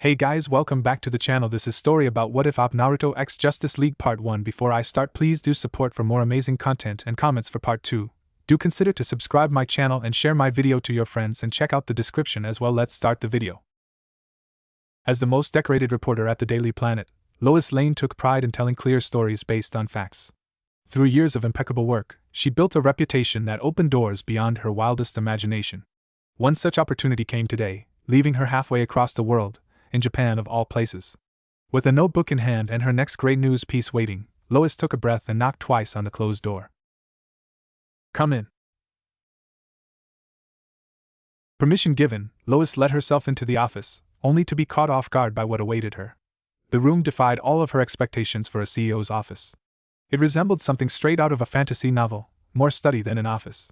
Hey guys, welcome back to the channel. This is story about What If Op Naruto X Justice League Part 1. Before I start, please do support for more amazing content and comments for Part 2. Do consider to subscribe my channel and share my video to your friends and check out the description as well. Let's start the video. As the most decorated reporter at the Daily Planet, Lois Lane took pride in telling clear stories based on facts. Through years of impeccable work, she built a reputation that opened doors beyond her wildest imagination. One such opportunity came today, leaving her halfway across the world, in Japan of all places. With a notebook in hand and her next great news piece waiting, Lois took a breath and knocked twice on the closed door. "Come in." Permission given, Lois let herself into the office, only to be caught off guard by what awaited her. The room defied all of her expectations for a CEO's office. It resembled something straight out of a fantasy novel, more study than an office.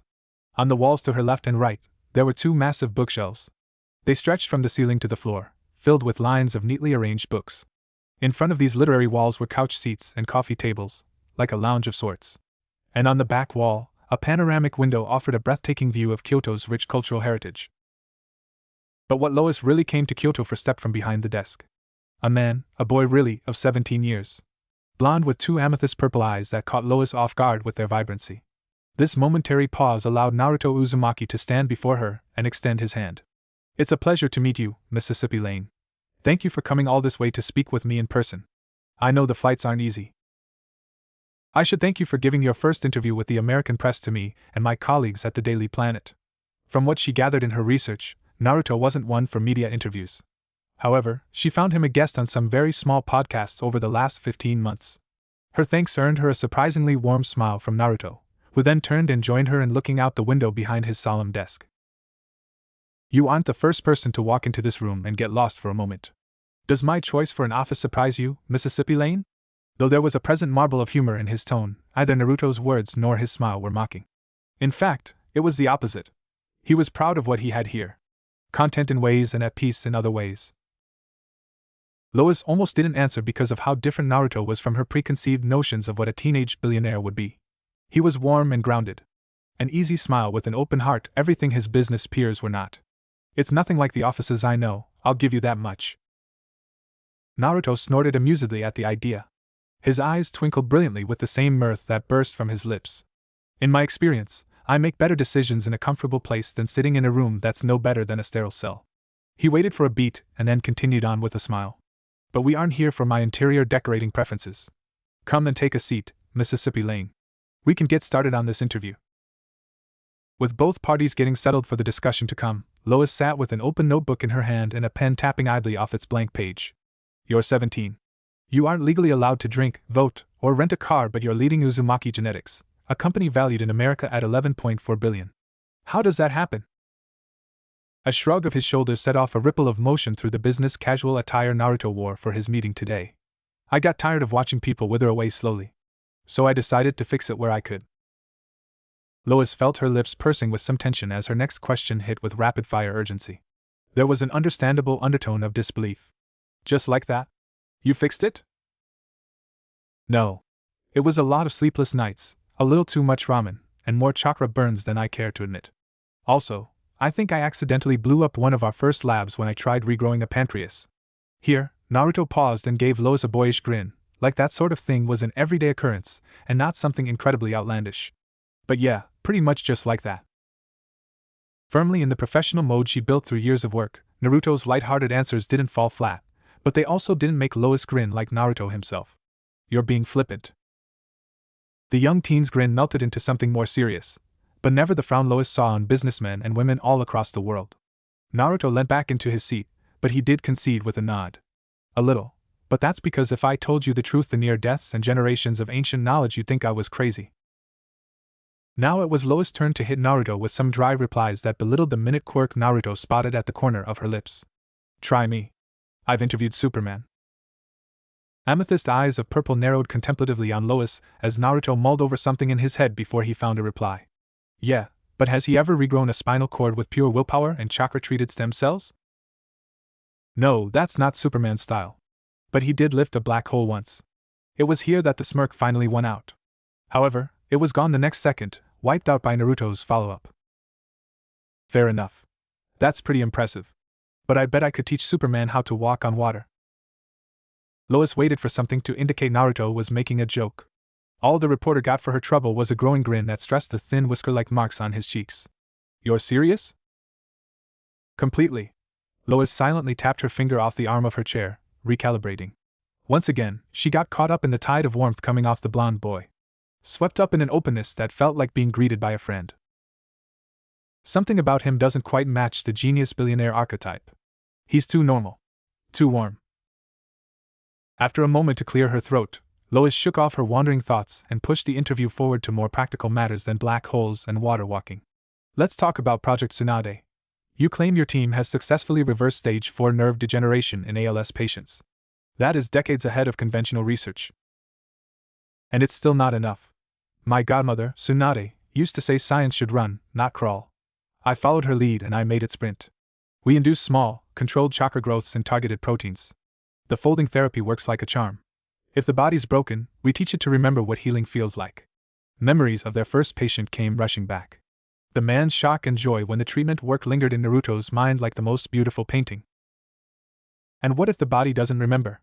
On the walls to her left and right, there were two massive bookshelves. They stretched from the ceiling to the floor, filled with lines of neatly arranged books. In front of these literary walls were couch seats and coffee tables, like a lounge of sorts. And on the back wall, a panoramic window offered a breathtaking view of Kyoto's rich cultural heritage. But what Lois really came to Kyoto for stepped from behind the desk. A boy really, of 17 years. Blonde with two amethyst-purple eyes that caught Lois off guard with their vibrancy. This momentary pause allowed Naruto Uzumaki to stand before her and extend his hand. "It's a pleasure to meet you, Mississippi Lane. Thank you for coming all this way to speak with me in person. I know the flights aren't easy. I should thank you for giving your first interview with the American press to me and my colleagues at the Daily Planet." From what she gathered in her research, Naruto wasn't one for media interviews. However, she found him a guest on some very small podcasts over the last 15 months. Her thanks earned her a surprisingly warm smile from Naruto, who then turned and joined her in looking out the window behind his solemn desk. "You aren't the first person to walk into this room and get lost for a moment. Does my choice for an office surprise you, Mississippi Lane?" Though there was a present marble of humor in his tone, neither Naruto's words nor his smile were mocking. In fact, it was the opposite. He was proud of what he had here. Content in ways and at peace in other ways. Lois almost didn't answer because of how different Naruto was from her preconceived notions of what a teenage billionaire would be. He was warm and grounded. An easy smile with an open heart, everything his business peers were not. "It's nothing like the offices I know, I'll give you that much." Naruto snorted amusedly at the idea. His eyes twinkled brilliantly with the same mirth that burst from his lips. "In my experience, I make better decisions in a comfortable place than sitting in a room that's no better than a sterile cell." He waited for a beat and then continued on with a smile. "But we aren't here for my interior decorating preferences. Come and take a seat, Mississippi Lane. We can get started on this interview." With both parties getting settled for the discussion to come, Lois sat with an open notebook in her hand and a pen tapping idly off its blank page. "You're 17. You aren't legally allowed to drink, vote, or rent a car, but you're leading Uzumaki Genetics, a company valued in America at $11.4 billion. How does that happen?" A shrug of his shoulders set off a ripple of motion through the business casual attire Naruto wore for his meeting today. "I got tired of watching people wither away slowly. So I decided to fix it where I could." Lois felt her lips pursing with some tension as her next question hit with rapid-fire urgency. There was an understandable undertone of disbelief. "Just like that? You fixed it?" "No. It was a lot of sleepless nights, a little too much ramen, and more chakra burns than I care to admit. Also, I think I accidentally blew up one of our first labs when I tried regrowing a pancreas." Here, Naruto paused and gave Lois a boyish grin, like that sort of thing was an everyday occurrence, and not something incredibly outlandish. "But yeah, pretty much just like that." Firmly in the professional mode she built through years of work, Naruto's light-hearted answers didn't fall flat, but they also didn't make Lois grin like Naruto himself. "You're being flippant." The young teen's grin melted into something more serious, but never the frown Lois saw on businessmen and women all across the world. Naruto leant back into his seat, but he did concede with a nod. "A little, but that's because if I told you the truth, the near deaths and generations of ancient knowledge, you'd think I was crazy." Now it was Lois' turn to hit Naruto with some dry replies that belittled the minute quirk Naruto spotted at the corner of her lips. "Try me. I've interviewed Superman." Amethyst eyes of purple narrowed contemplatively on Lois as Naruto mulled over something in his head before he found a reply. "Yeah, but has he ever regrown a spinal cord with pure willpower and chakra-treated stem cells?" "No, that's not Superman's style. But he did lift a black hole once." It was here that the smirk finally won out. However, it was gone the next second, wiped out by Naruto's follow-up. "Fair enough. That's pretty impressive. But I bet I could teach Superman how to walk on water. Lois waited for something to indicate Naruto was making a joke. All the reporter got for her trouble was a growing grin that stressed the thin whisker-like marks on his cheeks. You're serious? Completely. Lois silently tapped her finger off the arm of her chair, recalibrating. Once again, she got caught up in the tide of warmth coming off the blonde boy. Swept up in an openness that felt like being greeted by a friend. Something about him doesn't quite match the genius billionaire archetype. He's too normal. Too warm. After a moment to clear her throat, Lois shook off her wandering thoughts and pushed the interview forward to more practical matters than black holes and water walking. Let's talk about Project Tsunade. You claim your team has successfully reversed stage 4 nerve degeneration in ALS patients. That is decades ahead of conventional research. And it's still not enough. My godmother, Tsunade, used to say science should run, not crawl. I followed her lead and I made it sprint. We induce small, controlled chakra growths in targeted proteins. The folding therapy works like a charm. If the body's broken, we teach it to remember what healing feels like. Memories of their first patient came rushing back. The man's shock and joy when the treatment work lingered in Naruto's mind like the most beautiful painting. And what if the body doesn't remember?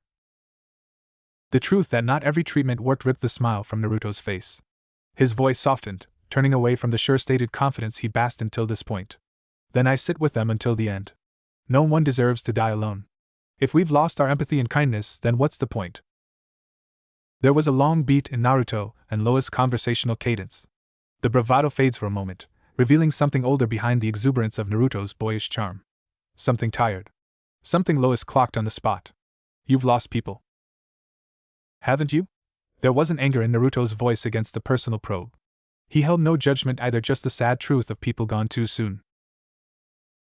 The truth that not every treatment worked ripped the smile from Naruto's face. His voice softened, turning away from the sure-stated confidence he basked until this point. Then I sit with them until the end. No one deserves to die alone. If we've lost our empathy and kindness, then what's the point? There was a long beat in Naruto and Lois' conversational cadence. The bravado fades for a moment, revealing something older behind the exuberance of Naruto's boyish charm. Something tired. Something Lois clocked on the spot. You've lost people. Haven't you? There wasn't anger in Naruto's voice against the personal probe. He held no judgment either, just the sad truth of people gone too soon.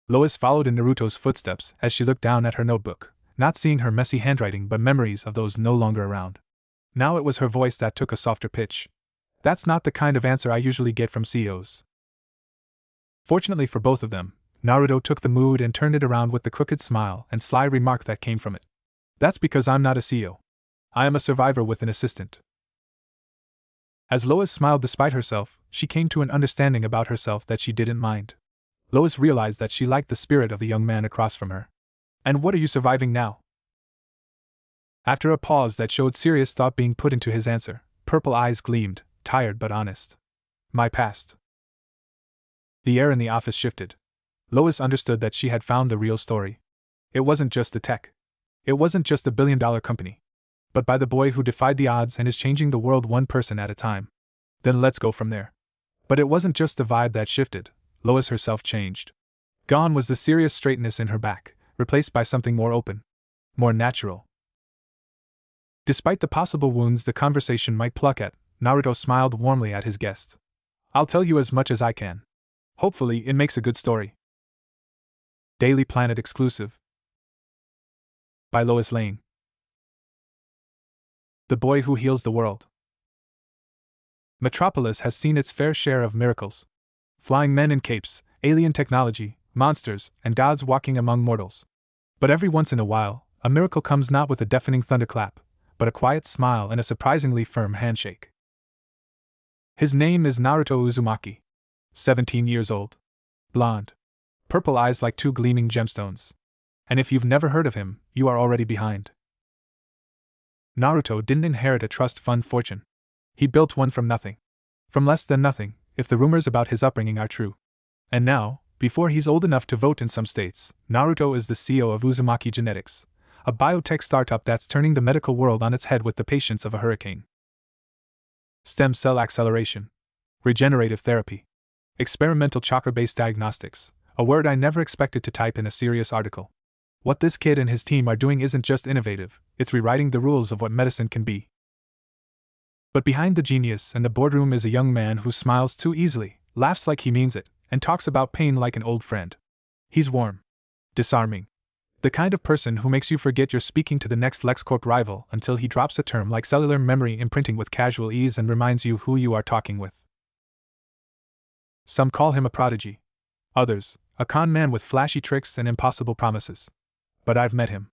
Lois followed in Naruto's footsteps as she looked down at her notebook, not seeing her messy handwriting but memories of those no longer around. Now it was her voice that took a softer pitch. That's not the kind of answer I usually get from CEOs. Fortunately for both of them, Naruto took the mood and turned it around with the crooked smile and sly remark that came from it. That's because I'm not a CEO. I am a survivor with an assistant. As Lois smiled despite herself, she came to an understanding about herself that she didn't mind. Lois realized that she liked the spirit of the young man across from her. And what are you surviving now? After a pause that showed serious thought being put into his answer, purple eyes gleamed, tired but honest. My past. The air in the office shifted. Lois understood that she had found the real story. It wasn't just the tech. It wasn't just the billion-dollar company. But by the boy who defied the odds and is changing the world one person at a time. Then let's go from there. But it wasn't just the vibe that shifted. Lois herself changed. Gone was the serious straightness in her back, replaced by something more open. More natural. Despite the possible wounds the conversation might pluck at, Naruto smiled warmly at his guest. I'll tell you as much as I can. Hopefully it makes a good story. Daily Planet exclusive. By Lois Lane. The boy who heals the world. Metropolis has seen its fair share of miracles. Flying men in capes, alien technology, monsters, and gods walking among mortals. But every once in a while, a miracle comes not with a deafening thunderclap, but a quiet smile and a surprisingly firm handshake. His name is Naruto Uzumaki. 17 years old. Blonde. Purple eyes like two gleaming gemstones. And if you've never heard of him, you are already behind. Naruto didn't inherit a trust fund fortune. He built one from nothing. From less than nothing, if the rumors about his upbringing are true. And now, before he's old enough to vote in some states, Naruto is the CEO of Uzumaki Genetics, a biotech startup that's turning the medical world on its head with the patience of a hurricane. Stem cell acceleration. Regenerative therapy. Experimental chakra-based diagnostics, a word I never expected to type in a serious article. What this kid and his team are doing isn't just innovative, it's rewriting the rules of what medicine can be. But behind the genius and the boardroom is a young man who smiles too easily, laughs like he means it, and talks about pain like an old friend. He's warm. Disarming. The kind of person who makes you forget you're speaking to the next LexCorp rival until he drops a term like cellular memory imprinting with casual ease and reminds you who you are talking with. Some call him a prodigy. Others, a con man with flashy tricks and impossible promises. But I've met him.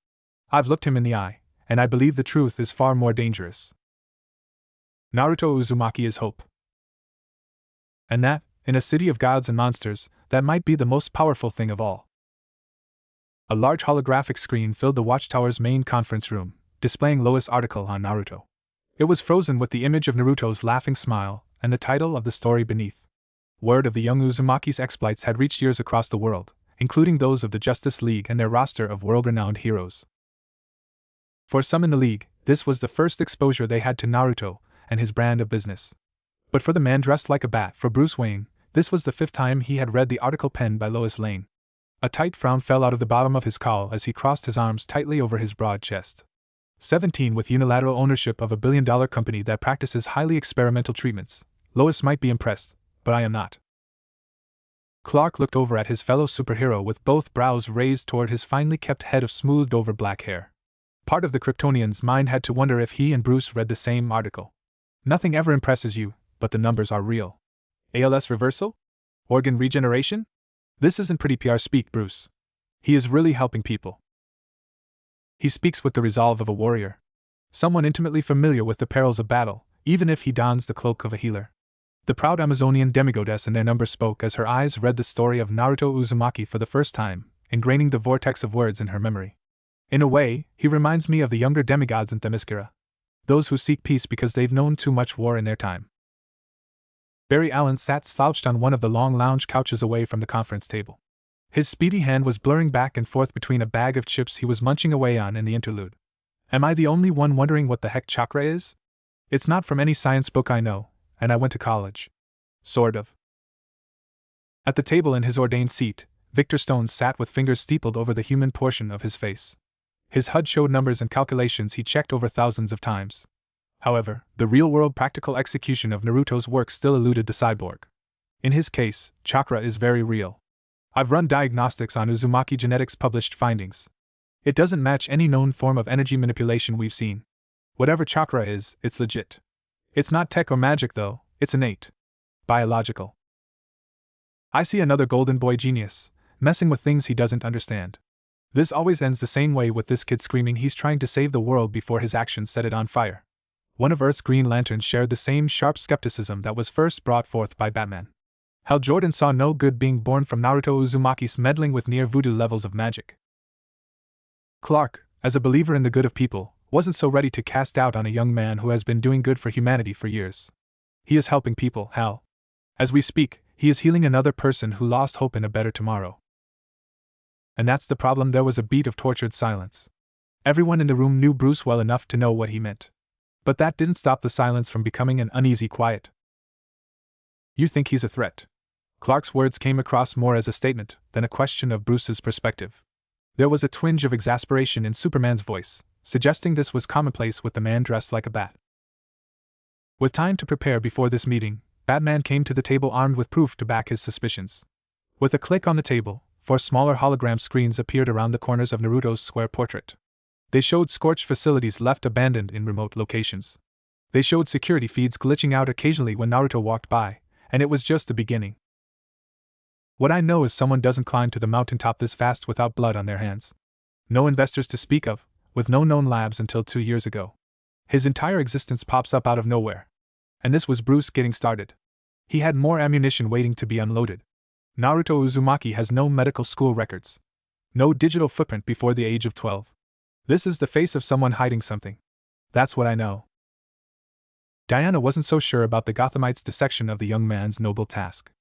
I've looked him in the eye, and I believe the truth is far more dangerous. Naruto Uzumaki is hope. And that, in a city of gods and monsters, that might be the most powerful thing of all. A large holographic screen filled the Watchtower's main conference room, displaying Lois' article on Naruto. It was frozen with the image of Naruto's laughing smile and the title of the story beneath. Word of the young Uzumaki's exploits had reached ears across the world, including those of the Justice League and their roster of world-renowned heroes. For some in the League, this was the first exposure they had to Naruto and his brand of business. But for the man dressed like a bat, for Bruce Wayne, this was the 5th time he had read the article penned by Lois Lane. A tight frown fell out of the bottom of his cowl as he crossed his arms tightly over his broad chest. 17 with unilateral ownership of a billion-dollar company that practices highly experimental treatments. Lois might be impressed, but I am not. Clark looked over at his fellow superhero with both brows raised toward his finely kept head of smoothed-over black hair. Part of the Kryptonian's mind had to wonder if he and Bruce read the same article. Nothing ever impresses you, but the numbers are real. ALS reversal? Organ regeneration? This isn't pretty PR speak, Bruce. He is really helping people. He speaks with the resolve of a warrior. Someone intimately familiar with the perils of battle, even if he dons the cloak of a healer. The proud Amazonian demigoddess in their number spoke as her eyes read the story of Naruto Uzumaki for the first time, ingraining the vortex of words in her memory. In a way, he reminds me of the younger demigods in Themyscira. Those who seek peace because they've known too much war in their time. Barry Allen sat slouched on one of the long lounge couches away from the conference table. His speedy hand was blurring back and forth between a bag of chips he was munching away on in the interlude. Am I the only one wondering what the heck chakra is? It's not from any science book I know, and I went to college. Sort of. At the table in his ordained seat, Victor Stone sat with fingers steepled over the human portion of his face. His HUD showed numbers and calculations he checked over thousands of times. However, the real-world practical execution of Naruto's work still eluded the cyborg. In his case, chakra is very real. I've run diagnostics on Uzumaki Genetics' published findings. It doesn't match any known form of energy manipulation we've seen. Whatever chakra is, it's legit. It's not tech or magic though, it's innate. Biological. I see another golden boy genius, messing with things he doesn't understand. This always ends the same way, with this kid screaming he's trying to save the world before his actions set it on fire. One of Earth's Green Lanterns shared the same sharp skepticism that was first brought forth by Batman. Hal Jordan saw no good being born from Naruto Uzumaki's meddling with near voodoo levels of magic. Clark, as a believer in the good of people, wasn't so ready to cast doubt on a young man who has been doing good for humanity for years. He is helping people, Hal. As we speak, he is healing another person who lost hope in a better tomorrow. And that's the problem. There was a beat of tortured silence. Everyone in the room knew Bruce well enough to know what he meant. But that didn't stop the silence from becoming an uneasy quiet. You think he's a threat? Clark's words came across more as a statement than a question of Bruce's perspective. There was a twinge of exasperation in Superman's voice, suggesting this was commonplace with the man dressed like a bat. With time to prepare before this meeting, Batman came to the table armed with proof to back his suspicions. With a click on the table, 4 smaller hologram screens appeared around the corners of Naruto's square portrait. They showed scorched facilities left abandoned in remote locations. They showed security feeds glitching out occasionally when Naruto walked by, and it was just the beginning. What I know is someone doesn't climb to the mountaintop this fast without blood on their hands. No investors to speak of, with no known labs until 2 years ago. His entire existence pops up out of nowhere. And this was Bruce getting started. He had more ammunition waiting to be unloaded. Naruto Uzumaki has no medical school records. No digital footprint before the age of 12. This is the face of someone hiding something. That's what I know. Diana wasn't so sure about the Gothamite's dissection of the young man's noble task.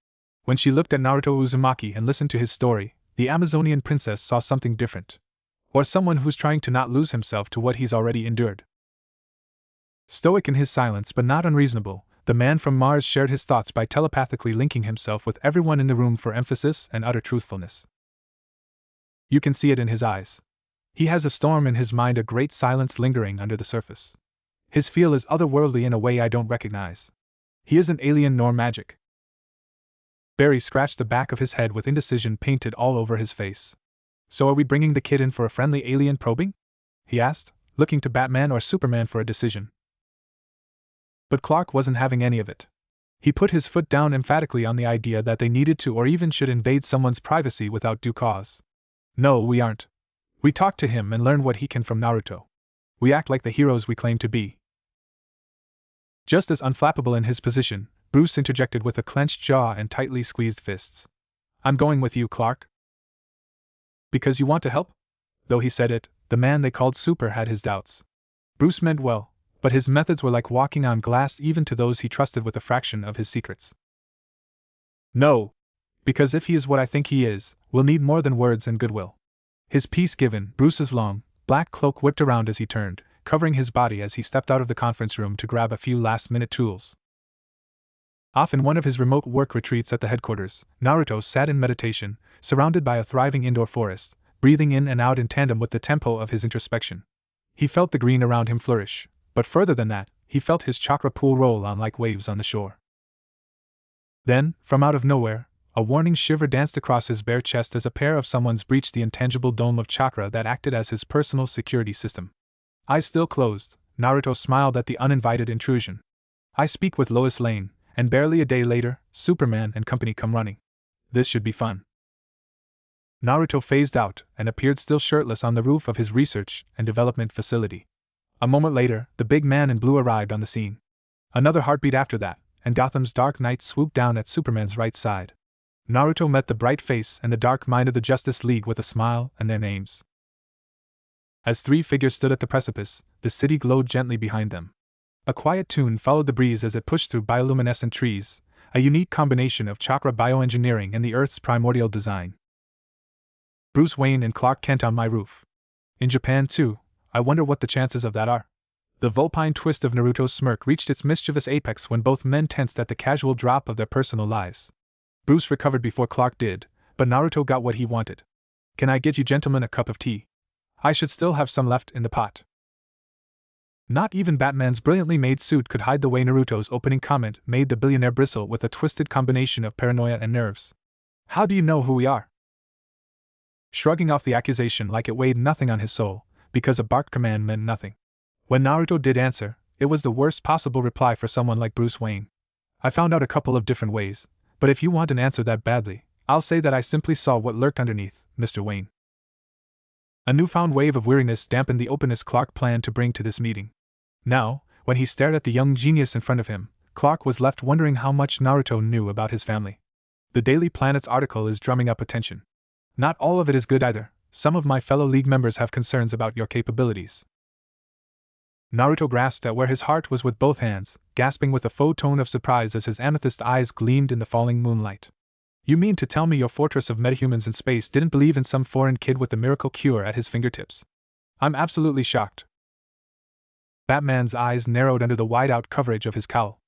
When she looked at Naruto Uzumaki and listened to his story, the Amazonian princess saw something different. Or someone who's trying to not lose himself to what he's already endured. Stoic in his silence but not unreasonable, the man from Mars shared his thoughts by telepathically linking himself with everyone in the room for emphasis and utter truthfulness. You can see it in his eyes. He has a storm in his mind, a great silence lingering under the surface. His feel is otherworldly in a way I don't recognize. He isn't alien nor magic. Barry scratched the back of his head with indecision painted all over his face. So are we bringing the kid in for a friendly alien probing? He asked, looking to Batman or Superman for a decision. But Clark wasn't having any of it. He put his foot down emphatically on the idea that they needed to or even should invade someone's privacy without due cause. No, we aren't. We talk to him and learn what he can from Naruto. We act like the heroes we claim to be. Just as unflappable in his position, Bruce interjected with a clenched jaw and tightly squeezed fists. I'm going with you, Clark. Because you want to help? Though he said it, the man they called Super had his doubts. Bruce meant well, but his methods were like walking on glass even to those he trusted with a fraction of his secrets. No! Because if he is what I think he is, we'll need more than words and goodwill. His peace given, Bruce's long, black cloak whipped around as he turned, covering his body as he stepped out of the conference room to grab a few last-minute tools. Off in one of his remote work retreats at the headquarters, Naruto sat in meditation, surrounded by a thriving indoor forest, breathing in and out in tandem with the tempo of his introspection. He felt the green around him flourish, but further than that, he felt his chakra pool roll on like waves on the shore. Then, from out of nowhere, a warning shiver danced across his bare chest as a pair of summons breached the intangible dome of chakra that acted as his personal security system. Eyes still closed, Naruto smiled at the uninvited intrusion. I speak with Lois Lane, and barely a day later, Superman and company come running. This should be fun. Naruto phased out and appeared still shirtless on the roof of his research and development facility. A moment later, the big man in blue arrived on the scene. Another heartbeat after that, and Gotham's Dark Knight swooped down at Superman's right side. Naruto met the bright face and the dark mind of the Justice League with a smile and their names. As three figures stood at the precipice, the city glowed gently behind them. A quiet tune followed the breeze as it pushed through bioluminescent trees, a unique combination of chakra bioengineering and the Earth's primordial design. Bruce Wayne and Clark Kent on my roof. In Japan, too, I wonder what the chances of that are. The vulpine twist of Naruto's smirk reached its mischievous apex when both men tensed at the casual drop of their personal lives. Bruce recovered before Clark did, but Naruto got what he wanted. Can I get you gentlemen a cup of tea? I should still have some left in the pot. Not even Batman's brilliantly made suit could hide the way Naruto's opening comment made the billionaire bristle with a twisted combination of paranoia and nerves. How do you know who we are? Shrugging off the accusation like it weighed nothing on his soul, because a barked command meant nothing. When Naruto did answer, it was the worst possible reply for someone like Bruce Wayne. I found out a couple of different ways, but if you want an answer that badly, I'll say that I simply saw what lurked underneath, Mr. Wayne. A newfound wave of weariness dampened the openness Clark planned to bring to this meeting. Now, when he stared at the young genius in front of him, Clark was left wondering how much Naruto knew about his family. The Daily Planet's article is drumming up attention. Not all of it is good either. Some of my fellow League members have concerns about your capabilities. Naruto grasped at where his heart was with both hands, gasping with a faux tone of surprise as his amethyst eyes gleamed in the falling moonlight. You mean to tell me your fortress of metahumans in space didn't believe in some foreign kid with a miracle cure at his fingertips? I'm absolutely shocked. Batman's eyes narrowed under the wide-out coverage of his cowl.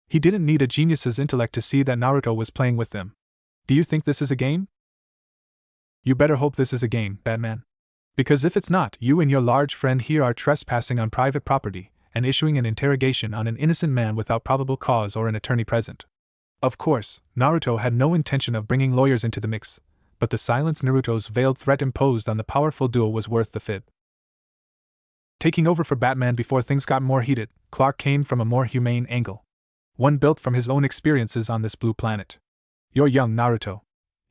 He didn't need a genius's intellect to see that Naruto was playing with them. Do you think this is a game? You better hope this is a game, Batman. Because if it's not, you and your large friend here are trespassing on private property and issuing an interrogation on an innocent man without probable cause or an attorney present. Of course, Naruto had no intention of bringing lawyers into the mix, but the silence Naruto's veiled threat imposed on the powerful duo was worth the fib. Taking over for Batman before things got more heated, Clark came from a more humane angle. One built from his own experiences on this blue planet. You're young, Naruto.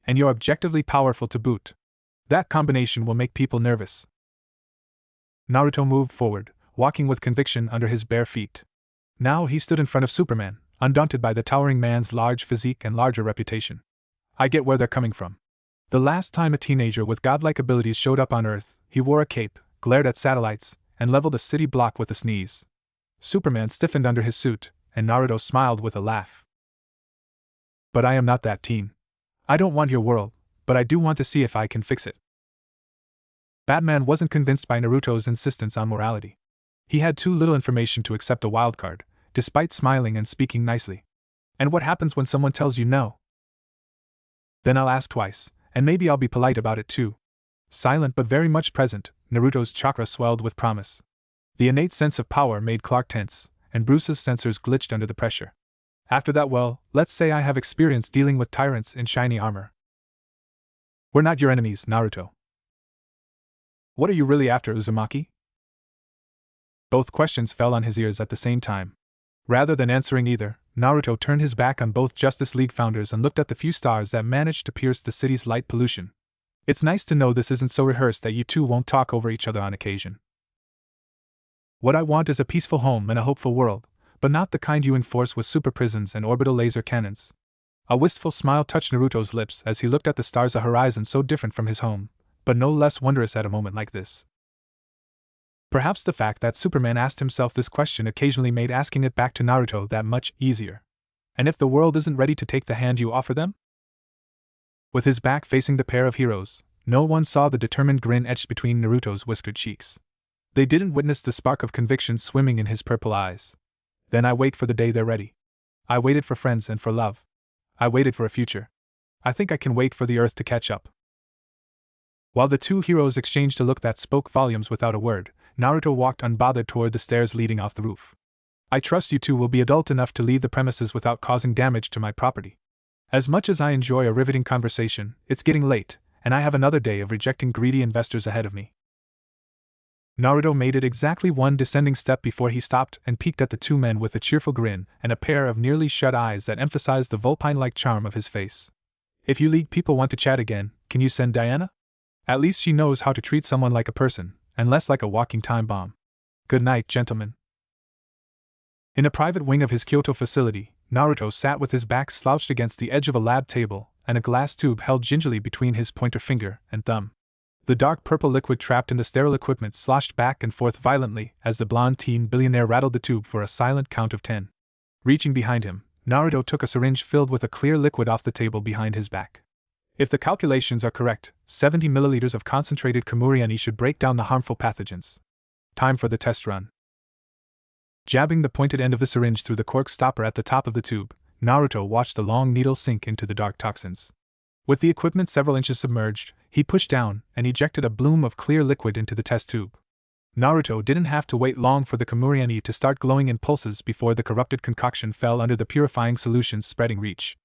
And you're objectively powerful to boot. That combination will make people nervous. Naruto moved forward, walking with conviction under his bare feet. Now he stood in front of Superman, undaunted by the towering man's large physique and larger reputation. I get where they're coming from. The last time a teenager with godlike abilities showed up on Earth, he wore a cape, glared at satellites, and leveled a city block with a sneeze. Superman stiffened under his suit, and Naruto smiled with a laugh. But I am not that teen. I don't want your world, but I do want to see if I can fix it. Batman wasn't convinced by Naruto's insistence on morality. He had too little information to accept a wildcard, despite smiling and speaking nicely. And what happens when someone tells you no? Then I'll ask twice, and maybe I'll be polite about it too. Silent but very much present, Naruto's chakra swelled with promise. The innate sense of power made Clark tense, and Bruce's sensors glitched under the pressure. After that, well, let's say I have experience dealing with tyrants in shiny armor. We're not your enemies, Naruto. What are you really after, Uzumaki? Both questions fell on his ears at the same time. Rather than answering either, Naruto turned his back on both Justice League founders and looked at the few stars that managed to pierce the city's light pollution. It's nice to know this isn't so rehearsed that you two won't talk over each other on occasion. What I want is a peaceful home and a hopeful world, but not the kind you enforce with super prisons and orbital laser cannons. A wistful smile touched Naruto's lips as he looked at the stars, a horizon so different from his home, but no less wondrous at a moment like this. Perhaps the fact that Superman asked himself this question occasionally made asking it back to Naruto that much easier. And if the world isn't ready to take the hand you offer them? With his back facing the pair of heroes, no one saw the determined grin etched between Naruto's whiskered cheeks. They didn't witness the spark of conviction swimming in his purple eyes. Then I wait for the day they're ready. I waited for friends and for love. I waited for a future. I think I can wait for the earth to catch up. While the two heroes exchanged a look that spoke volumes without a word, Naruto walked unbothered toward the stairs leading off the roof. I trust you two will be adult enough to leave the premises without causing damage to my property. As much as I enjoy a riveting conversation, it's getting late, and I have another day of rejecting greedy investors ahead of me. Naruto made it exactly one descending step before he stopped and peeked at the two men with a cheerful grin and a pair of nearly shut eyes that emphasized the vulpine-like charm of his face. If you league people want to chat again, can you send Diana? At least she knows how to treat someone like a person, and less like a walking time bomb. Good night, gentlemen. In a private wing of his Kyoto facility, Naruto sat with his back slouched against the edge of a lab table and a glass tube held gingerly between his pointer finger and thumb. The dark purple liquid trapped in the sterile equipment sloshed back and forth violently as the blonde teen billionaire rattled the tube for a silent count of 10. Reaching behind him, Naruto took a syringe filled with a clear liquid off the table behind his back. If the calculations are correct, 70 milliliters of concentrated Kamuriani should break down the harmful pathogens. Time for the test run. Jabbing the pointed end of the syringe through the cork stopper at the top of the tube, Naruto watched the long needle sink into the dark toxins. With the equipment several inches submerged, he pushed down and ejected a bloom of clear liquid into the test tube. Naruto didn't have to wait long for the Kamuriani to start glowing in pulses before the corrupted concoction fell under the purifying solution's spreading reach.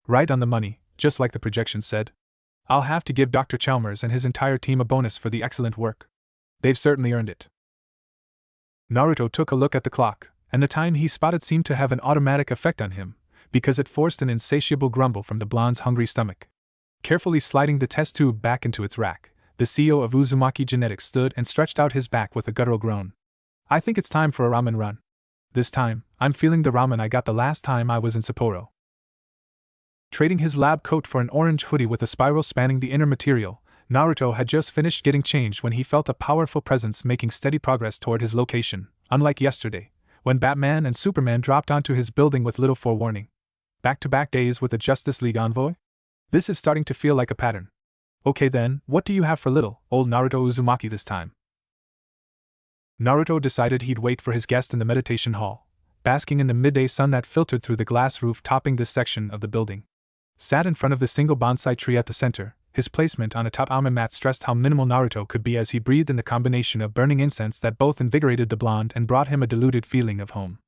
Right on the money, just like the projections said. I'll have to give Dr. Chalmers and his entire team a bonus for the excellent work. They've certainly earned it. Naruto took a look at the clock, and the time he spotted seemed to have an automatic effect on him, because it forced an insatiable grumble from the blonde's hungry stomach. Carefully sliding the test tube back into its rack, the CEO of Uzumaki Genetics stood and stretched out his back with a guttural groan. I think it's time for a ramen run. This time, I'm feeling the ramen I got the last time I was in Sapporo. Trading his lab coat for an orange hoodie with a spiral spanning the inner material, Naruto had just finished getting changed when he felt a powerful presence making steady progress toward his location, unlike yesterday, when Batman and Superman dropped onto his building with little forewarning. Back-to-back days with a Justice League envoy? This is starting to feel like a pattern. Okay then, what do you have for little, old Naruto Uzumaki this time? Naruto decided he'd wait for his guest in the meditation hall, basking in the midday sun that filtered through the glass roof topping this section of the building. Sat in front of the single bonsai tree at the center, his placement on a tatami mat stressed how minimal Naruto could be as he breathed in the combination of burning incense that both invigorated the blonde and brought him a diluted feeling of home.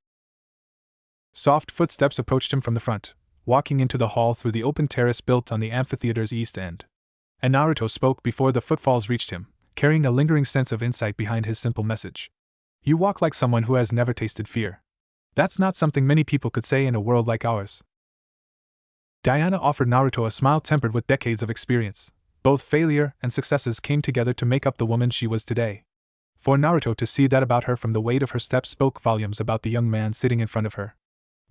Soft footsteps approached him from the front, walking into the hall through the open terrace built on the amphitheater's east end. And Naruto spoke before the footfalls reached him, carrying a lingering sense of insight behind his simple message. You walk like someone who has never tasted fear. That's not something many people could say in a world like ours. Diana offered Naruto a smile tempered with decades of experience. Both failure and successes came together to make up the woman she was today. For Naruto to see that about her from the weight of her step spoke volumes about the young man sitting in front of her.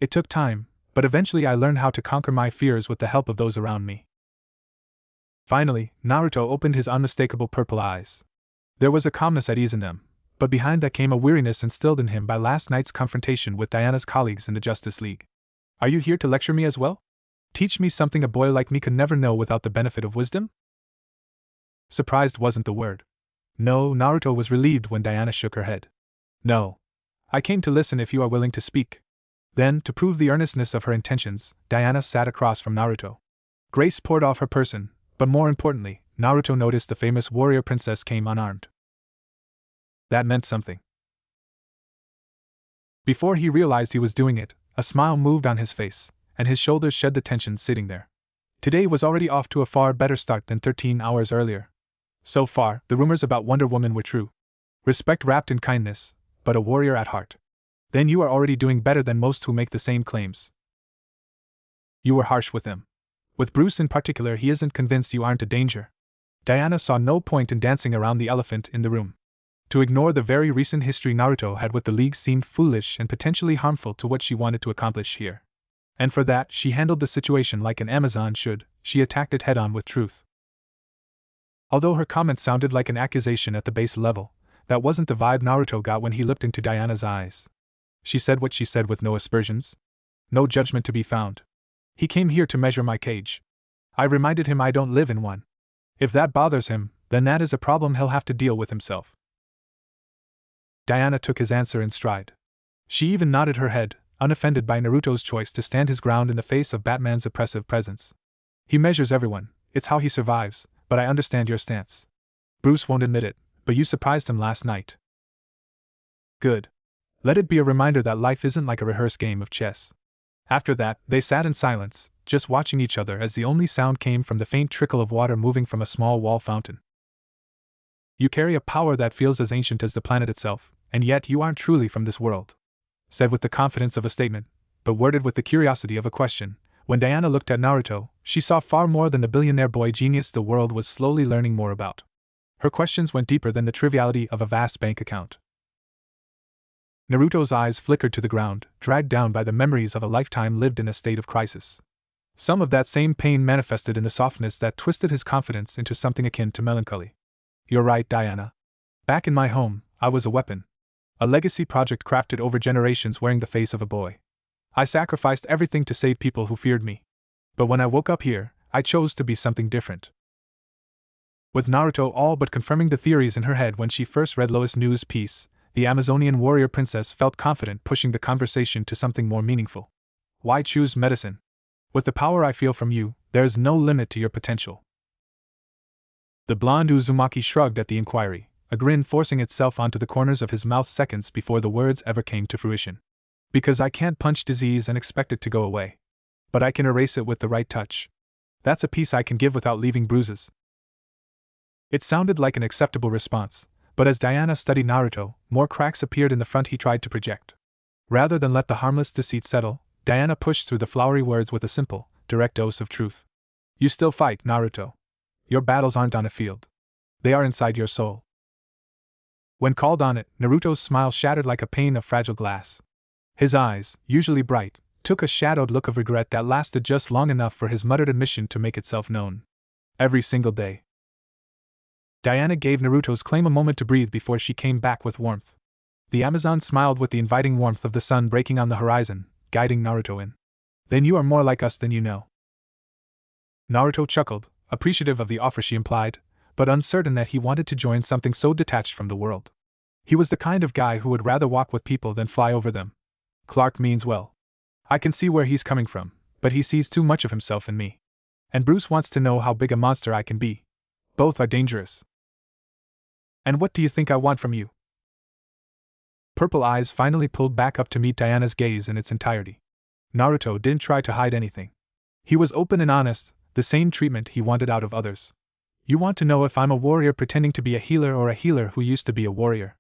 It took time, but eventually I learned how to conquer my fears with the help of those around me. Finally, Naruto opened his unmistakable purple eyes. There was a calmness at ease in them, but behind that came a weariness instilled in him by last night's confrontation with Diana's colleagues in the Justice League. Are you here to lecture me as well? Teach me something a boy like me could never know without the benefit of wisdom? Surprised wasn't the word. No, Naruto was relieved when Diana shook her head. No. I came to listen if you are willing to speak. Then, to prove the earnestness of her intentions, Diana sat across from Naruto. Grace poured off her person, but more importantly, Naruto noticed the famous warrior princess came unarmed. That meant something. Before he realized he was doing it, a smile moved on his face, and his shoulders shed the tension sitting there. Today was already off to a far better start than 13 hours earlier. So far, the rumors about Wonder Woman were true. Respect wrapped in kindness, but a warrior at heart. Then you are already doing better than most who make the same claims. You were harsh with him. With Bruce in particular, he isn't convinced you aren't a danger. Diana saw no point in dancing around the elephant in the room. To ignore the very recent history Naruto had with the League seemed foolish and potentially harmful to what she wanted to accomplish here. And for that, she handled the situation like an Amazon should. She attacked it head-on with truth. Although her comment sounded like an accusation at the base level, that wasn't the vibe Naruto got when he looked into Diana's eyes. She said what she said with no aspersions. No judgment to be found. He came here to measure my cage. I reminded him I don't live in one. If that bothers him, then that is a problem he'll have to deal with himself. Diana took his answer in stride. She even nodded her head, unoffended by Naruto's choice to stand his ground in the face of Batman's oppressive presence. He measures everyone, it's how he survives, but I understand your stance. Bruce won't admit it, but you surprised him last night. Good. Let it be a reminder that life isn't like a rehearsed game of chess. After that, they sat in silence, just watching each other as the only sound came from the faint trickle of water moving from a small wall fountain. You carry a power that feels as ancient as the planet itself, and yet you aren't truly from this world. Said with the confidence of a statement, but worded with the curiosity of a question. When Diana looked at Naruto, she saw far more than the billionaire boy genius the world was slowly learning more about. Her questions went deeper than the triviality of a vast bank account. Naruto's eyes flickered to the ground, dragged down by the memories of a lifetime lived in a state of crisis. Some of that same pain manifested in the softness that twisted his confidence into something akin to melancholy. You're right, Diana. Back in my home, I was a weapon. A legacy project crafted over generations wearing the face of a boy. I sacrificed everything to save people who feared me. But when I woke up here, I chose to be something different. With Naruto all but confirming the theories in her head when she first read Lois' news piece, the Amazonian warrior princess felt confident pushing the conversation to something more meaningful. Why choose medicine? With the power I feel from you, there is no limit to your potential. The blonde Uzumaki shrugged at the inquiry, a grin forcing itself onto the corners of his mouth seconds before the words ever came to fruition. Because I can't punch disease and expect it to go away. But I can erase it with the right touch. That's a piece I can give without leaving bruises. It sounded like an acceptable response, but as Diana studied Naruto, more cracks appeared in the front he tried to project. Rather than let the harmless deceit settle, Diana pushed through the flowery words with a simple, direct dose of truth. You still fight, Naruto. Your battles aren't on a field. They are inside your soul. When called on it, Naruto's smile shattered like a pane of fragile glass. His eyes, usually bright, took a shadowed look of regret that lasted just long enough for his muttered admission to make itself known. Every single day. Diana gave Naruto's claim a moment to breathe before she came back with warmth. The Amazon smiled with the inviting warmth of the sun breaking on the horizon, guiding Naruto in. Then you are more like us than you know. Naruto chuckled, appreciative of the offer she implied, but uncertain that he wanted to join something so detached from the world. He was the kind of guy who would rather walk with people than fly over them. Clark means well. I can see where he's coming from, but he sees too much of himself in me. And Bruce wants to know how big a monster I can be. Both are dangerous. And what do you think I want from you? Purple eyes finally pulled back up to meet Diana's gaze in its entirety. Naruto didn't try to hide anything. He was open and honest, the same treatment he wanted out of others. You want to know if I'm a warrior pretending to be a healer or a healer who used to be a warrior?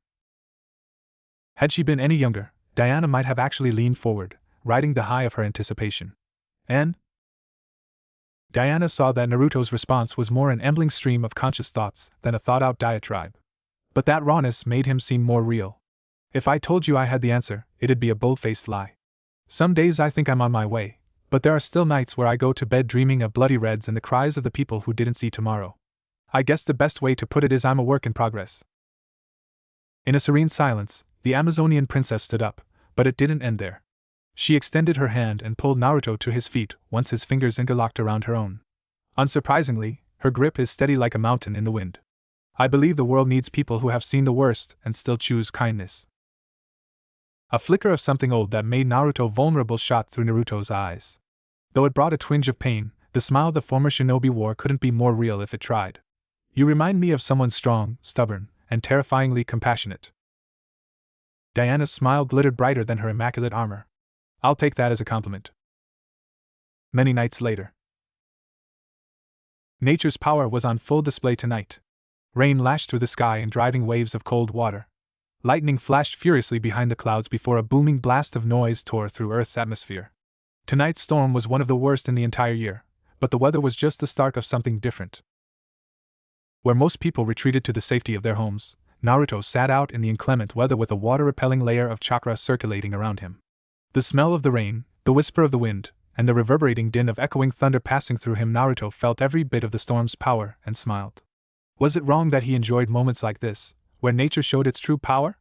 Had she been any younger, Diana might have actually leaned forward, riding the high of her anticipation. And? Diana saw that Naruto's response was more an ambling stream of conscious thoughts than a thought-out diatribe. But that rawness made him seem more real. If I told you I had the answer, it'd be a bold-faced lie. Some days I think I'm on my way, but there are still nights where I go to bed dreaming of bloody reds and the cries of the people who didn't see tomorrow. I guess the best way to put it is I'm a work in progress. In a serene silence, the Amazonian princess stood up, but it didn't end there. She extended her hand and pulled Naruto to his feet once his fingers interlocked around her own. Unsurprisingly, her grip is steady like a mountain in the wind. I believe the world needs people who have seen the worst and still choose kindness. A flicker of something old that made Naruto vulnerable shot through Naruto's eyes. Though it brought a twinge of pain, the smile the former shinobi wore couldn't be more real if it tried. You remind me of someone strong, stubborn, and terrifyingly compassionate. Diana's smile glittered brighter than her immaculate armor. I'll take that as a compliment. Many nights later. Nature's power was on full display tonight. Rain lashed through the sky in driving waves of cold water. Lightning flashed furiously behind the clouds before a booming blast of noise tore through Earth's atmosphere. Tonight's storm was one of the worst in the entire year, but the weather was just the start of something different. Where most people retreated to the safety of their homes, Naruto sat out in the inclement weather with a water-repelling layer of chakra circulating around him. The smell of the rain, the whisper of the wind, and the reverberating din of echoing thunder passing through him, Naruto felt every bit of the storm's power and smiled. Was it wrong that he enjoyed moments like this, where nature showed its true power?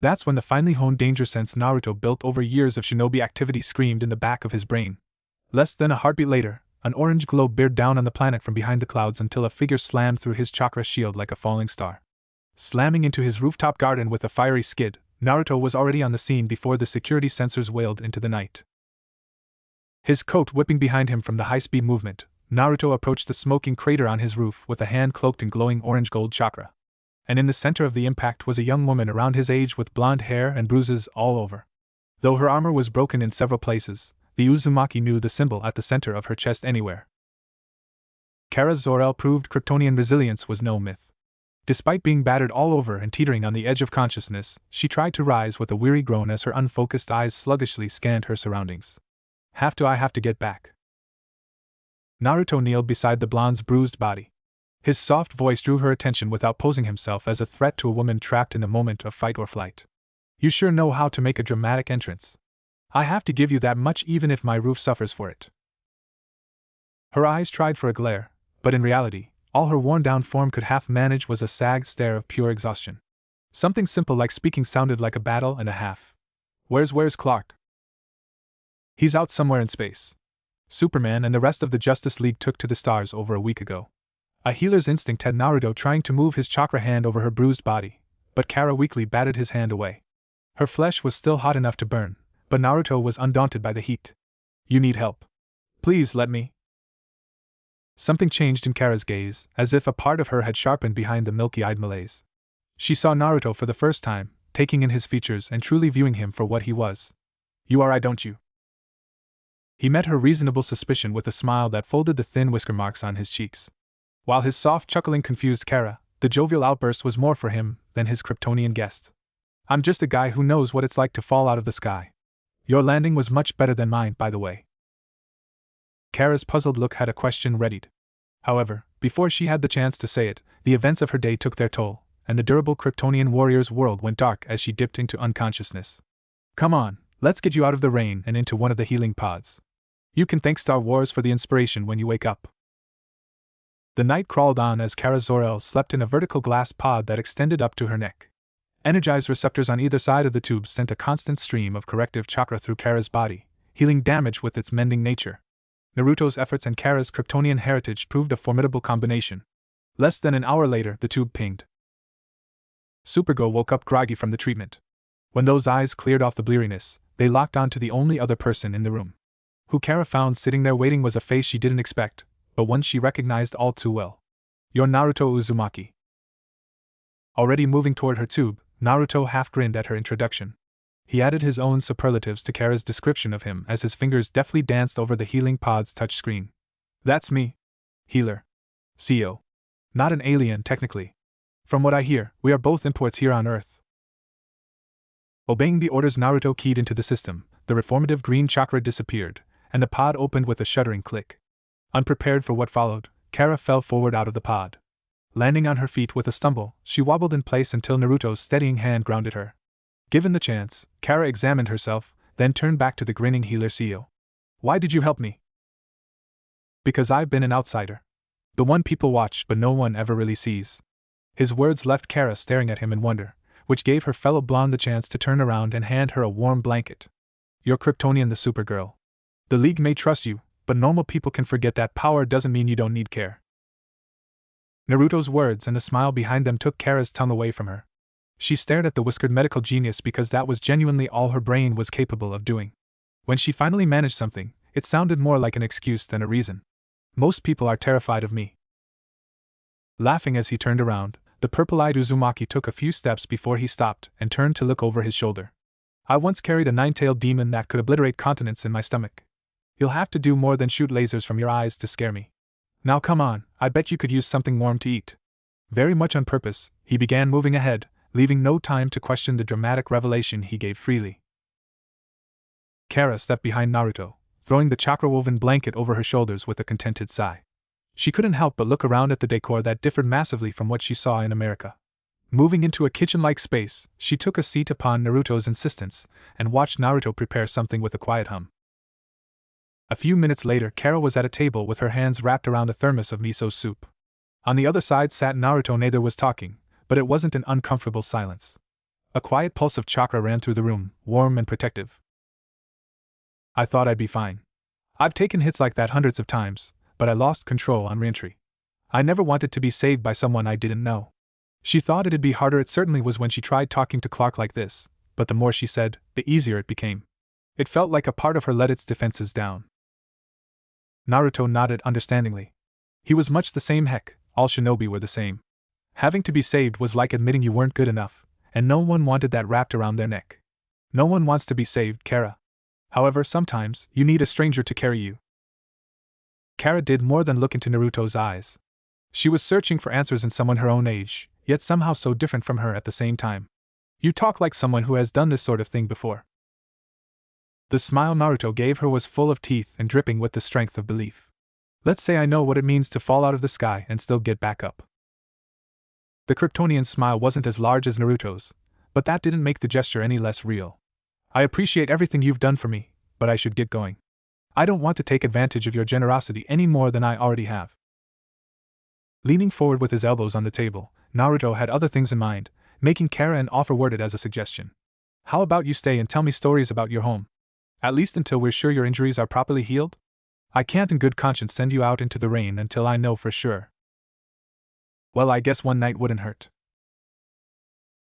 That's when the finely honed danger sense Naruto built over years of shinobi activity screamed in the back of his brain. Less than a heartbeat later, an orange glow beared down on the planet from behind the clouds until a figure slammed through his chakra shield like a falling star. Slamming into his rooftop garden with a fiery skid, Naruto was already on the scene before the security sensors wailed into the night. His coat whipping behind him from the high-speed movement, Naruto approached the smoking crater on his roof with a hand cloaked in glowing orange-gold chakra. And in the center of the impact was a young woman around his age with blonde hair and bruises all over. Though her armor was broken in several places, the Uzumaki knew the symbol at the center of her chest anywhere. Kara Zor-El proved Kryptonian resilience was no myth. Despite being battered all over and teetering on the edge of consciousness, she tried to rise with a weary groan as her unfocused eyes sluggishly scanned her surroundings. I have to get back. Naruto kneeled beside the blonde's bruised body. His soft voice drew her attention without posing himself as a threat to a woman trapped in a moment of fight or flight. You sure know how to make a dramatic entrance. I have to give you that much even if my roof suffers for it. Her eyes tried for a glare, but in reality, all her worn-down form could half manage was a sagged stare of pure exhaustion. Something simple like speaking sounded like a battle and a half. Where's Clark? He's out somewhere in space. Superman and the rest of the Justice League took to the stars over a week ago. A healer's instinct had Naruto trying to move his chakra hand over her bruised body, but Kara weakly batted his hand away. Her flesh was still hot enough to burn, but Naruto was undaunted by the heat. You need help. Please let me. Something changed in Kara's gaze, as if a part of her had sharpened behind the milky-eyed malaise. She saw Naruto for the first time, taking in his features and truly viewing him for what he was. You are, don't you? He met her reasonable suspicion with a smile that folded the thin whisker marks on his cheeks. While his soft chuckling confused Kara, the jovial outburst was more for him than his Kryptonian guest. I'm just a guy who knows what it's like to fall out of the sky. Your landing was much better than mine, by the way. Kara's puzzled look had a question readied. However, before she had the chance to say it, the events of her day took their toll, and the durable Kryptonian warrior's world went dark as she dipped into unconsciousness. Come on, let's get you out of the rain and into one of the healing pods. You can thank Star Wars for the inspiration when you wake up. The night crawled on as Kara Zor-El slept in a vertical glass pod that extended up to her neck. Energized receptors on either side of the tube sent a constant stream of corrective chakra through Kara's body, healing damage with its mending nature. Naruto's efforts and Kara's Kryptonian heritage proved a formidable combination. Less than an hour later, the tube pinged. Supergirl woke up groggy from the treatment. When those eyes cleared off the bleariness, they locked onto the only other person in the room. Who Kara found sitting there waiting was a face she didn't expect, but one she recognized all too well. You're Naruto Uzumaki. Already moving toward her tube, Naruto half grinned at her introduction. He added his own superlatives to Kara's description of him as his fingers deftly danced over the healing pod's touchscreen. That's me. Healer. CO. Not an alien, technically. From what I hear, we are both imports here on Earth. Obeying the orders Naruto keyed into the system, the reformative green chakra disappeared, and the pod opened with a shuddering click. Unprepared for what followed, Kara fell forward out of the pod. Landing on her feet with a stumble, she wobbled in place until Naruto's steadying hand grounded her. Given the chance, Kara examined herself, then turned back to the grinning healer CEO. Why did you help me? Because I've been an outsider. The one people watch but no one ever really sees. His words left Kara staring at him in wonder, which gave her fellow blonde the chance to turn around and hand her a warm blanket. You're Kryptonian, the Supergirl. The League may trust you, but normal people can forget that power doesn't mean you don't need care. Naruto's words and the smile behind them took Kara's tongue away from her. She stared at the whiskered medical genius because that was genuinely all her brain was capable of doing. When she finally managed something, it sounded more like an excuse than a reason. Most people are terrified of me. Laughing as he turned around, the purple-eyed Uzumaki took a few steps before he stopped and turned to look over his shoulder. I once carried a nine-tailed demon that could obliterate continents in my stomach. You'll have to do more than shoot lasers from your eyes to scare me. Now come on, I bet you could use something warm to eat. Very much on purpose, he began moving ahead, leaving no time to question the dramatic revelation he gave freely. Kara stepped behind Naruto, throwing the chakra-woven blanket over her shoulders with a contented sigh. She couldn't help but look around at the decor that differed massively from what she saw in America. Moving into a kitchen-like space, she took a seat upon Naruto's insistence, and watched Naruto prepare something with a quiet hum. A few minutes later, Kara was at a table with her hands wrapped around a thermos of miso soup. On the other side sat Naruto. Neither was talking, but it wasn't an uncomfortable silence. A quiet pulse of chakra ran through the room, warm and protective. I thought I'd be fine. I've taken hits like that hundreds of times, but I lost control on reentry. I never wanted to be saved by someone I didn't know. She thought it'd be harder. It certainly was when she tried talking to Clark like this, but the more she said, the easier it became. It felt like a part of her let its defenses down. Naruto nodded understandingly. He was much the same. Heck, all shinobi were the same. Having to be saved was like admitting you weren't good enough, and no one wanted that wrapped around their neck. No one wants to be saved, Kara. However, sometimes, you need a stranger to carry you. Kara did more than look into Naruto's eyes. She was searching for answers in someone her own age, yet somehow so different from her at the same time. You talk like someone who has done this sort of thing before. The smile Naruto gave her was full of teeth and dripping with the strength of belief. Let's say I know what it means to fall out of the sky and still get back up. The Kryptonian smile wasn't as large as Naruto's, but that didn't make the gesture any less real. I appreciate everything you've done for me, but I should get going. I don't want to take advantage of your generosity any more than I already have. Leaning forward with his elbows on the table, Naruto had other things in mind, making Kara an offer worded as a suggestion. How about you stay and tell me stories about your home? At least until we're sure your injuries are properly healed? I can't in good conscience send you out into the rain until I know for sure. Well, I guess one night wouldn't hurt.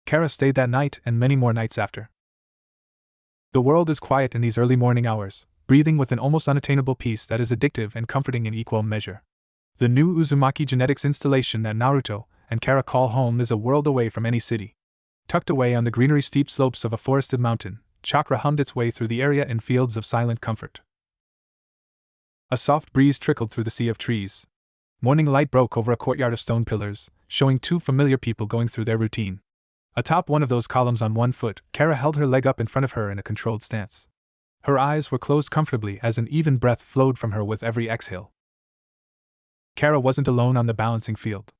Kara stayed that night and many more nights after. The world is quiet in these early morning hours, breathing with an almost unattainable peace that is addictive and comforting in equal measure. The new Uzumaki genetics installation that Naruto and Kara call home is a world away from any city. Tucked away on the greenery steep slopes of a forested mountain, chakra hummed its way through the area in fields of silent comfort. A soft breeze trickled through the sea of trees. Morning light broke over a courtyard of stone pillars, showing two familiar people going through their routine. Atop one of those columns on one foot, Kara held her leg up in front of her in a controlled stance. Her eyes were closed comfortably as an even breath flowed from her with every exhale. Kara wasn't alone on the balancing field.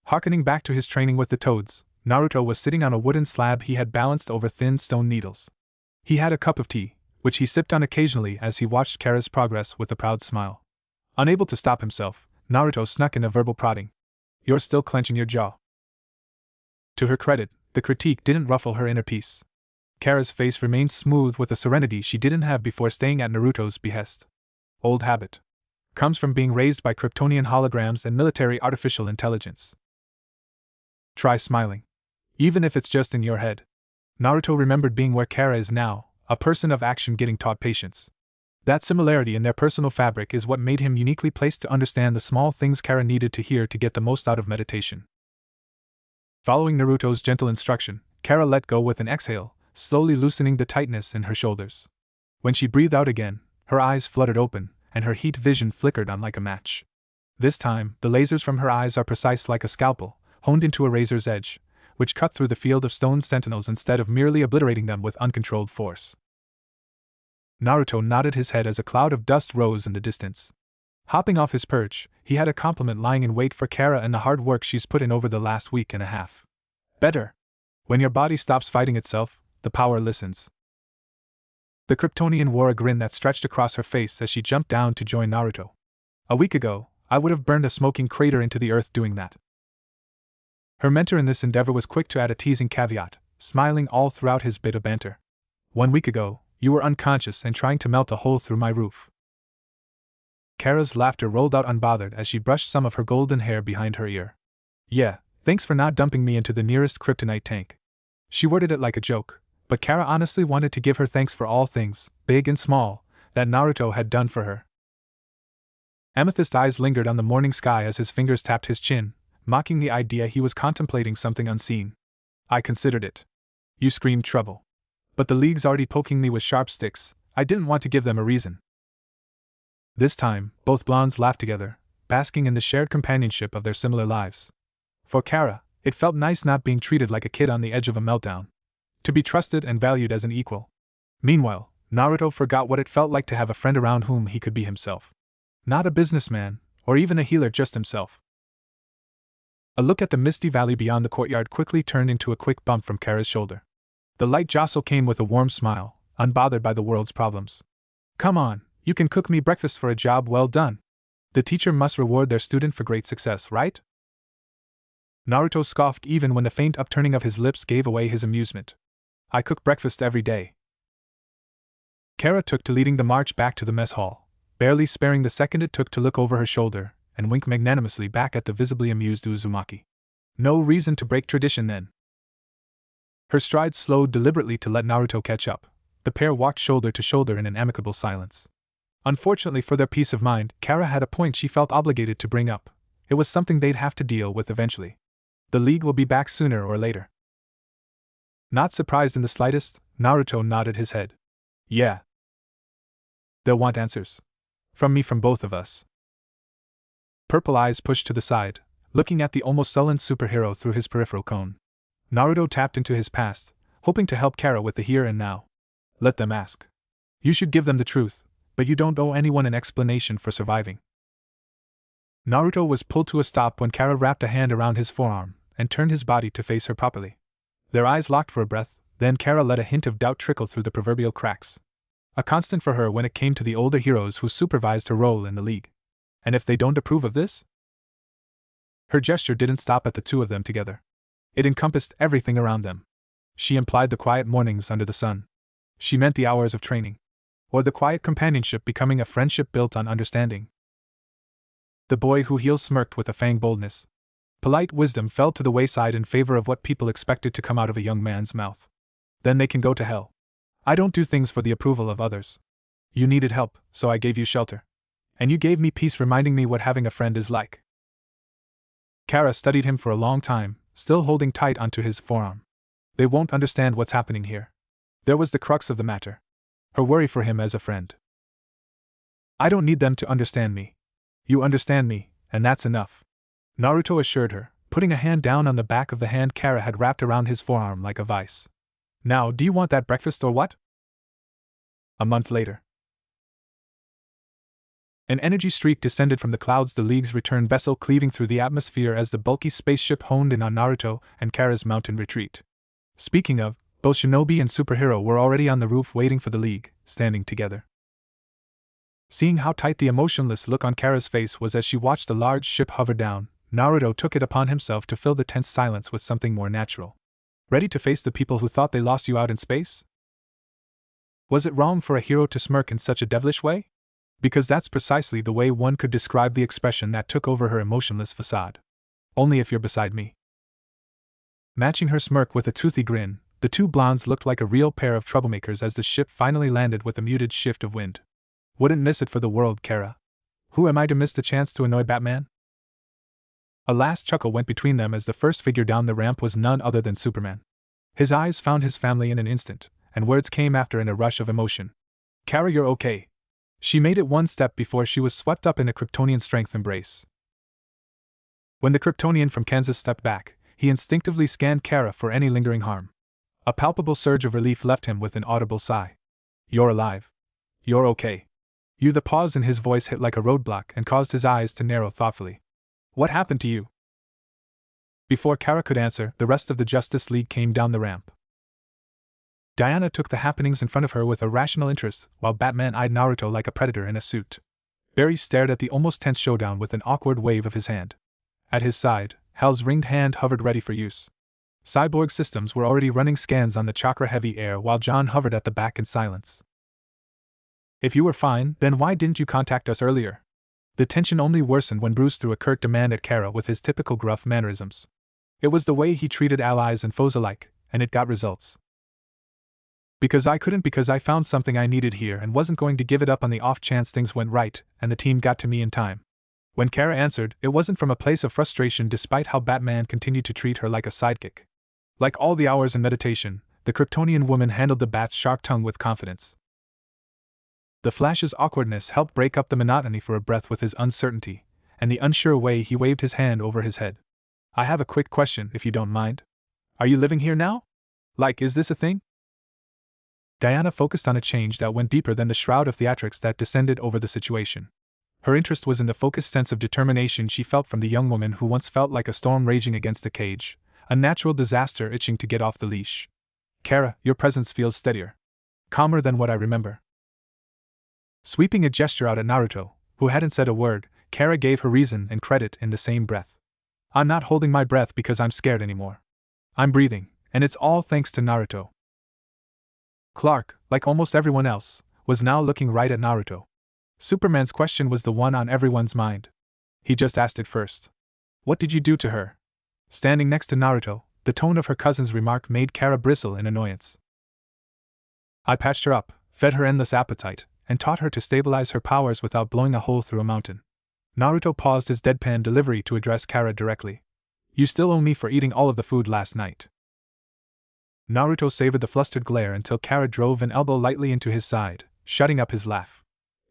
Harkening back to his training with the toads, Naruto was sitting on a wooden slab he had balanced over thin stone needles. He had a cup of tea, which he sipped on occasionally as he watched Kara's progress with a proud smile. Unable to stop himself, Naruto snuck in a verbal prodding. You're still clenching your jaw. To her credit, the critique didn't ruffle her inner peace. Kara's face remained smooth with a serenity she didn't have before staying at Naruto's behest. Old habit. Comes from being raised by Kryptonian holograms and military artificial intelligence. Try smiling. Even if it's just in your head. Naruto remembered being where Kara is now, a person of action getting taught patience. That similarity in their personal fabric is what made him uniquely placed to understand the small things Kara needed to hear to get the most out of meditation. Following Naruto's gentle instruction, Kara let go with an exhale, slowly loosening the tightness in her shoulders. When she breathed out again, her eyes fluttered open, and her heat vision flickered on like a match. This time, the lasers from her eyes are precise like a scalpel, honed into a razor's edge, which cut through the field of stone sentinels instead of merely obliterating them with uncontrolled force. Naruto nodded his head as a cloud of dust rose in the distance. Hopping off his perch, he had a compliment lying in wait for Kara and the hard work she's put in over the last week and a half. Better. When your body stops fighting itself, the power listens. The Kryptonian wore a grin that stretched across her face as she jumped down to join Naruto. A week ago, I would have burned a smoking crater into the earth doing that. Her mentor in this endeavor was quick to add a teasing caveat, smiling all throughout his bit of banter. 1 week ago, you were unconscious and trying to melt a hole through my roof. Kara's laughter rolled out unbothered as she brushed some of her golden hair behind her ear. Yeah, thanks for not dumping me into the nearest kryptonite tank. She worded it like a joke, but Kara honestly wanted to give her thanks for all things, big and small, that Naruto had done for her. Amethyst eyes lingered on the morning sky as his fingers tapped his chin, mocking the idea he was contemplating something unseen. I considered it. You screamed trouble. But the League's already poking me with sharp sticks, I didn't want to give them a reason. This time, both blondes laughed together, basking in the shared companionship of their similar lives. For Kara, it felt nice not being treated like a kid on the edge of a meltdown. To be trusted and valued as an equal. Meanwhile, Naruto forgot what it felt like to have a friend around whom he could be himself. Not a businessman, or even a healer, just himself. A look at the misty valley beyond the courtyard quickly turned into a quick bump from Kara's shoulder. The light jostle came with a warm smile, unbothered by the world's problems. Come on, you can cook me breakfast for a job well done. The teacher must reward their student for great success, right? Naruto scoffed even when the faint upturning of his lips gave away his amusement. I cook breakfast every day. Kara took to leading the march back to the mess hall, barely sparing the second it took to look over her shoulder and wink magnanimously back at the visibly amused Uzumaki. No reason to break tradition then. Her stride slowed deliberately to let Naruto catch up. The pair walked shoulder to shoulder in an amicable silence. Unfortunately for their peace of mind, Kara had a point she felt obligated to bring up. It was something they'd have to deal with eventually. The League will be back sooner or later. Not surprised in the slightest, Naruto nodded his head. Yeah. They'll want answers. From me, from both of us. Purple eyes pushed to the side, looking at the almost sullen superhero through his peripheral cone. Naruto tapped into his past, hoping to help Kara with the here and now. Let them ask. You should give them the truth, but you don't owe anyone an explanation for surviving. Naruto was pulled to a stop when Kara wrapped a hand around his forearm and turned his body to face her properly. Their eyes locked for a breath, then Kara let a hint of doubt trickle through the proverbial cracks. A constant for her when it came to the older heroes who supervised her role in the League. And if they don't approve of this? Her gesture didn't stop at the two of them together. It encompassed everything around them. She implied the quiet mornings under the sun. She meant the hours of training. Or the quiet companionship becoming a friendship built on understanding. The boy who heals smirked with a fang boldness. Polite wisdom fell to the wayside in favor of what people expected to come out of a young man's mouth. Then they can go to hell. I don't do things for the approval of others. You needed help, so I gave you shelter. And you gave me peace, reminding me what having a friend is like. Kara studied him for a long time, still holding tight onto his forearm. They won't understand what's happening here. There was the crux of the matter. Her worry for him as a friend. I don't need them to understand me. You understand me, and that's enough. Naruto assured her, putting a hand down on the back of the hand Kara had wrapped around his forearm like a vice. Now, do you want that breakfast or what? A month later. An energy streak descended from the clouds, the League's return vessel cleaving through the atmosphere as the bulky spaceship honed in on Naruto and Kara's mountain retreat. Speaking of, both shinobi and superhero were already on the roof waiting for the League, standing together. Seeing how tight the emotionless look on Kara's face was as she watched the large ship hover down, Naruto took it upon himself to fill the tense silence with something more natural. Ready to face the people who thought they lost you out in space? Was it wrong for a hero to smirk in such a devilish way? Because that's precisely the way one could describe the expression that took over her emotionless facade. Only if you're beside me. Matching her smirk with a toothy grin, the two blondes looked like a real pair of troublemakers as the ship finally landed with a muted shift of wind. Wouldn't miss it for the world, Kara. Who am I to miss the chance to annoy Batman? A last chuckle went between them as the first figure down the ramp was none other than Superman. His eyes found his family in an instant, and words came after in a rush of emotion. Kara, you're okay. She made it one step before she was swept up in a Kryptonian strength embrace. When the Kryptonian from Kansas stepped back, he instinctively scanned Kara for any lingering harm. A palpable surge of relief left him with an audible sigh. You're alive. You're okay. The pause in his voice hit like a roadblock and caused his eyes to narrow thoughtfully. What happened to you? Before Kara could answer, the rest of the Justice League came down the ramp. Diana took the happenings in front of her with a rational interest, while Batman eyed Naruto like a predator in a suit. Barry stared at the almost tense showdown with an awkward wave of his hand. At his side, Hal's ringed hand hovered ready for use. Cyborg Systems were already running scans on the chakra-heavy air while John hovered at the back in silence. If you were fine, then why didn't you contact us earlier? The tension only worsened when Bruce threw a curt demand at Kara with his typical gruff mannerisms. It was the way he treated allies and foes alike, and it got results. Because I couldn't, because I found something I needed here and wasn't going to give it up on the off chance things went right and the team got to me in time. When Kara answered, it wasn't from a place of frustration despite how Batman continued to treat her like a sidekick. Like all the hours in meditation, the Kryptonian woman handled the Bat's sharp tongue with confidence. The Flash's awkwardness helped break up the monotony for a breath with his uncertainty, and the unsure way he waved his hand over his head. I have a quick question, if you don't mind. Are you living here now? Like, is this a thing? Diana focused on a change that went deeper than the shroud of theatrics that descended over the situation. Her interest was in the focused sense of determination she felt from the young woman who once felt like a storm raging against a cage, a natural disaster itching to get off the leash. Kara, your presence feels steadier. Calmer than what I remember. Sweeping a gesture out at Naruto, who hadn't said a word, Kara gave her reason and credit in the same breath. I'm not holding my breath because I'm scared anymore. I'm breathing, and it's all thanks to Naruto. Clark, like almost everyone else, was now looking right at Naruto. Superman's question was the one on everyone's mind. He just asked it first. What did you do to her? Standing next to Naruto, the tone of her cousin's remark made Kara bristle in annoyance. I patched her up, fed her endless appetite, and taught her to stabilize her powers without blowing a hole through a mountain. Naruto paused his deadpan delivery to address Kara directly. You still owe me for eating all of the food last night. Naruto savored the flustered glare until Kara drove an elbow lightly into his side, shutting up his laugh.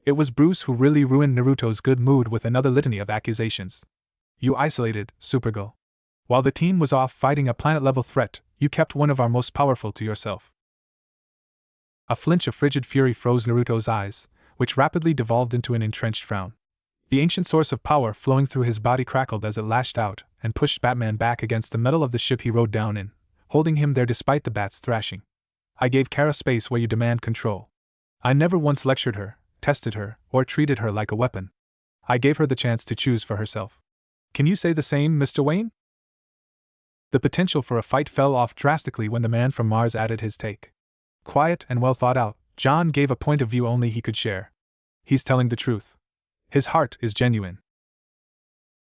It was Bruce who really ruined Naruto's good mood with another litany of accusations. You isolated, Supergirl. While the team was off fighting a planet-level threat, you kept one of our most powerful to yourself. A flinch of frigid fury froze Naruto's eyes, which rapidly devolved into an entrenched frown. The ancient source of power flowing through his body crackled as it lashed out and pushed Batman back against the metal of the ship he rode down in, holding him there despite the bat's thrashing. I gave Kara space where you demand control. I never once lectured her, tested her, or treated her like a weapon. I gave her the chance to choose for herself. Can you say the same, Mr. Wayne? The potential for a fight fell off drastically when the man from Mars added his take. Quiet and well thought out, John gave a point of view only he could share. He's telling the truth. His heart is genuine.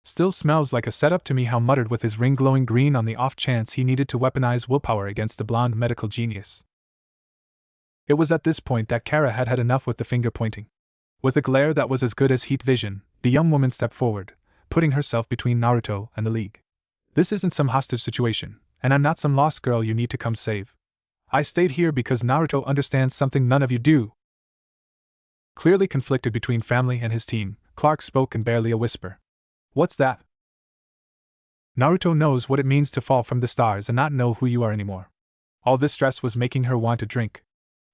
Still smells like a setup to me, Hal muttered with his ring glowing green on the off chance he needed to weaponize willpower against the blonde medical genius. It was at this point that Kara had had enough with the finger pointing. With a glare that was as good as heat vision, the young woman stepped forward, putting herself between Naruto and the League. This isn't some hostage situation, and I'm not some lost girl you need to come save. I stayed here because Naruto understands something none of you do. Clearly conflicted between family and his team, Clark spoke in barely a whisper. What's that? Naruto knows what it means to fall from the stars and not know who you are anymore. All this stress was making her want a drink.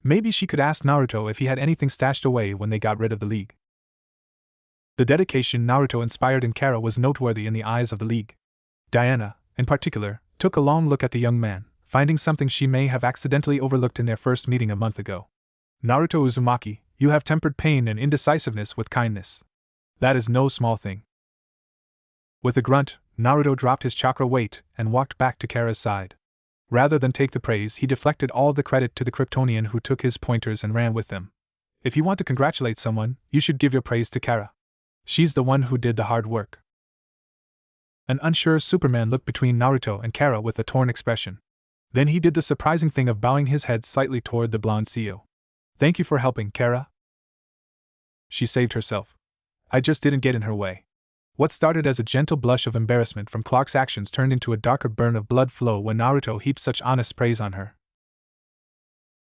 Maybe she could ask Naruto if he had anything stashed away when they got rid of the League. The dedication Naruto inspired in Kara was noteworthy in the eyes of the League. Diana, in particular, took a long look at the young man, finding something she may have accidentally overlooked in their first meeting a month ago. Naruto Uzumaki, you have tempered pain and indecisiveness with kindness. That is no small thing. With a grunt, Naruto dropped his chakra weight and walked back to Kara's side. Rather than take the praise, he deflected all the credit to the Kryptonian who took his pointers and ran with them. If you want to congratulate someone, you should give your praise to Kara. She's the one who did the hard work. An unsure Superman looked between Naruto and Kara with a torn expression. Then he did the surprising thing of bowing his head slightly toward the blonde CEO. Thank you for helping, Kara. She saved herself. I just didn't get in her way. What started as a gentle blush of embarrassment from Clark's actions turned into a darker burn of blood flow when Naruto heaped such honest praise on her.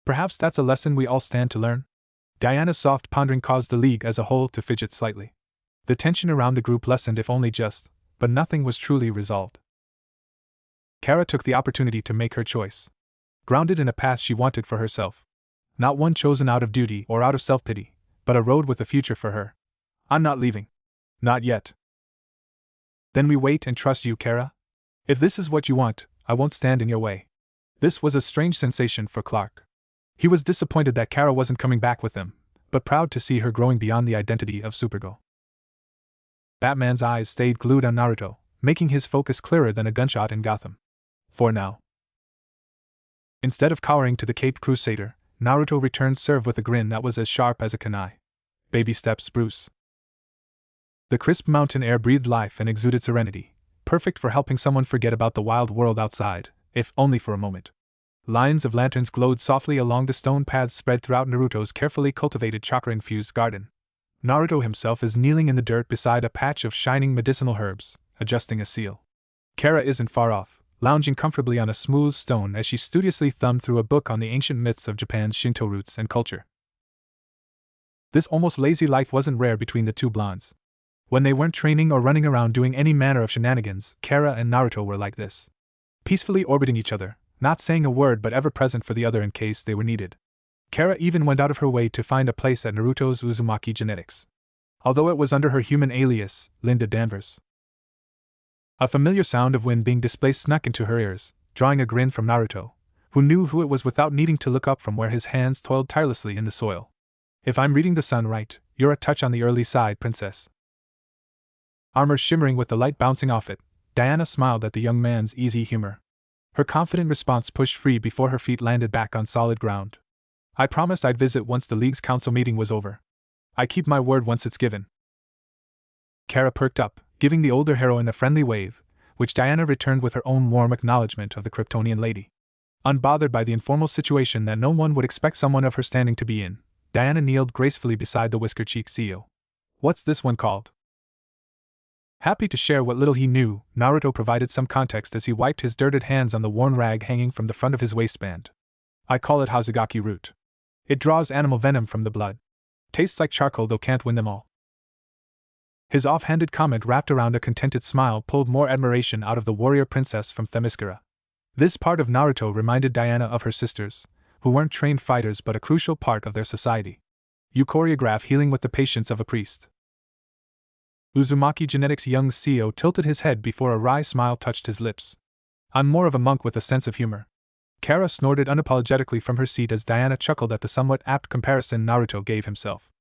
Perhaps that's a lesson we all stand to learn? Diana's soft pondering caused the League as a whole to fidget slightly. The tension around the group lessened if only just, but nothing was truly resolved. Kara took the opportunity to make her choice. Grounded in a path she wanted for herself. Not one chosen out of duty or out of self-pity, but a road with a future for her. I'm not leaving. Not yet. Then we wait and trust you, Kara? If this is what you want, I won't stand in your way. This was a strange sensation for Clark. He was disappointed that Kara wasn't coming back with them, but proud to see her growing beyond the identity of Supergirl. Batman's eyes stayed glued on Naruto, making his focus clearer than a gunshot in Gotham. For now. Instead of cowering to the Caped Crusader, Naruto returned serve with a grin that was as sharp as a kunai. Baby steps, Bruce. The crisp mountain air breathed life and exuded serenity, perfect for helping someone forget about the wild world outside, if only for a moment. Lines of lanterns glowed softly along the stone paths spread throughout Naruto's carefully cultivated chakra-infused garden. Naruto himself is kneeling in the dirt beside a patch of shining medicinal herbs, adjusting a seal. Kara isn't far off, lounging comfortably on a smooth stone as she studiously thumbed through a book on the ancient myths of Japan's Shinto roots and culture. This almost lazy life wasn't rare between the two blondes. When they weren't training or running around doing any manner of shenanigans, Kara and Naruto were like this. Peacefully orbiting each other, not saying a word but ever present for the other in case they were needed. Kara even went out of her way to find a place at Naruto's Uzumaki genetics. Although it was under her human alias, Linda Danvers. A familiar sound of wind being displaced snuck into her ears, drawing a grin from Naruto, who knew who it was without needing to look up from where his hands toiled tirelessly in the soil. If I'm reading the sun right, you're a touch on the early side, princess. Armor shimmering with the light bouncing off it, Diana smiled at the young man's easy humor. Her confident response pushed free before her feet landed back on solid ground. I promised I'd visit once the League's council meeting was over. I keep my word once it's given. Kara perked up, giving the older heroine a friendly wave, which Diana returned with her own warm acknowledgement of the Kryptonian lady. Unbothered by the informal situation that no one would expect someone of her standing to be in, Diana kneeled gracefully beside the whisker-cheeked CEO. What's this one called? Happy to share what little he knew, Naruto provided some context as he wiped his dirted hands on the worn rag hanging from the front of his waistband. I call it Hazagaki root. It draws animal venom from the blood. Tastes like charcoal though can't win them all. His offhanded comment wrapped around a contented smile pulled more admiration out of the warrior princess from Themyscira. This part of Naruto reminded Diana of her sisters, who weren't trained fighters but a crucial part of their society. You choreograph healing with the patience of a priest. Uzumaki Genetics' young CEO tilted his head before a wry smile touched his lips. I'm more of a monk with a sense of humor. Kara snorted unapologetically from her seat as Diana chuckled at the somewhat apt comparison Naruto gave himself.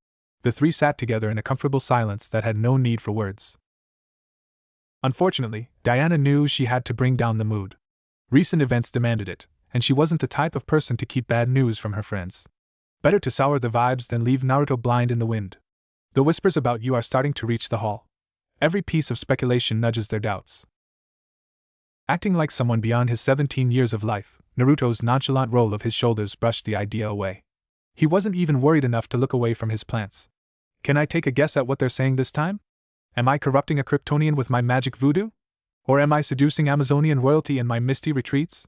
The three sat together in a comfortable silence that had no need for words. Unfortunately, Diana knew she had to bring down the mood. Recent events demanded it, and she wasn't the type of person to keep bad news from her friends. Better to sour the vibes than leave Naruto blind in the wind. The whispers about you are starting to reach the hall. Every piece of speculation nudges their doubts. Acting like someone beyond his 17 years of life, Naruto's nonchalant roll of his shoulders brushed the idea away. He wasn't even worried enough to look away from his plants. Can I take a guess at what they're saying this time? Am I corrupting a Kryptonian with my magic voodoo? Or am I seducing Amazonian royalty in my misty retreats?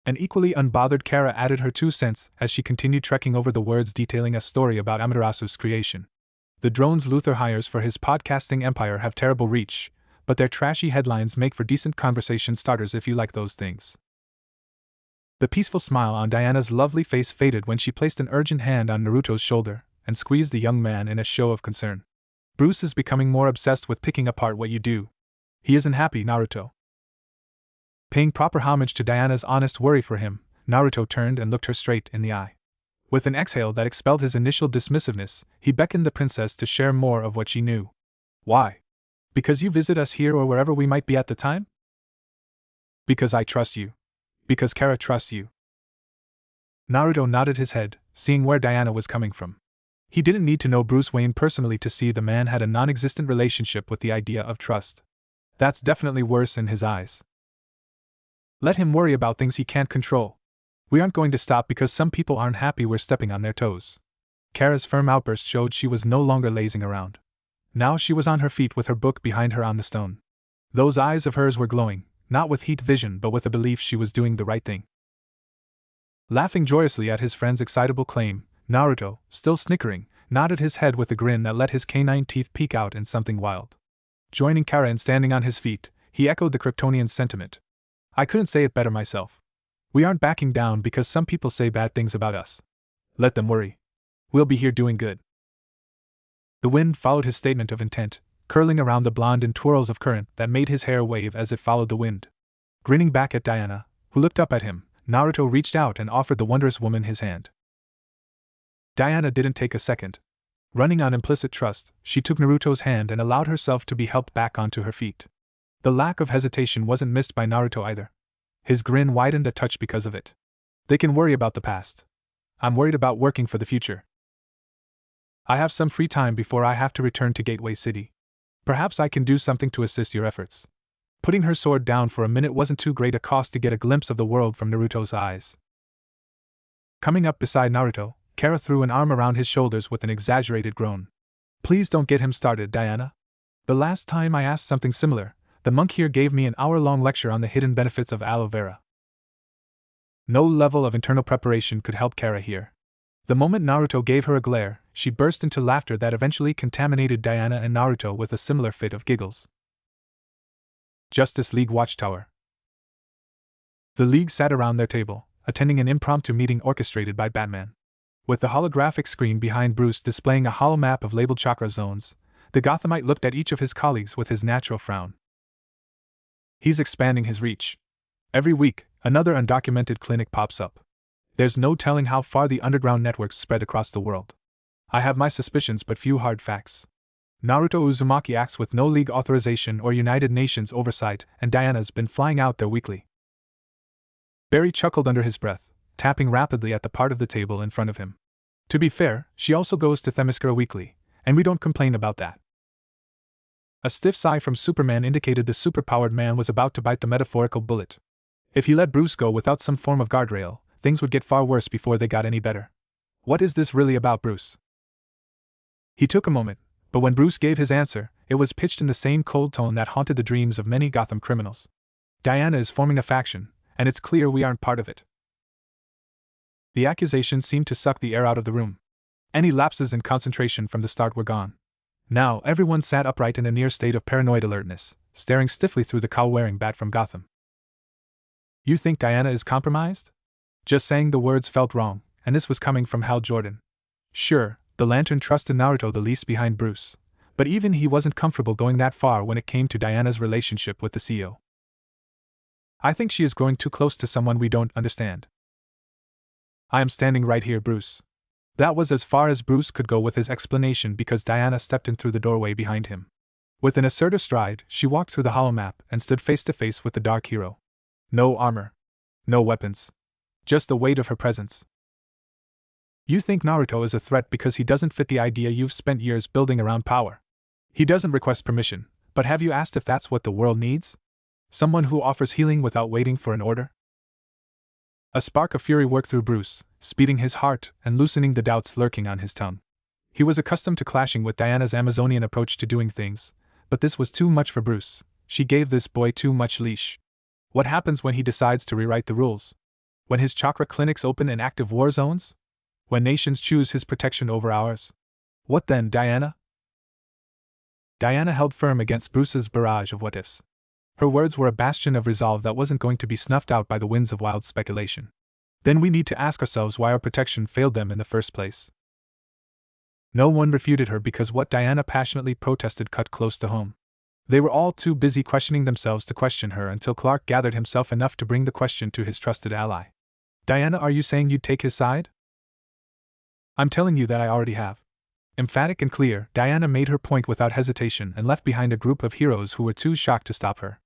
An equally unbothered Kara added her 2 cents as she continued trekking over the words detailing a story about Amaterasu's creation. The drones Luther hires for his podcasting empire have terrible reach, but their trashy headlines make for decent conversation starters if you like those things. The peaceful smile on Diana's lovely face faded when she placed an urgent hand on Naruto's shoulder and squeezed the young man in a show of concern. Bruce is becoming more obsessed with picking apart what you do. He isn't happy, Naruto. Paying proper homage to Diana's honest worry for him, Naruto turned and looked her straight in the eye. With an exhale that expelled his initial dismissiveness, he beckoned the princess to share more of what she knew. Why? Because you visit us here or wherever we might be at the time? Because I trust you. Because Kara trusts you. Naruto nodded his head, seeing where Diana was coming from. He didn't need to know Bruce Wayne personally to see the man had a non-existent relationship with the idea of trust. That's definitely worse in his eyes. Let him worry about things he can't control. We aren't going to stop because some people aren't happy we're stepping on their toes. Kara's firm outburst showed she was no longer lazing around. Now she was on her feet with her book behind her on the stone. Those eyes of hers were glowing, not with heat vision but with a belief she was doing the right thing. Laughing joyously at his friend's excitable claim, Naruto, still snickering, nodded his head with a grin that let his canine teeth peek out in something wild. Joining Kara and standing on his feet, he echoed the Kryptonian's sentiment. I couldn't say it better myself. We aren't backing down because some people say bad things about us. Let them worry. We'll be here doing good. The wind followed his statement of intent, curling around the blonde in twirls of current that made his hair wave as it followed the wind. Grinning back at Diana, who looked up at him, Naruto reached out and offered the wondrous woman his hand. Diana didn't take a second. Running on implicit trust, she took Naruto's hand and allowed herself to be helped back onto her feet. The lack of hesitation wasn't missed by Naruto either. His grin widened a touch because of it. They can worry about the past. I'm worried about working for the future. I have some free time before I have to return to Gateway City. Perhaps I can do something to assist your efforts. Putting her sword down for a minute wasn't too great a cost to get a glimpse of the world from Naruto's eyes. Coming up beside Naruto, Kara threw an arm around his shoulders with an exaggerated groan. Please don't get him started, Diana. The last time I asked something similar, the monk here gave me an hour-long lecture on the hidden benefits of aloe vera. No level of internal preparation could help Kara here. The moment Naruto gave her a glare, she burst into laughter that eventually contaminated Diana and Naruto with a similar fit of giggles. Justice League Watchtower. The League sat around their table, attending an impromptu meeting orchestrated by Batman. With the holographic screen behind Bruce displaying a hollow map of labeled chakra zones, the Gothamite looked at each of his colleagues with his natural frown. He's expanding his reach. Every week, another undocumented clinic pops up. There's no telling how far the underground networks spread across the world. I have my suspicions but few hard facts. Naruto Uzumaki acts with no league authorization or United Nations oversight, and Diana's been flying out there weekly. Barry chuckled under his breath, tapping rapidly at the part of the table in front of him. To be fair, she also goes to Themyscira weekly, and we don't complain about that. A stiff sigh from Superman indicated the superpowered man was about to bite the metaphorical bullet. If he let Bruce go without some form of guardrail, things would get far worse before they got any better. What is this really about, Bruce? He took a moment, but when Bruce gave his answer, it was pitched in the same cold tone that haunted the dreams of many Gotham criminals. Diana is forming a faction, and it's clear we aren't part of it. The accusation seemed to suck the air out of the room. Any lapses in concentration from the start were gone. Now everyone sat upright in a near state of paranoid alertness, staring stiffly through the cowl-wearing bat from Gotham. You think Diana is compromised? Just saying the words felt wrong, and this was coming from Hal Jordan. Sure, the Lantern trusted Naruto the least behind Bruce, but even he wasn't comfortable going that far when it came to Diana's relationship with the CEO. I think she is growing too close to someone we don't understand. I am standing right here, Bruce. That was as far as Bruce could go with his explanation because Diana stepped in through the doorway behind him. With an assertive stride, she walked through the holomap and stood face to face with the Dark Hero. No armor. No weapons. Just the weight of her presence. You think Naruto is a threat because he doesn't fit the idea you've spent years building around power. He doesn't request permission, but have you asked if that's what the world needs? Someone who offers healing without waiting for an order? A spark of fury worked through Bruce, speeding his heart and loosening the doubts lurking on his tongue. He was accustomed to clashing with Diana's Amazonian approach to doing things, but this was too much for Bruce. She gave this boy too much leash. What happens when he decides to rewrite the rules? When his chakra clinics open in active war zones? When nations choose his protection over ours? What then, Diana? Diana held firm against Bruce's barrage of what-ifs. Her words were a bastion of resolve that wasn't going to be snuffed out by the winds of wild speculation. Then we need to ask ourselves why our protection failed them in the first place. No one refuted her because what Diana passionately protested cut close to home. They were all too busy questioning themselves to question her until Clark gathered himself enough to bring the question to his trusted ally. Diana, are you saying you'd take his side? I'm telling you that I already have. Emphatic and clear, Diana made her point without hesitation and left behind a group of heroes who were too shocked to stop her.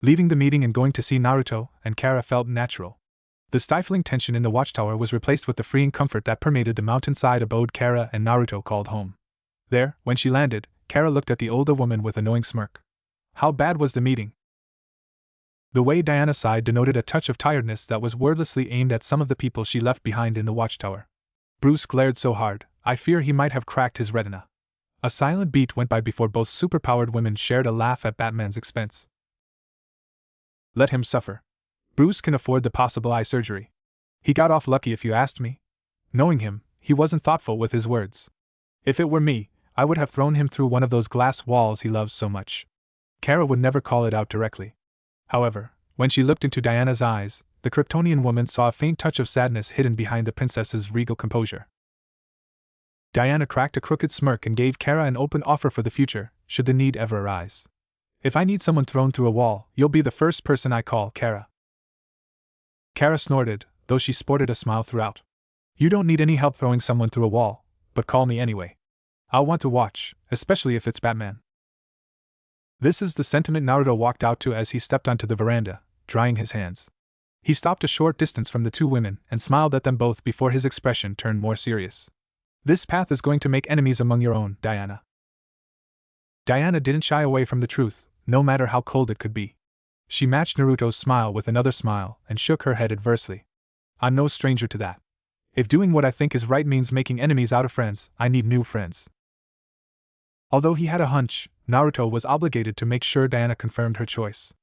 Leaving the meeting and going to see Naruto and Kara felt natural. The stifling tension in the watchtower was replaced with the freeing comfort that permeated the mountainside abode Kara and Naruto called home. There, when she landed, Kara looked at the older woman with a knowing smirk. How bad was the meeting? The way Diana sighed denoted a touch of tiredness that was wordlessly aimed at some of the people she left behind in the watchtower. Bruce glared so hard, I fear he might have cracked his retina. A silent beat went by before both superpowered women shared a laugh at Batman's expense. Let him suffer. Bruce can afford the possible eye surgery. He got off lucky if you asked me. Knowing him, he wasn't thoughtful with his words. If it were me, I would have thrown him through one of those glass walls he loves so much. Kara would never call it out directly. However, when she looked into Diana's eyes, the Kryptonian woman saw a faint touch of sadness hidden behind the princess's regal composure. Diana cracked a crooked smirk and gave Kara an open offer for the future, should the need ever arise. If I need someone thrown through a wall, you'll be the first person I call, Kara. Kara snorted, though she sported a smile throughout. You don't need any help throwing someone through a wall, but call me anyway. I'll want to watch, especially if it's Batman. This is the sentiment Naruto walked out to as he stepped onto the veranda, drying his hands. He stopped a short distance from the two women and smiled at them both before his expression turned more serious. This path is going to make enemies among your own, Diana. Diana didn't shy away from the truth, no matter how cold it could be. She matched Naruto's smile with another smile and shook her head adversely. I'm no stranger to that. If doing what I think is right means making enemies out of friends, I need new friends. Although he had a hunch, Naruto was obligated to make sure Diana confirmed her choice.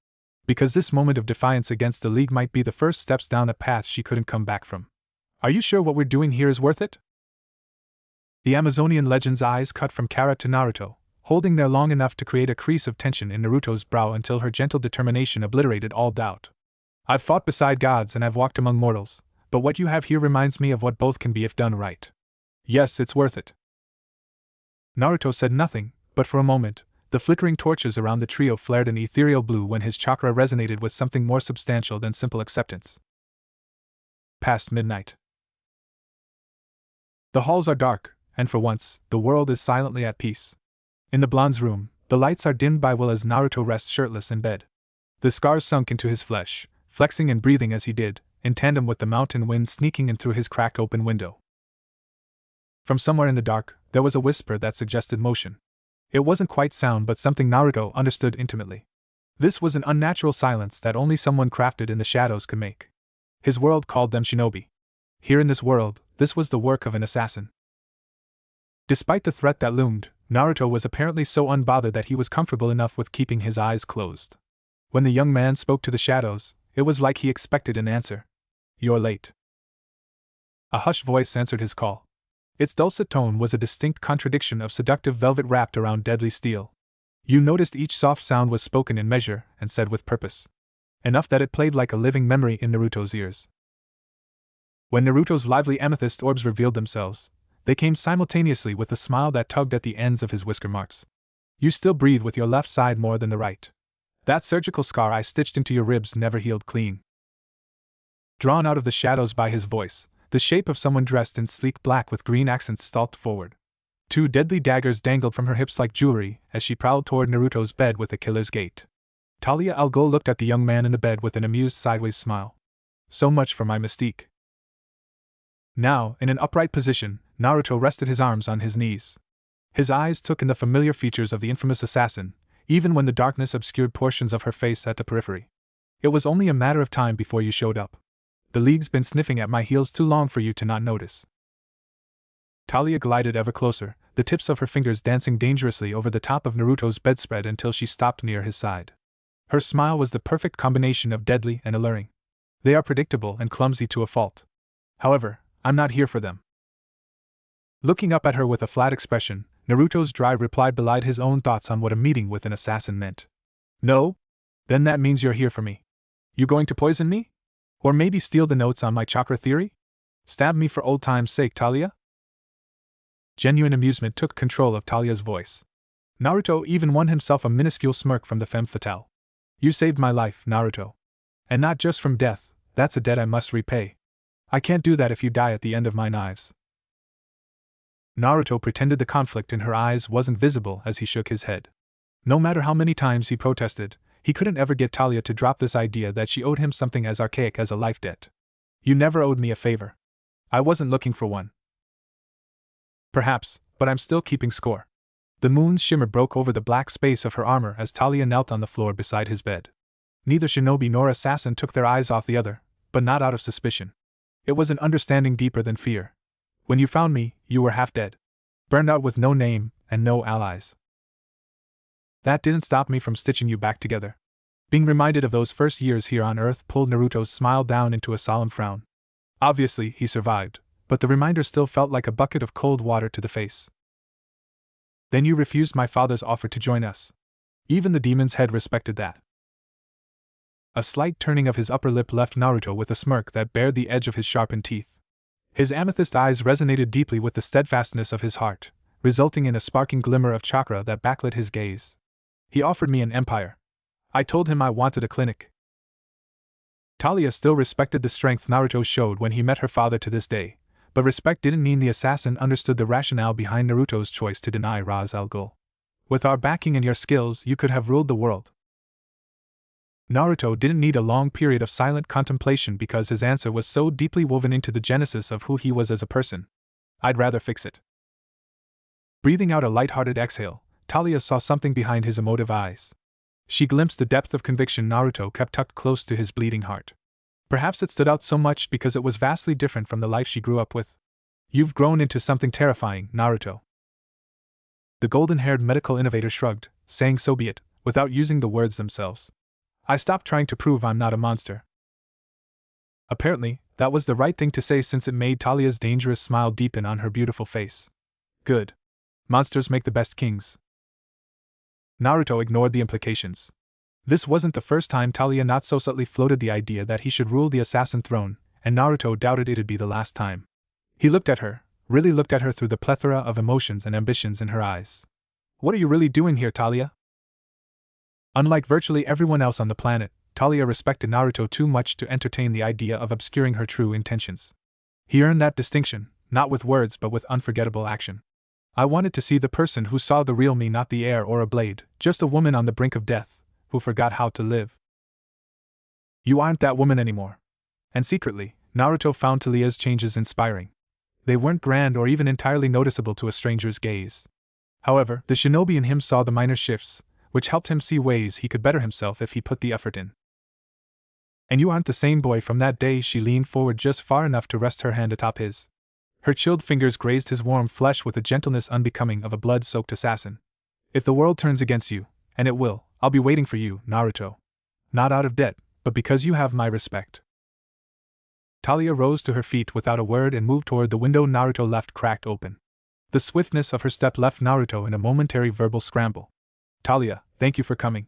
Because this moment of defiance against the League might be the first steps down a path she couldn't come back from. Are you sure what we're doing here is worth it? The Amazonian legend's eyes cut from Kara to Naruto, holding there long enough to create a crease of tension in Naruto's brow until her gentle determination obliterated all doubt. I've fought beside gods and I've walked among mortals, but what you have here reminds me of what both can be if done right. Yes, it's worth it. Naruto said nothing, but for a moment, the flickering torches around the trio flared an ethereal blue when his chakra resonated with something more substantial than simple acceptance. Past midnight. The halls are dark, and for once, the world is silently at peace. In the blonde's room, the lights are dimmed by will as Naruto rests shirtless in bed. The scars sunk into his flesh, flexing and breathing as he did, in tandem with the mountain wind sneaking in through his cracked open window. From somewhere in the dark, there was a whisper that suggested motion. It wasn't quite sound but something Naruto understood intimately. This was an unnatural silence that only someone crafted in the shadows could make. His world called them shinobi. Here in this world, this was the work of an assassin. Despite the threat that loomed, Naruto was apparently so unbothered that he was comfortable enough with keeping his eyes closed. When the young man spoke to the shadows, it was like he expected an answer. "You're late." A hushed voice answered his call. Its dulcet tone was a distinct contradiction of seductive velvet wrapped around deadly steel. You noticed each soft sound was spoken in measure and said with purpose. Enough that it played like a living memory in Naruto's ears. When Naruto's lively amethyst orbs revealed themselves, they came simultaneously with a smile that tugged at the ends of his whisker marks. "You still breathe with your left side more than the right. That surgical scar I stitched into your ribs never healed clean." Drawn out of the shadows by his voice, the shape of someone dressed in sleek black with green accents stalked forward. 2 deadly daggers dangled from her hips like jewelry as she prowled toward Naruto's bed with a killer's gait. Talia al Ghul looked at the young man in the bed with an amused sideways smile. "So much for my mystique." Now, in an upright position, Naruto rested his arms on his knees. His eyes took in the familiar features of the infamous assassin, even when the darkness obscured portions of her face at the periphery. "It was only a matter of time before you showed up. The League's been sniffing at my heels too long for you to not notice." Talia glided ever closer, the tips of her fingers dancing dangerously over the top of Naruto's bedspread until she stopped near his side. Her smile was the perfect combination of deadly and alluring. "They are predictable and clumsy to a fault. However, I'm not here for them." Looking up at her with a flat expression, Naruto's dry reply belied his own thoughts on what a meeting with an assassin meant. "No? Then that means you're here for me. You going to poison me? Or maybe steal the notes on my chakra theory? Stab me for old time's sake, Talia?" Genuine amusement took control of Talia's voice. Naruto even won himself a minuscule smirk from the femme fatale. "You saved my life, Naruto. And not just from death, that's a debt I must repay. I can't do that if you die at the end of my knives." Naruto pretended the conflict in her eyes wasn't visible as he shook his head. No matter how many times he protested, he couldn't ever get Talia to drop this idea that she owed him something as archaic as a life debt. "You never owed me a favor. I wasn't looking for one." "Perhaps, but I'm still keeping score." The moon's shimmer broke over the black space of her armor as Talia knelt on the floor beside his bed. Neither shinobi nor assassin took their eyes off the other, but not out of suspicion. It was an understanding deeper than fear. "When you found me, you were half dead. Burned out with no name, and no allies. That didn't stop me from stitching you back together." Being reminded of those first years here on Earth pulled Naruto's smile down into a solemn frown. Obviously, he survived, but the reminder still felt like a bucket of cold water to the face. "Then you refused my father's offer to join us. Even the demon's head respected that." A slight turning of his upper lip left Naruto with a smirk that bared the edge of his sharpened teeth. His amethyst eyes resonated deeply with the steadfastness of his heart, resulting in a sparking glimmer of chakra that backlit his gaze. "He offered me an empire. I told him I wanted a clinic." Talia still respected the strength Naruto showed when he met her father to this day, but respect didn't mean the assassin understood the rationale behind Naruto's choice to deny Raz al Ghul. "With our backing and your skills, you could have ruled the world." Naruto didn't need a long period of silent contemplation because his answer was so deeply woven into the genesis of who he was as a person. "I'd rather fix it." Breathing out a light-hearted exhale, Talia saw something behind his emotive eyes. She glimpsed the depth of conviction Naruto kept tucked close to his bleeding heart. Perhaps it stood out so much because it was vastly different from the life she grew up with. "You've grown into something terrifying, Naruto." The golden-haired medical innovator shrugged, saying so be it, without using the words themselves. "I stopped trying to prove I'm not a monster." Apparently, that was the right thing to say since it made Talia's dangerous smile deepen on her beautiful face. "Good. Monsters make the best kings." Naruto ignored the implications. This wasn't the first time Talia not so subtly floated the idea that he should rule the assassin throne, and Naruto doubted it'd be the last time. He looked at her, really looked at her through the plethora of emotions and ambitions in her eyes. "What are you really doing here, Talia?" Unlike virtually everyone else on the planet, Talia respected Naruto too much to entertain the idea of obscuring her true intentions. He earned that distinction, not with words but with unforgettable action. I wanted to see the person who saw the real me, not the air or a blade, just a woman on the brink of death, who forgot how to live. You aren't that woman anymore. And secretly, Naruto found Talia's changes inspiring. They weren't grand or even entirely noticeable to a stranger's gaze. However, the shinobi in him saw the minor shifts, which helped him see ways he could better himself if he put the effort in. And you aren't the same boy from that day. She leaned forward just far enough to rest her hand atop his. Her chilled fingers grazed his warm flesh with a gentleness unbecoming of a blood-soaked assassin. If the world turns against you, and it will, I'll be waiting for you, Naruto. Not out of debt, but because you have my respect. Talia rose to her feet without a word and moved toward the window Naruto left cracked open. The swiftness of her step left Naruto in a momentary verbal scramble. Talia, thank you for coming.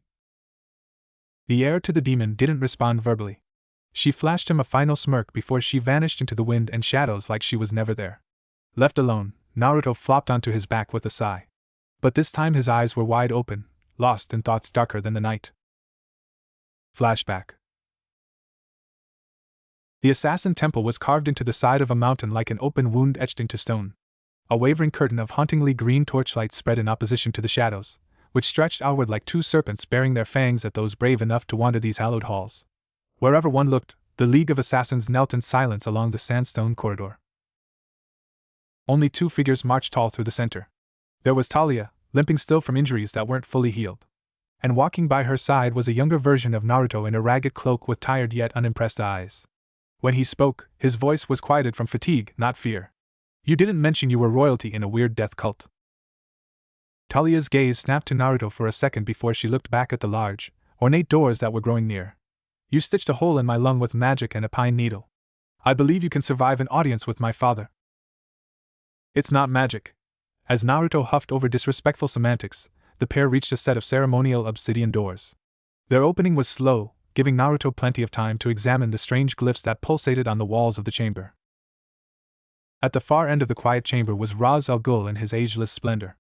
The heir to the demon didn't respond verbally. She flashed him a final smirk before she vanished into the wind and shadows like she was never there. Left alone, Naruto flopped onto his back with a sigh. But this time his eyes were wide open, lost in thoughts darker than the night. Flashback. The assassin temple was carved into the side of a mountain like an open wound etched into stone. A wavering curtain of hauntingly green torchlight spread in opposition to the shadows, which stretched outward like two serpents baring their fangs at those brave enough to wander these hallowed halls. Wherever one looked, the League of Assassins knelt in silence along the sandstone corridor. Only two figures marched tall through the center. There was Talia, limping still from injuries that weren't fully healed. And walking by her side was a younger version of Naruto in a ragged cloak with tired yet unimpressed eyes. When he spoke, his voice was quieted from fatigue, not fear. You didn't mention you were royalty in a weird death cult. Talia's gaze snapped to Naruto for a second before she looked back at the large, ornate doors that were growing near. You stitched a hole in my lung with magic and a pine needle. I believe you can survive an audience with my father. It's not magic. As Naruto huffed over disrespectful semantics, the pair reached a set of ceremonial obsidian doors. Their opening was slow, giving Naruto plenty of time to examine the strange glyphs that pulsated on the walls of the chamber. At the far end of the quiet chamber was Raz Al Ghul in his ageless splendor.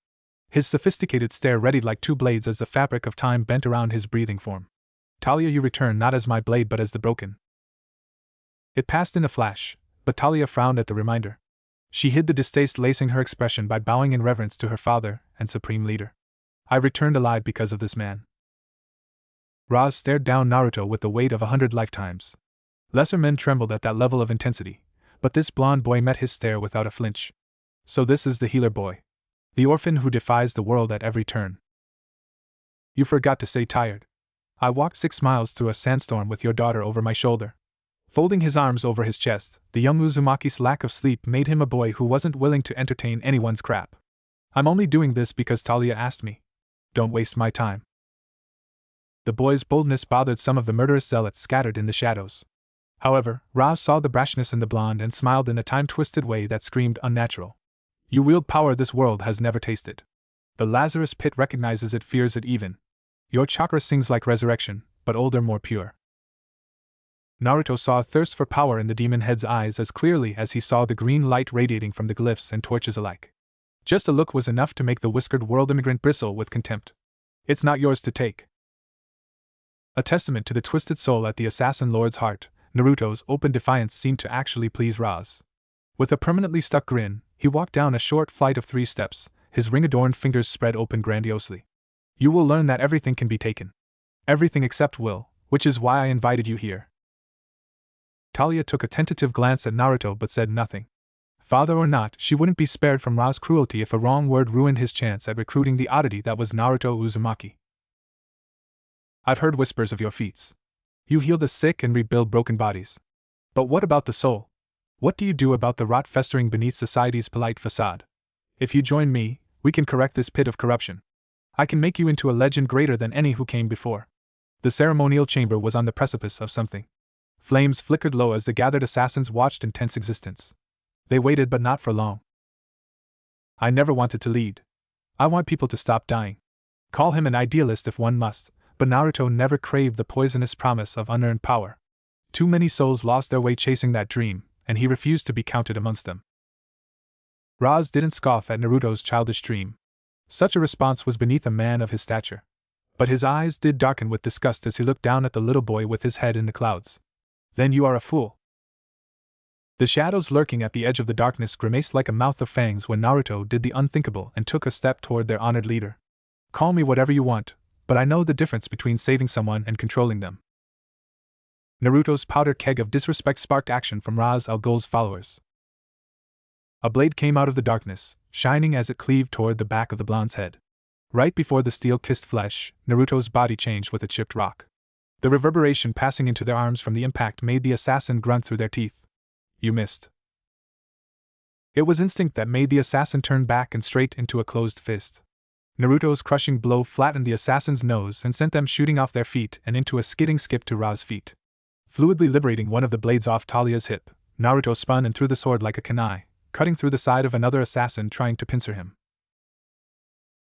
His sophisticated stare readied like two blades as the fabric of time bent around his breathing form. Talia, you return not as my blade but as the broken. It passed in a flash, but Talia frowned at the reminder. She hid the distaste lacing her expression by bowing in reverence to her father and supreme leader. I returned alive because of this man. Raz stared down Naruto with the weight of 100 lifetimes. Lesser men trembled at that level of intensity, but this blonde boy met his stare without a flinch. So this is the healer boy. The orphan who defies the world at every turn. You forgot to say tired. I walked 6 miles through a sandstorm with your daughter over my shoulder. Folding his arms over his chest, the young Uzumaki's lack of sleep made him a boy who wasn't willing to entertain anyone's crap. I'm only doing this because Talia asked me. Don't waste my time. The boy's boldness bothered some of the murderous zealots scattered in the shadows. However, Raz saw the brashness in the blonde and smiled in a time-twisted way that screamed unnatural. You wield power this world has never tasted. The Lazarus pit recognizes it, fears it even. Your chakra sings like resurrection, but older, more pure. Naruto saw a thirst for power in the demon head's eyes as clearly as he saw the green light radiating from the glyphs and torches alike. Just a look was enough to make the whiskered world immigrant bristle with contempt. It's not yours to take. A testament to the twisted soul at the assassin lord's heart, Naruto's open defiance seemed to actually please Raz. With a permanently stuck grin, he walked down a short flight of 3 steps, his ring-adorned fingers spread open grandiosely. You will learn that everything can be taken. Everything except will, which is why I invited you here. Talia took a tentative glance at Naruto but said nothing. Father or not, she wouldn't be spared from Raz's cruelty if a wrong word ruined his chance at recruiting the oddity that was Naruto Uzumaki. I've heard whispers of your feats. You heal the sick and rebuild broken bodies. But what about the soul? What do you do about the rot festering beneath society's polite facade? If you join me, we can correct this pit of corruption. I can make you into a legend greater than any who came before. The ceremonial chamber was on the precipice of something. Flames flickered low as the gathered assassins watched in tense existence. They waited, but not for long. I never wanted to lead. I want people to stop dying. Call him an idealist if one must, but Naruto never craved the poisonous promise of unearned power. Too many souls lost their way chasing that dream, and he refused to be counted amongst them. Raz didn't scoff at Naruto's childish dream. Such a response was beneath a man of his stature. But his eyes did darken with disgust as he looked down at the little boy with his head in the clouds. Then you are a fool. The shadows lurking at the edge of the darkness grimaced like a mouth of fangs when Naruto did the unthinkable and took a step toward their honored leader. Call me whatever you want, but I know the difference between saving someone and controlling them. Naruto's powder keg of disrespect sparked action from Ras Al Ghul's followers. A blade came out of the darkness, shining as it cleaved toward the back of the blonde's head. Right before the steel-kissed flesh, Naruto's body changed with a chipped rock. The reverberation passing into their arms from the impact made the assassin grunt through their teeth. You missed. It was instinct that made the assassin turn back and straight into a closed fist. Naruto's crushing blow flattened the assassin's nose and sent them shooting off their feet and into a skidding skip to Ra's feet. Fluidly liberating one of the blades off Talia's hip, Naruto spun and threw the sword like a kunai, cutting through the side of another assassin trying to pincer him.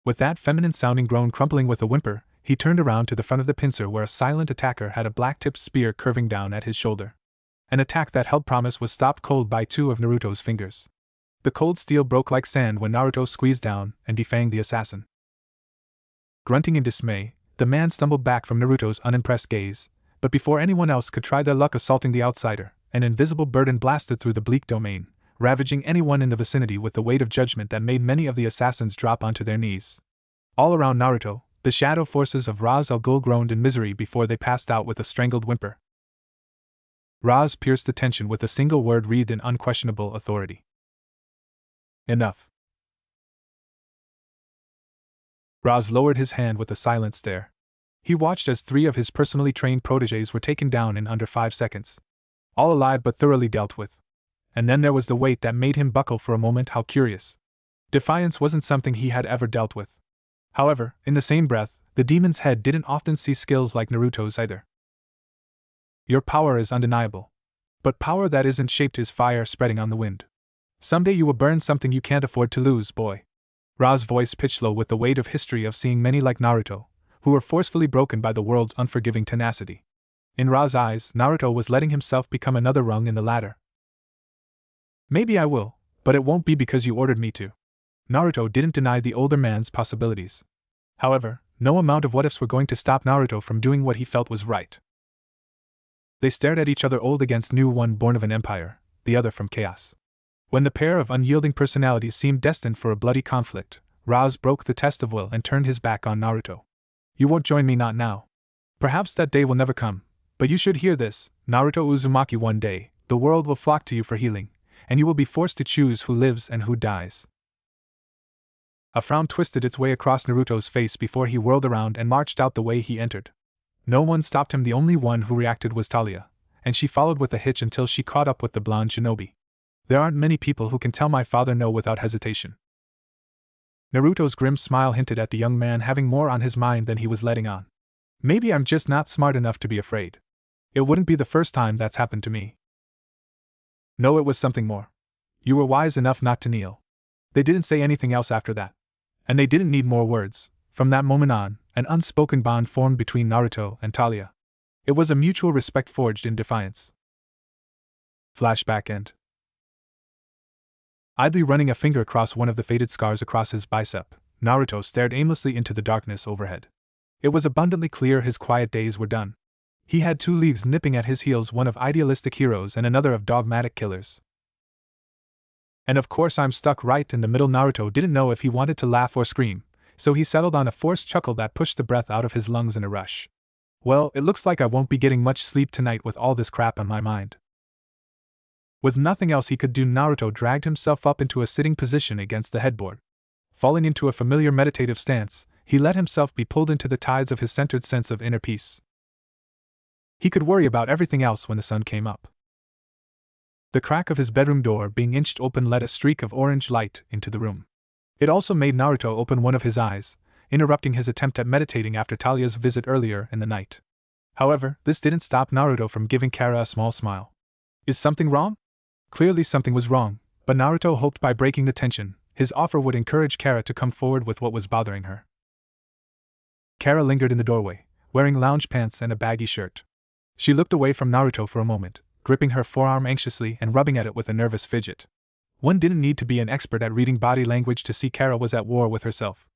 With that feminine-sounding groan crumpling with a whimper, he turned around to the front of the pincer where a silent attacker had a black-tipped spear curving down at his shoulder. An attack that held promise was stopped cold by two of Naruto's fingers. The cold steel broke like sand when Naruto squeezed down and defanged the assassin. Grunting in dismay, the man stumbled back from Naruto's unimpressed gaze, but before anyone else could try their luck assaulting the outsider, an invisible burden blasted through the bleak domain, ravaging anyone in the vicinity with the weight of judgment that made many of the assassins drop onto their knees. All around Naruto, the shadow forces of Ras Al Ghul groaned in misery before they passed out with a strangled whimper. Ras pierced the tension with a single word breathed in unquestionable authority. Enough. Ras lowered his hand with a silent stare. He watched as 3 of his personally trained protégés were taken down in under 5 seconds. All alive but thoroughly dealt with. And then there was the weight that made him buckle for a moment. How curious. Defiance wasn't something he had ever dealt with. However, in the same breath, the demon's head didn't often see skills like Naruto's either. Your power is undeniable. But power that isn't shaped is fire spreading on the wind. Someday you will burn something you can't afford to lose, boy. Ra's voice pitched low with the weight of history of seeing many like Naruto, who were forcefully broken by the world's unforgiving tenacity. In Ra's eyes, Naruto was letting himself become another rung in the ladder. Maybe I will, but it won't be because you ordered me to. Naruto didn't deny the older man's possibilities. However, no amount of what-ifs were going to stop Naruto from doing what he felt was right. They stared at each other, old against new, one born of an empire, the other from chaos. When the pair of unyielding personalities seemed destined for a bloody conflict, Raz broke the test of will and turned his back on Naruto. You won't join me, not now. Perhaps that day will never come, but you should hear this, Naruto Uzumaki. One day, the world will flock to you for healing, and you will be forced to choose who lives and who dies. A frown twisted its way across Naruto's face before he whirled around and marched out the way he entered. No one stopped him. The only one who reacted was Talia, and she followed with a hitch until she caught up with the blonde shinobi. There aren't many people who can tell my father no without hesitation. Naruto's grim smile hinted at the young man having more on his mind than he was letting on. Maybe I'm just not smart enough to be afraid. It wouldn't be the first time that's happened to me. No, it was something more. You were wise enough not to kneel. They didn't say anything else after that. And they didn't need more words. From that moment on, an unspoken bond formed between Naruto and Talia. It was a mutual respect forged in defiance. Flashback end. Idly running a finger across one of the faded scars across his bicep, Naruto stared aimlessly into the darkness overhead. It was abundantly clear his quiet days were done. He had 2 leagues nipping at his heels, one of idealistic heroes and another of dogmatic killers. And of course I'm stuck right in the middle. Naruto didn't know if he wanted to laugh or scream, so he settled on a forced chuckle that pushed the breath out of his lungs in a rush. Well, it looks like I won't be getting much sleep tonight with all this crap on my mind. With nothing else he could do, Naruto dragged himself up into a sitting position against the headboard. Falling into a familiar meditative stance, he let himself be pulled into the tides of his centered sense of inner peace. He could worry about everything else when the sun came up. The crack of his bedroom door being inched open let a streak of orange light into the room. It also made Naruto open one of his eyes, interrupting his attempt at meditating after Talia's visit earlier in the night. However, this didn't stop Naruto from giving Kara a small smile. Is something wrong? Clearly something was wrong, but Naruto hoped by breaking the tension, his offer would encourage Kara to come forward with what was bothering her. Kara lingered in the doorway, wearing lounge pants and a baggy shirt. She looked away from Naruto for a moment, gripping her forearm anxiously and rubbing at it with a nervous fidget. One didn't need to be an expert at reading body language to see Kara was at war with herself.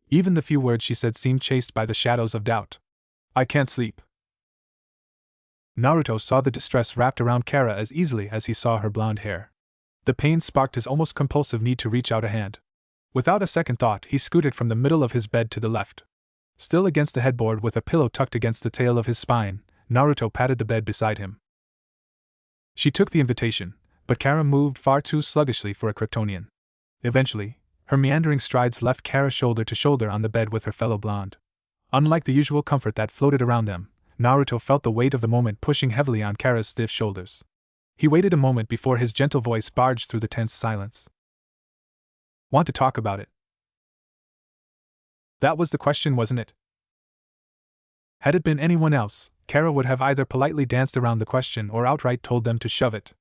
Even the few words she said seemed chased by the shadows of doubt. I can't sleep. Naruto saw the distress wrapped around Kara as easily as he saw her blonde hair. The pain sparked his almost compulsive need to reach out a hand. Without a second thought, he scooted from the middle of his bed to the left. Still against the headboard with a pillow tucked against the tail of his spine, Naruto patted the bed beside him. She took the invitation, but Kara moved far too sluggishly for a Kryptonian. Eventually, her meandering strides left Kara shoulder to shoulder on the bed with her fellow blonde. Unlike the usual comfort that floated around them, Naruto felt the weight of the moment pushing heavily on Kara's stiff shoulders. He waited a moment before his gentle voice barged through the tense silence. "Want to talk about it?" That was the question, wasn't it? Had it been anyone else, Kara would have either politely danced around the question or outright told them to shove it.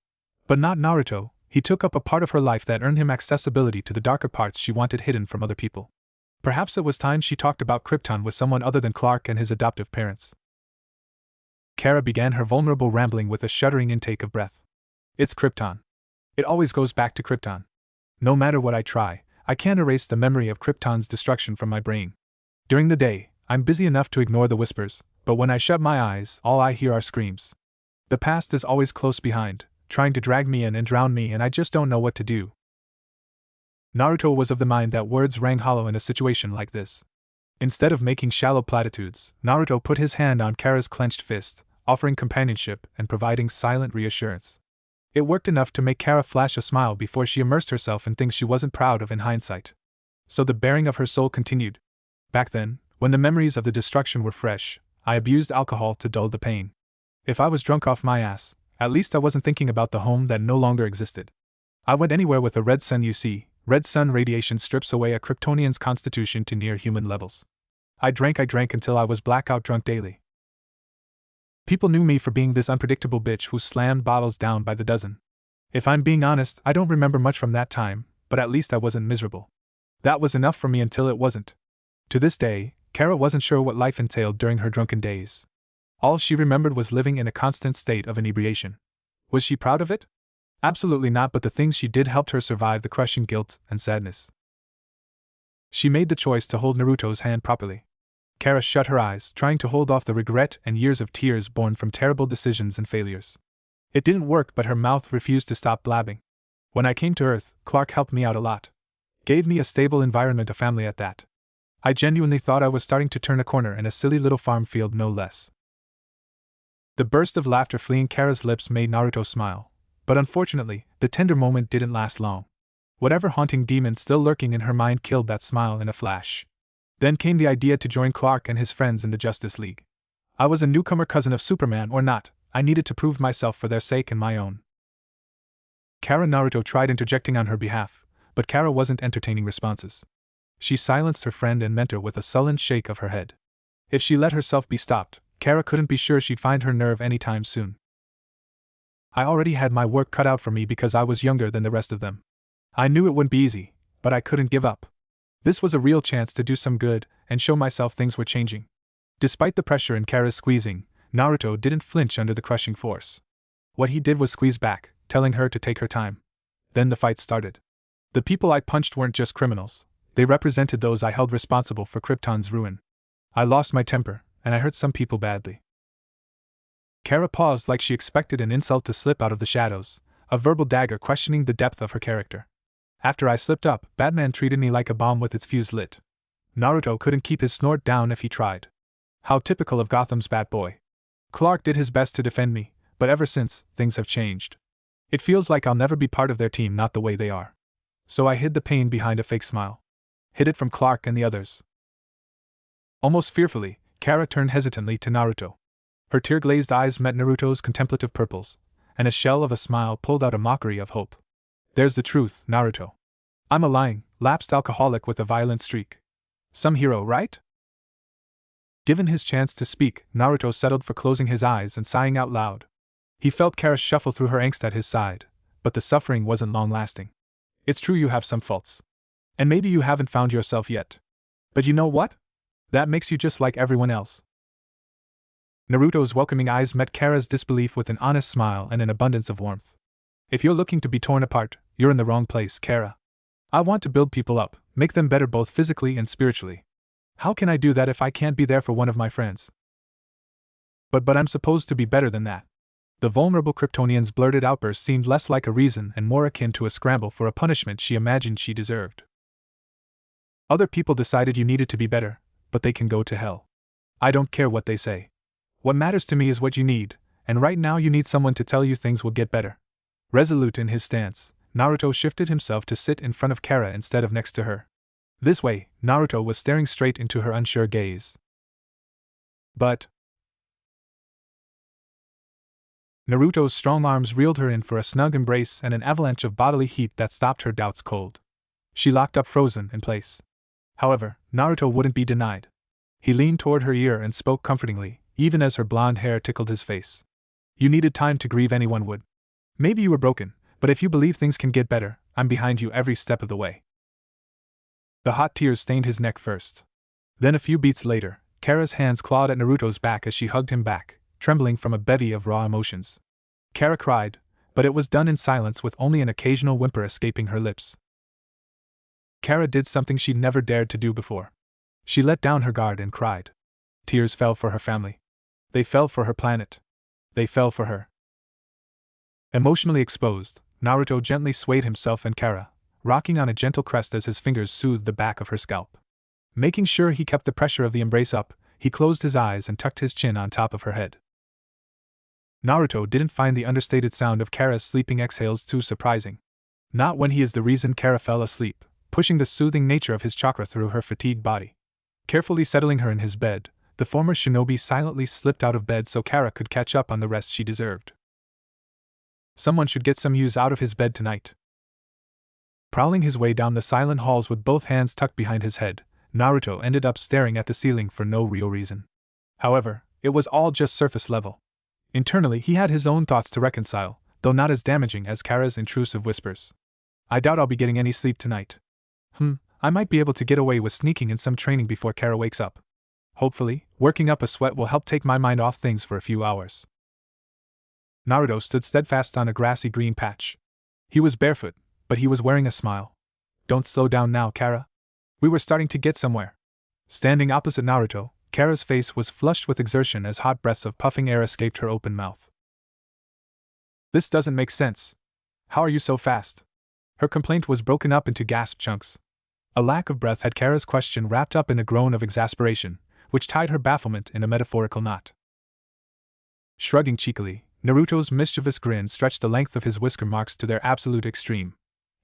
But not Naruto. He took up a part of her life that earned him accessibility to the darker parts she wanted hidden from other people. Perhaps it was time she talked about Krypton with someone other than Clark and his adoptive parents. Kara began her vulnerable rambling with a shuddering intake of breath. "It's Krypton. It always goes back to Krypton. No matter what I try, I can't erase the memory of Krypton's destruction from my brain. During the day, I'm busy enough to ignore the whispers, but when I shut my eyes, all I hear are screams. The past is always close behind, trying to drag me in and drown me, and I just don't know what to do." Naruto was of the mind that words rang hollow in a situation like this. Instead of making shallow platitudes, Naruto put his hand on Kara's clenched fist, offering companionship and providing silent reassurance. It worked enough to make Kara flash a smile before she immersed herself in things she wasn't proud of in hindsight. So the bearing of her soul continued. "Back then, when the memories of the destruction were fresh, I abused alcohol to dull the pain. If I was drunk off my ass, at least I wasn't thinking about the home that no longer existed. I went anywhere with a red sun. You see, red sun radiation strips away a Kryptonian's constitution to near human levels. I drank until I was blackout drunk daily. People knew me for being this unpredictable bitch who slammed bottles down by the dozen. If I'm being honest, I don't remember much from that time, but at least I wasn't miserable. That was enough for me until it wasn't." To this day, Kara wasn't sure what life entailed during her drunken days. All she remembered was living in a constant state of inebriation. Was she proud of it? Absolutely not, but the things she did helped her survive the crushing guilt and sadness. She made the choice to hold Naruto's hand properly. Kara shut her eyes, trying to hold off the regret and years of tears born from terrible decisions and failures. It didn't work, but her mouth refused to stop blabbing. "When I came to Earth, Clark helped me out a lot. Gave me a stable environment, a family at that. I genuinely thought I was starting to turn a corner in a silly little farm field, no less." The burst of laughter fleeing Kara's lips made Naruto smile, but unfortunately, the tender moment didn't last long. Whatever haunting demon still lurking in her mind killed that smile in a flash. Then came the idea to join Clark and his friends in the Justice League. I was a newcomer, cousin of Superman or not, I needed to prove myself for their sake and my own. Naruto tried interjecting on her behalf, but Kara wasn't entertaining responses. She silenced her friend and mentor with a sullen shake of her head. If she let herself be stopped, Kara couldn't be sure she'd find her nerve anytime soon. I already had my work cut out for me because I was younger than the rest of them. I knew it wouldn't be easy, but I couldn't give up. This was a real chance to do some good and show myself things were changing. Despite the pressure in Kara's squeezing, Naruto didn't flinch under the crushing force. What he did was squeeze back, telling her to take her time. Then the fight started. The people I punched weren't just criminals. They represented those I held responsible for Krypton's ruin. I lost my temper, and I hurt some people badly. Kara paused like she expected an insult to slip out of the shadows, a verbal dagger questioning the depth of her character. After I slipped up, Batman treated me like a bomb with its fuse lit. Naruto couldn't keep his snort down if he tried. How typical of Gotham's Batboy. Clark did his best to defend me, but ever since, things have changed. It feels like I'll never be part of their team, not the way they are. So I hid the pain behind a fake smile. Hid it from Clark and the others. Almost fearfully, Kara turned hesitantly to Naruto. Her tear-glazed eyes met Naruto's contemplative purples, and a shell of a smile pulled out a mockery of hope. "There's the truth, Naruto. I'm a lying, lapsed alcoholic with a violent streak. Some hero, right?" Given his chance to speak, Naruto settled for closing his eyes and sighing out loud. He felt Kara shuffle through her angst at his side, but the suffering wasn't long-lasting. "It's true you have some faults. And maybe you haven't found yourself yet. But you know what? That makes you just like everyone else." Naruto's welcoming eyes met Kara's disbelief with an honest smile and an abundance of warmth. "If you're looking to be torn apart, you're in the wrong place, Kara. I want to build people up, make them better both physically and spiritually. How can I do that if I can't be there for one of my friends?" But I'm supposed to be better than that. The vulnerable Kryptonian's blurted outburst seemed less like a reason and more akin to a scramble for a punishment she imagined she deserved. Other people decided you needed to be better, but they can go to hell. I don't care what they say. What matters to me is what you need, and right now you need someone to tell you things will get better. Resolute in his stance, Naruto shifted himself to sit in front of Kara instead of next to her. This way, Naruto was staring straight into her unsure gaze. But Naruto's strong arms reeled her in for a snug embrace and an avalanche of bodily heat that stopped her doubts cold. She locked up frozen in place. However, Naruto wouldn't be denied. He leaned toward her ear and spoke comfortingly, even as her blonde hair tickled his face. You needed time to grieve, anyone would. Maybe you were broken, but if you believe things can get better, I'm behind you every step of the way. The hot tears stained his neck first. Then a few beats later, Kara's hands clawed at Naruto's back as she hugged him back, trembling from a bevy of raw emotions. Kara cried, but it was done in silence with only an occasional whimper escaping her lips. Kara did something she'd never dared to do before. She let down her guard and cried. Tears fell for her family. They fell for her planet. They fell for her. Emotionally exposed, Naruto gently swayed himself and Kara, rocking on a gentle crest as his fingers soothed the back of her scalp. Making sure he kept the pressure of the embrace up, he closed his eyes and tucked his chin on top of her head. Naruto didn't find the understated sound of Kara's sleeping exhales too surprising. Not when he is the reason Kara fell asleep, pushing the soothing nature of his chakra through her fatigued body. Carefully settling her in his bed, the former shinobi silently slipped out of bed so Kara could catch up on the rest she deserved. Someone should get some use out of his bed tonight. Prowling his way down the silent halls with both hands tucked behind his head, Naruto ended up staring at the ceiling for no real reason. However, it was all just surface level. Internally, he had his own thoughts to reconcile, though not as damaging as Kara's intrusive whispers. I doubt I'll be getting any sleep tonight. I might be able to get away with sneaking in some training before Kara wakes up. Hopefully, working up a sweat will help take my mind off things for a few hours. Naruto stood steadfast on a grassy green patch. He was barefoot, but he was wearing a smile. Don't slow down now, Kara. We were starting to get somewhere. Standing opposite Naruto, Kara's face was flushed with exertion as hot breaths of puffing air escaped her open mouth. This doesn't make sense. How are you so fast? Her complaint was broken up into gasped chunks. A lack of breath had Kara's question wrapped up in a groan of exasperation, which tied her bafflement in a metaphorical knot. Shrugging cheekily, Naruto's mischievous grin stretched the length of his whisker marks to their absolute extreme.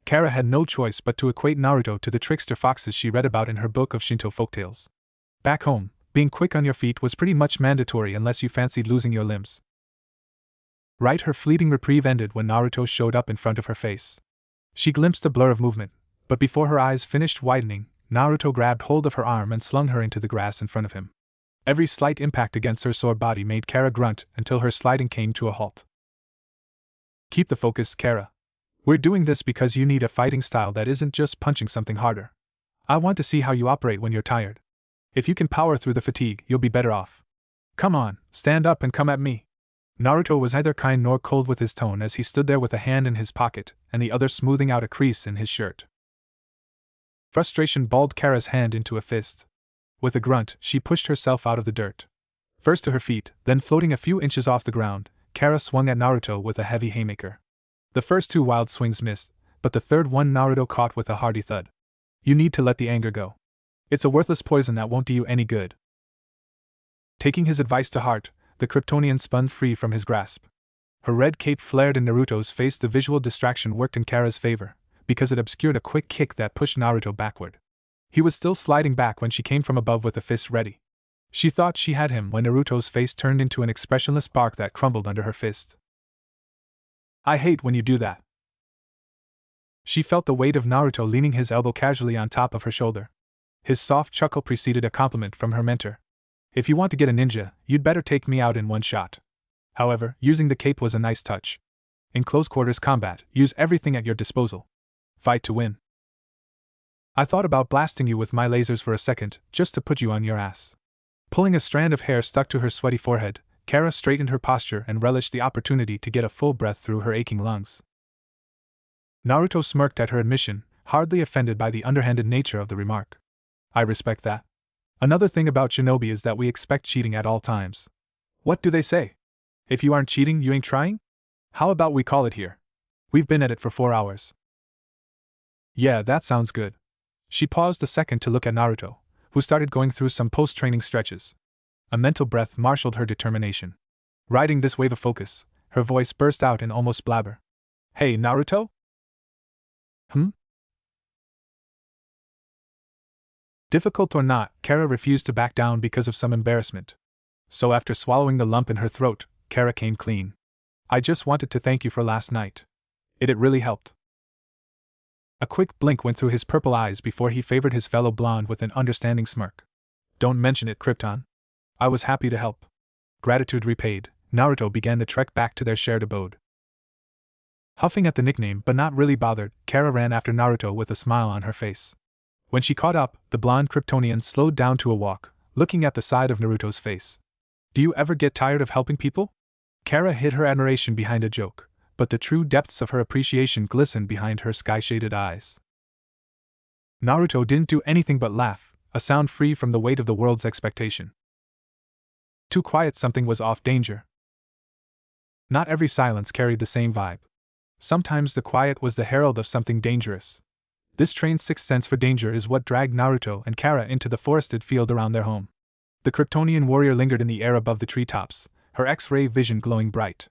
Kara had no choice but to equate Naruto to the trickster foxes she read about in her book of Shinto folktales. Back home, being quick on your feet was pretty much mandatory unless you fancied losing your limbs. Right, her fleeting reprieve ended when Naruto showed up in front of her face. She glimpsed a blur of movement, but before her eyes finished widening, Naruto grabbed hold of her arm and slung her into the grass in front of him. Every slight impact against her sore body made Kara grunt until her sliding came to a halt. Keep the focus, Kara. We're doing this because you need a fighting style that isn't just punching something harder. I want to see how you operate when you're tired. If you can power through the fatigue, you'll be better off. Come on, stand up and come at me. Naruto was neither kind nor cold with his tone as he stood there with a hand in his pocket and the other smoothing out a crease in his shirt. Frustration balled Kara's hand into a fist. With a grunt, she pushed herself out of the dirt. First to her feet, then floating a few inches off the ground, Kara swung at Naruto with a heavy haymaker. The first two wild swings missed, but the third one Naruto caught with a hearty thud. You need to let the anger go. It's a worthless poison that won't do you any good. Taking his advice to heart, the Kryptonian spun free from his grasp. Her red cape flared in Naruto's face. The visual distraction worked in Kara's favor, because it obscured a quick kick that pushed Naruto backward. He was still sliding back when she came from above with a fist ready. She thought she had him when Naruto's face turned into an expressionless bark that crumbled under her fist. I hate when you do that. She felt the weight of Naruto leaning his elbow casually on top of her shoulder. His soft chuckle preceded a compliment from her mentor. If you want to get a ninja, you'd better take me out in one shot. However, using the cape was a nice touch. In close quarters combat, use everything at your disposal. Fight to win. I thought about blasting you with my lasers for a second, just to put you on your ass. Pulling a strand of hair stuck to her sweaty forehead, Kara straightened her posture and relished the opportunity to get a full breath through her aching lungs. Naruto smirked at her admission, hardly offended by the underhanded nature of the remark. I respect that. Another thing about shinobi is that we expect cheating at all times. What do they say? If you aren't cheating, you ain't trying? How about we call it here? We've been at it for 4 hours. Yeah, that sounds good. She paused a second to look at Naruto, who started going through some post-training stretches. A mental breath marshaled her determination. Riding this wave of focus, her voice burst out in almost blabber. Hey, Naruto? Difficult or not, Kara refused to back down because of some embarrassment. So after swallowing the lump in her throat, Kara came clean. I just wanted to thank you for last night. It really helped. A quick blink went through his purple eyes before he favored his fellow blonde with an understanding smirk. Don't mention it, Krypton. I was happy to help. Gratitude repaid, Naruto began the trek back to their shared abode. Huffing at the nickname but not really bothered, Kara ran after Naruto with a smile on her face. When she caught up, the blonde Kryptonian slowed down to a walk, looking at the side of Naruto's face. Do you ever get tired of helping people? Kara hid her admiration behind a joke, but the true depths of her appreciation glistened behind her sky-shaded eyes. Naruto didn't do anything but laugh, a sound free from the weight of the world's expectation. Too quiet, something was off, danger. Not every silence carried the same vibe. Sometimes the quiet was the herald of something dangerous. This trained sixth sense for danger is what dragged Naruto and Kara into the forested field around their home. The Kryptonian warrior lingered in the air above the treetops, her X-ray vision glowing bright.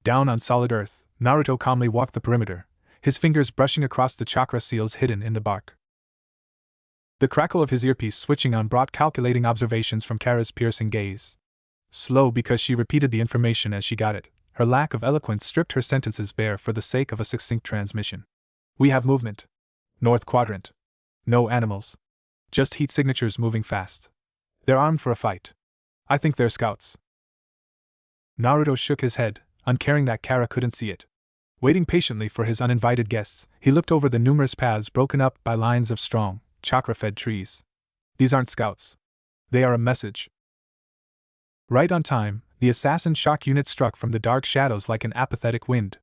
Down on solid earth, Naruto calmly walked the perimeter, his fingers brushing across the chakra seals hidden in the bark. The crackle of his earpiece switching on brought calculating observations from Kara's piercing gaze. Slow because she repeated the information as she got it, her lack of eloquence stripped her sentences bare for the sake of a succinct transmission. We have movement. North quadrant. No animals. Just heat signatures moving fast. They're armed for a fight. I think they're scouts. Naruto shook his head, uncaring that Kara couldn't see it. Waiting patiently for his uninvited guests, he looked over the numerous paths broken up by lines of strong, chakra-fed trees. These aren't scouts. They are a message. Right on time, the assassin shock unit struck from the dark shadows like an apathetic wind.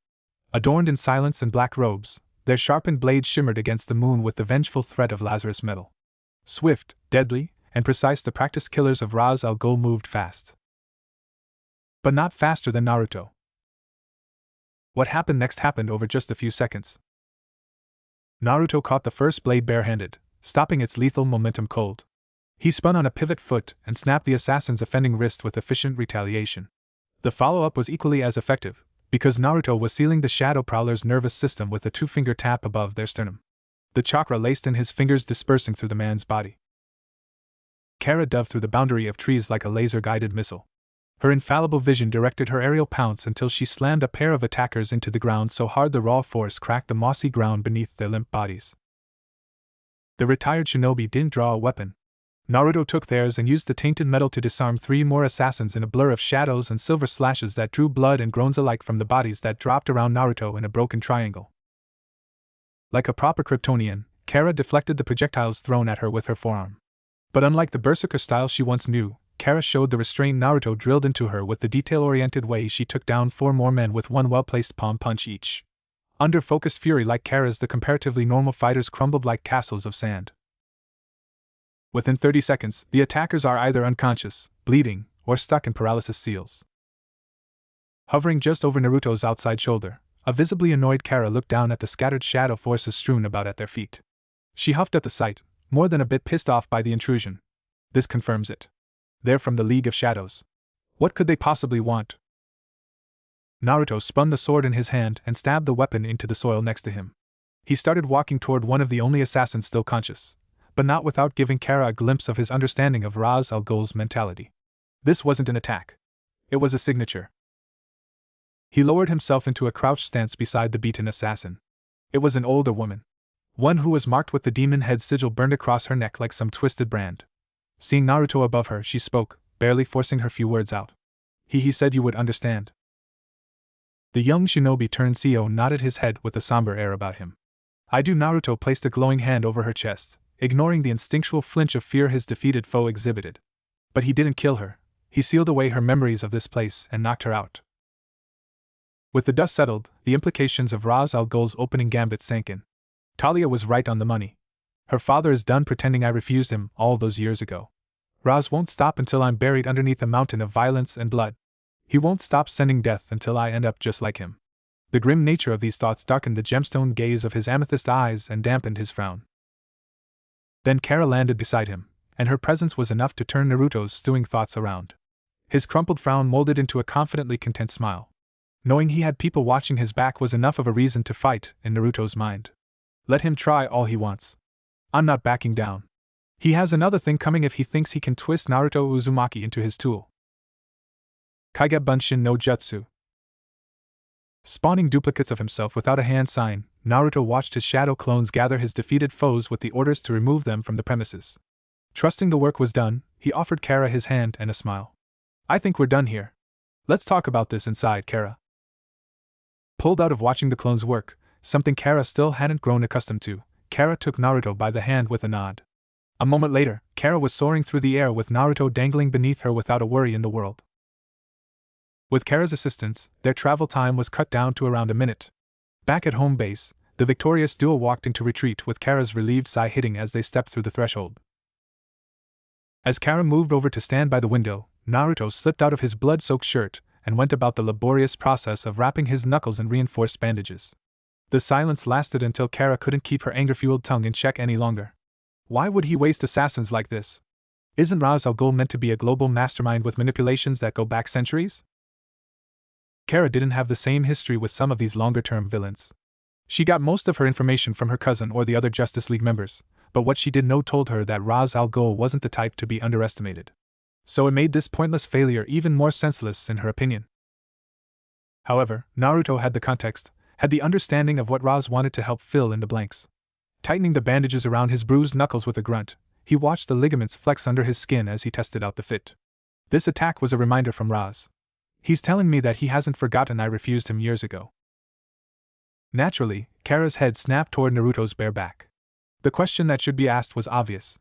Adorned in silence and black robes, their sharpened blades shimmered against the moon with the vengeful threat of Lazarus metal. Swift, deadly, and precise, the practiced killers of Raz Al Ghul moved fast. But not faster than Naruto. What happened next happened over just a few seconds. Naruto caught the first blade barehanded, stopping its lethal momentum cold. He spun on a pivot foot and snapped the assassin's offending wrist with efficient retaliation. The follow-up was equally as effective, because Naruto was sealing the Shadow Prowler's nervous system with a two-finger tap above their sternum. The chakra laced in his fingers dispersing through the man's body. Kara dove through the boundary of trees like a laser-guided missile. Her infallible vision directed her aerial pounce until she slammed a pair of attackers into the ground so hard the raw force cracked the mossy ground beneath their limp bodies. The retired shinobi didn't draw a weapon. Naruto took theirs and used the tainted metal to disarm 3 more assassins in a blur of shadows and silver slashes that drew blood and groans alike from the bodies that dropped around Naruto in a broken triangle. Like a proper Kryptonian, Kara deflected the projectiles thrown at her with her forearm. But unlike the berserker style she once knew, Kara showed the restraint Naruto drilled into her with the detail-oriented way she took down 4 more men with one well-placed palm punch each. Under focused fury like Kara's, the comparatively normal fighters crumbled like castles of sand. Within 30 seconds, the attackers are either unconscious, bleeding, or stuck in paralysis seals. Hovering just over Naruto's outside shoulder, a visibly annoyed Kara looked down at the scattered shadow forces strewn about at their feet. She huffed at the sight, more than a bit pissed off by the intrusion. This confirms it. They're from the League of Shadows. What could they possibly want? Naruto spun the sword in his hand and stabbed the weapon into the soil next to him. He started walking toward one of the only assassins still conscious, but not without giving Kara a glimpse of his understanding of Raz Al Ghul's mentality. This wasn't an attack. It was a signature. He lowered himself into a crouched stance beside the beaten assassin. It was an older woman. One who was marked with the demon head sigil burned across her neck like some twisted brand. Seeing Naruto above her, she spoke, barely forcing her few words out. He said you would understand. The young shinobi turned CEO nodded his head with a somber air about him. I do. Naruto placed a glowing hand over her chest, ignoring the instinctual flinch of fear his defeated foe exhibited. But he didn't kill her. He sealed away her memories of this place and knocked her out. With the dust settled, the implications of Raz Al Ghul's opening gambit sank in. Talia was right on the money. Her father is done pretending I refused him all those years ago. Raz won't stop until I'm buried underneath a mountain of violence and blood. He won't stop sending death until I end up just like him. The grim nature of these thoughts darkened the gemstone gaze of his amethyst eyes and dampened his frown. Then Kara landed beside him, and her presence was enough to turn Naruto's stewing thoughts around. His crumpled frown molded into a confidently content smile. Knowing he had people watching his back was enough of a reason to fight in Naruto's mind. Let him try all he wants. I'm not backing down. He has another thing coming if he thinks he can twist Naruto Uzumaki into his tool. Kage Bunshin no Jutsu. Spawning duplicates of himself without a hand sign, Naruto watched his shadow clones gather his defeated foes with the orders to remove them from the premises. Trusting the work was done, he offered Kara his hand and a smile. I think we're done here. Let's talk about this inside, Kara. Pulled out of watching the clones work, something Kara still hadn't grown accustomed to, Kara took Naruto by the hand with a nod. A moment later, Kara was soaring through the air with Naruto dangling beneath her without a worry in the world. With Kara's assistance, their travel time was cut down to around a minute. Back at home base, the victorious duo walked into retreat with Kara's relieved sigh hitting as they stepped through the threshold. As Kara moved over to stand by the window, Naruto slipped out of his blood-soaked shirt and went about the laborious process of wrapping his knuckles in reinforced bandages. The silence lasted until Kara couldn't keep her anger-fueled tongue in check any longer. Why would he waste assassins like this? Isn't Ra's al Ghul meant to be a global mastermind with manipulations that go back centuries? Kara didn't have the same history with some of these longer-term villains. She got most of her information from her cousin or the other Justice League members, but what she did know told her that Ra's al Ghul wasn't the type to be underestimated. So it made this pointless failure even more senseless in her opinion. However, Naruto had the context, had the understanding of what Ra's wanted to help fill in the blanks. Tightening the bandages around his bruised knuckles with a grunt, he watched the ligaments flex under his skin as he tested out the fit. This attack was a reminder from Ra's. He's telling me that he hasn't forgotten I refused him years ago. Naturally, Kara's head snapped toward Naruto's bare back. The question that should be asked was obvious.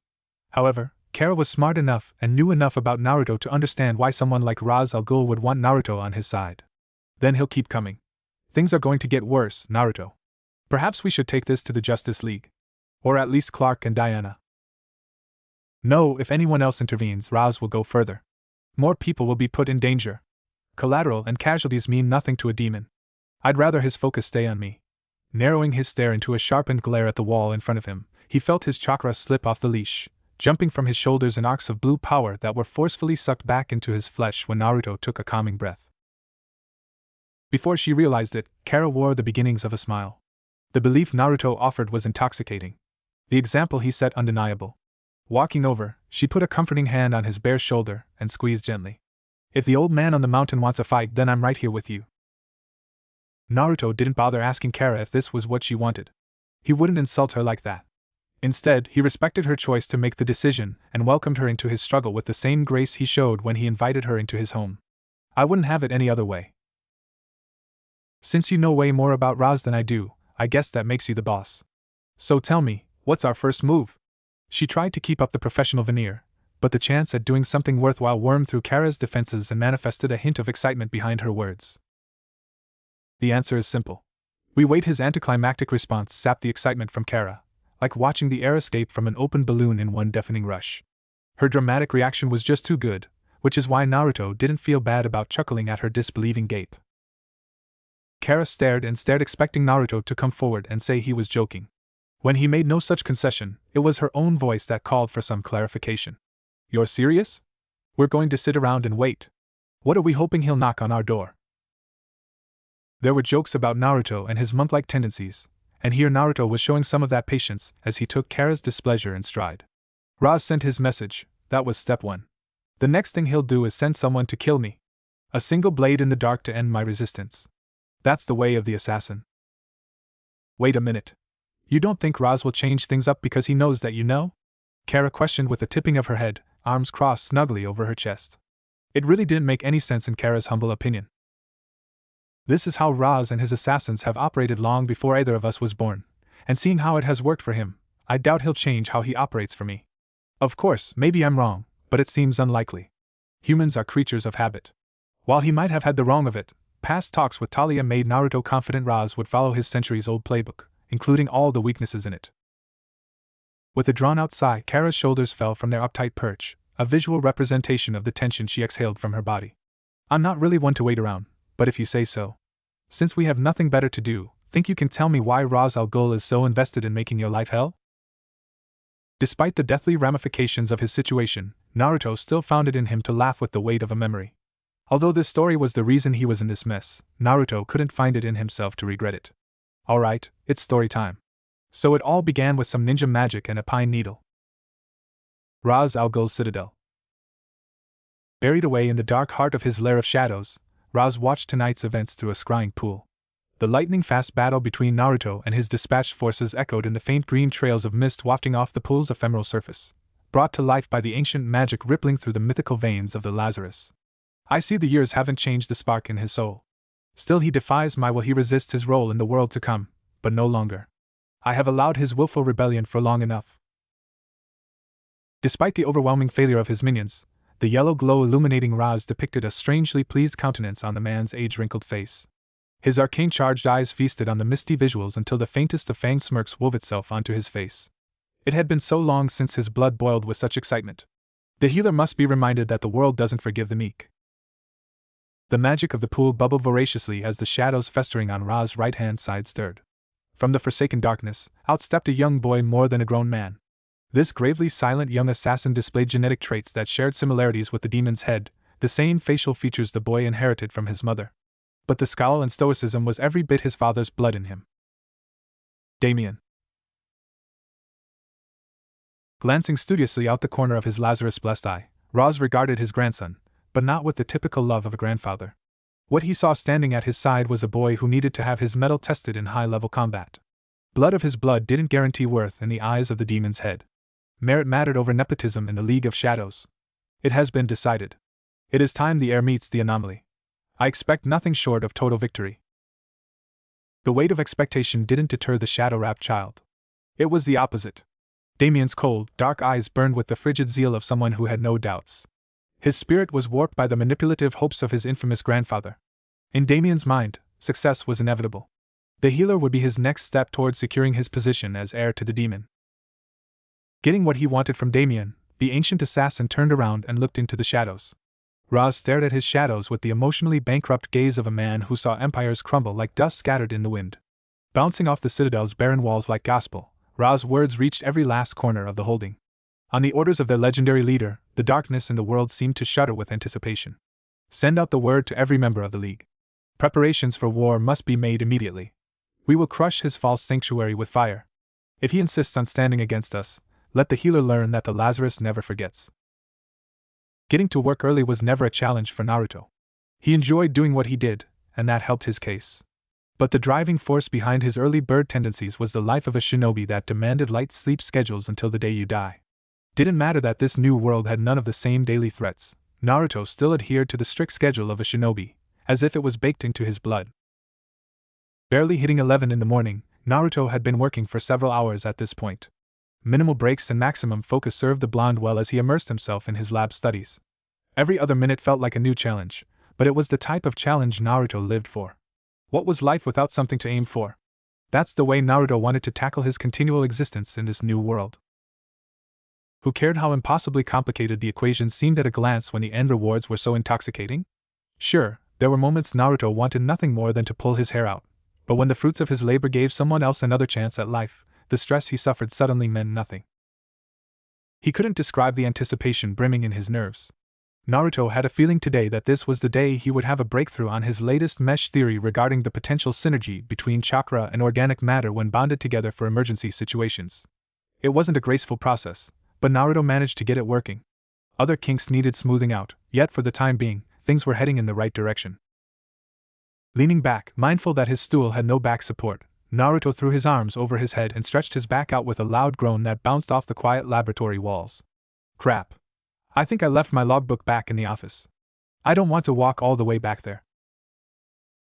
However, Kara was smart enough and knew enough about Naruto to understand why someone like Ra's al Ghul would want Naruto on his side. Then he'll keep coming. Things are going to get worse, Naruto. Perhaps we should take this to the Justice League. Or at least Clark and Diana. No, if anyone else intervenes, Ra's will go further. More people will be put in danger. Collateral and casualties mean nothing to a demon. I'd rather his focus stay on me. Narrowing his stare into a sharpened glare at the wall in front of him, he felt his chakra slip off the leash, jumping from his shoulders in arcs of blue power that were forcefully sucked back into his flesh when Naruto took a calming breath. Before she realized it, Kara wore the beginnings of a smile. The belief Naruto offered was intoxicating. The example he set undeniable. Walking over, she put a comforting hand on his bare shoulder and squeezed gently. If the old man on the mountain wants a fight, then I'm right here with you. Naruto didn't bother asking Kara if this was what she wanted. He wouldn't insult her like that. Instead, he respected her choice to make the decision and welcomed her into his struggle with the same grace he showed when he invited her into his home. I wouldn't have it any other way. Since you know way more about Ra's than I do, I guess that makes you the boss. So tell me, what's our first move? She tried to keep up the professional veneer, but the chance at doing something worthwhile wormed through Kara's defenses and manifested a hint of excitement behind her words. The answer is simple. We wait. His anticlimactic response sapped the excitement from Kara, like watching the air escape from an open balloon in one deafening rush. Her dramatic reaction was just too good, which is why Naruto didn't feel bad about chuckling at her disbelieving gape. Kara stared and stared, expecting Naruto to come forward and say he was joking. When he made no such concession, it was her own voice that called for some clarification. You're serious? We're going to sit around and wait. What are we hoping he'll knock on our door? There were jokes about Naruto and his monk-like tendencies, and here Naruto was showing some of that patience as he took Kara's displeasure in stride. Ra's sent his message, that was step one. The next thing he'll do is send someone to kill me. A single blade in the dark to end my resistance. That's the way of the assassin. Wait a minute. You don't think Ra's will change things up because he knows that you know? Kara questioned with a tipping of her head, arms crossed snugly over her chest. It really didn't make any sense in Kara's humble opinion. This is how Ra's and his assassins have operated long before either of us was born, and seeing how it has worked for him, I doubt he'll change how he operates for me. Of course, maybe I'm wrong, but it seems unlikely. Humans are creatures of habit. While he might have had the wrong of it, past talks with Talia made Naruto confident Ra's would follow his centuries-old playbook, including all the weaknesses in it. With a drawn-out sigh, Kara's shoulders fell from their uptight perch, a visual representation of the tension she exhaled from her body. I'm not really one to wait around, but if you say so. Since we have nothing better to do, think you can tell me why Ras Al Ghul is so invested in making your life hell? Despite the deathly ramifications of his situation, Naruto still found it in him to laugh with the weight of a memory. Although this story was the reason he was in this mess, Naruto couldn't find it in himself to regret it. Alright, it's story time. So it all began with some ninja magic and a pine needle. Ras Al Ghul's Citadel. Buried away in the dark heart of his lair of shadows, Ras watched tonight's events through a scrying pool. The lightning-fast battle between Naruto and his dispatched forces echoed in the faint green trails of mist wafting off the pool's ephemeral surface, brought to life by the ancient magic rippling through the mythical veins of the Lazarus. I see the years haven't changed the spark in his soul. Still he defies my will, he resists his role in the world to come, but no longer. I have allowed his willful rebellion for long enough. Despite the overwhelming failure of his minions, the yellow glow illuminating Ras depicted a strangely pleased countenance on the man's age-wrinkled face. His arcane-charged eyes feasted on the misty visuals until the faintest of fanged smirks wove itself onto his face. It had been so long since his blood boiled with such excitement. The healer must be reminded that the world doesn't forgive the meek. The magic of the pool bubbled voraciously as the shadows festering on Ra's right-hand side stirred. From the forsaken darkness, out stepped a young boy more than a grown man. This gravely silent young assassin displayed genetic traits that shared similarities with the demon's head, the same facial features the boy inherited from his mother. But the scowl and stoicism was every bit his father's blood in him. Damien. Glancing studiously out the corner of his Lazarus-blessed eye, Ras regarded his grandson, but not with the typical love of a grandfather. What he saw standing at his side was a boy who needed to have his mettle tested in high-level combat. Blood of his blood didn't guarantee worth in the eyes of the demon's head. Merit mattered over nepotism in the League of Shadows. It has been decided. It is time the heir meets the anomaly. I expect nothing short of total victory. The weight of expectation didn't deter the shadow-wrapped child. It was the opposite. Damien's cold, dark eyes burned with the frigid zeal of someone who had no doubts. His spirit was warped by the manipulative hopes of his infamous grandfather. In Damien's mind, success was inevitable. The healer would be his next step towards securing his position as heir to the demon. Getting what he wanted from Damien, the ancient assassin turned around and looked into the shadows. Ras stared at his shadows with the emotionally bankrupt gaze of a man who saw empires crumble like dust scattered in the wind. Bouncing off the citadel's barren walls like gospel, Ra's words reached every last corner of the holding. On the orders of their legendary leader, the darkness in the world seemed to shudder with anticipation. Send out the word to every member of the League. Preparations for war must be made immediately. We will crush his false sanctuary with fire. If he insists on standing against us, let the healer learn that the Lazarus never forgets. Getting to work early was never a challenge for Naruto. He enjoyed doing what he did, and that helped his case. But the driving force behind his early bird tendencies was the life of a shinobi that demanded light sleep schedules until the day you die. Didn't matter that this new world had none of the same daily threats, Naruto still adhered to the strict schedule of a shinobi, as if it was baked into his blood. Barely hitting 11 in the morning, Naruto had been working for several hours at this point. Minimal breaks and maximum focus served the blonde well as he immersed himself in his lab studies. Every other minute felt like a new challenge, but it was the type of challenge Naruto lived for. What was life without something to aim for? That's the way Naruto wanted to tackle his continual existence in this new world. Who cared how impossibly complicated the equations seemed at a glance when the end rewards were so intoxicating? Sure, there were moments Naruto wanted nothing more than to pull his hair out, but when the fruits of his labor gave someone else another chance at life, the stress he suffered suddenly meant nothing. He couldn't describe the anticipation brimming in his nerves. Naruto had a feeling today that this was the day he would have a breakthrough on his latest mesh theory regarding the potential synergy between chakra and organic matter when bonded together for emergency situations. It wasn't a graceful process, but Naruto managed to get it working. Other kinks needed smoothing out, yet for the time being, things were heading in the right direction. Leaning back, mindful that his stool had no back support, Naruto threw his arms over his head and stretched his back out with a loud groan that bounced off the quiet laboratory walls. Crap. I think I left my logbook back in the office. I don't want to walk all the way back there.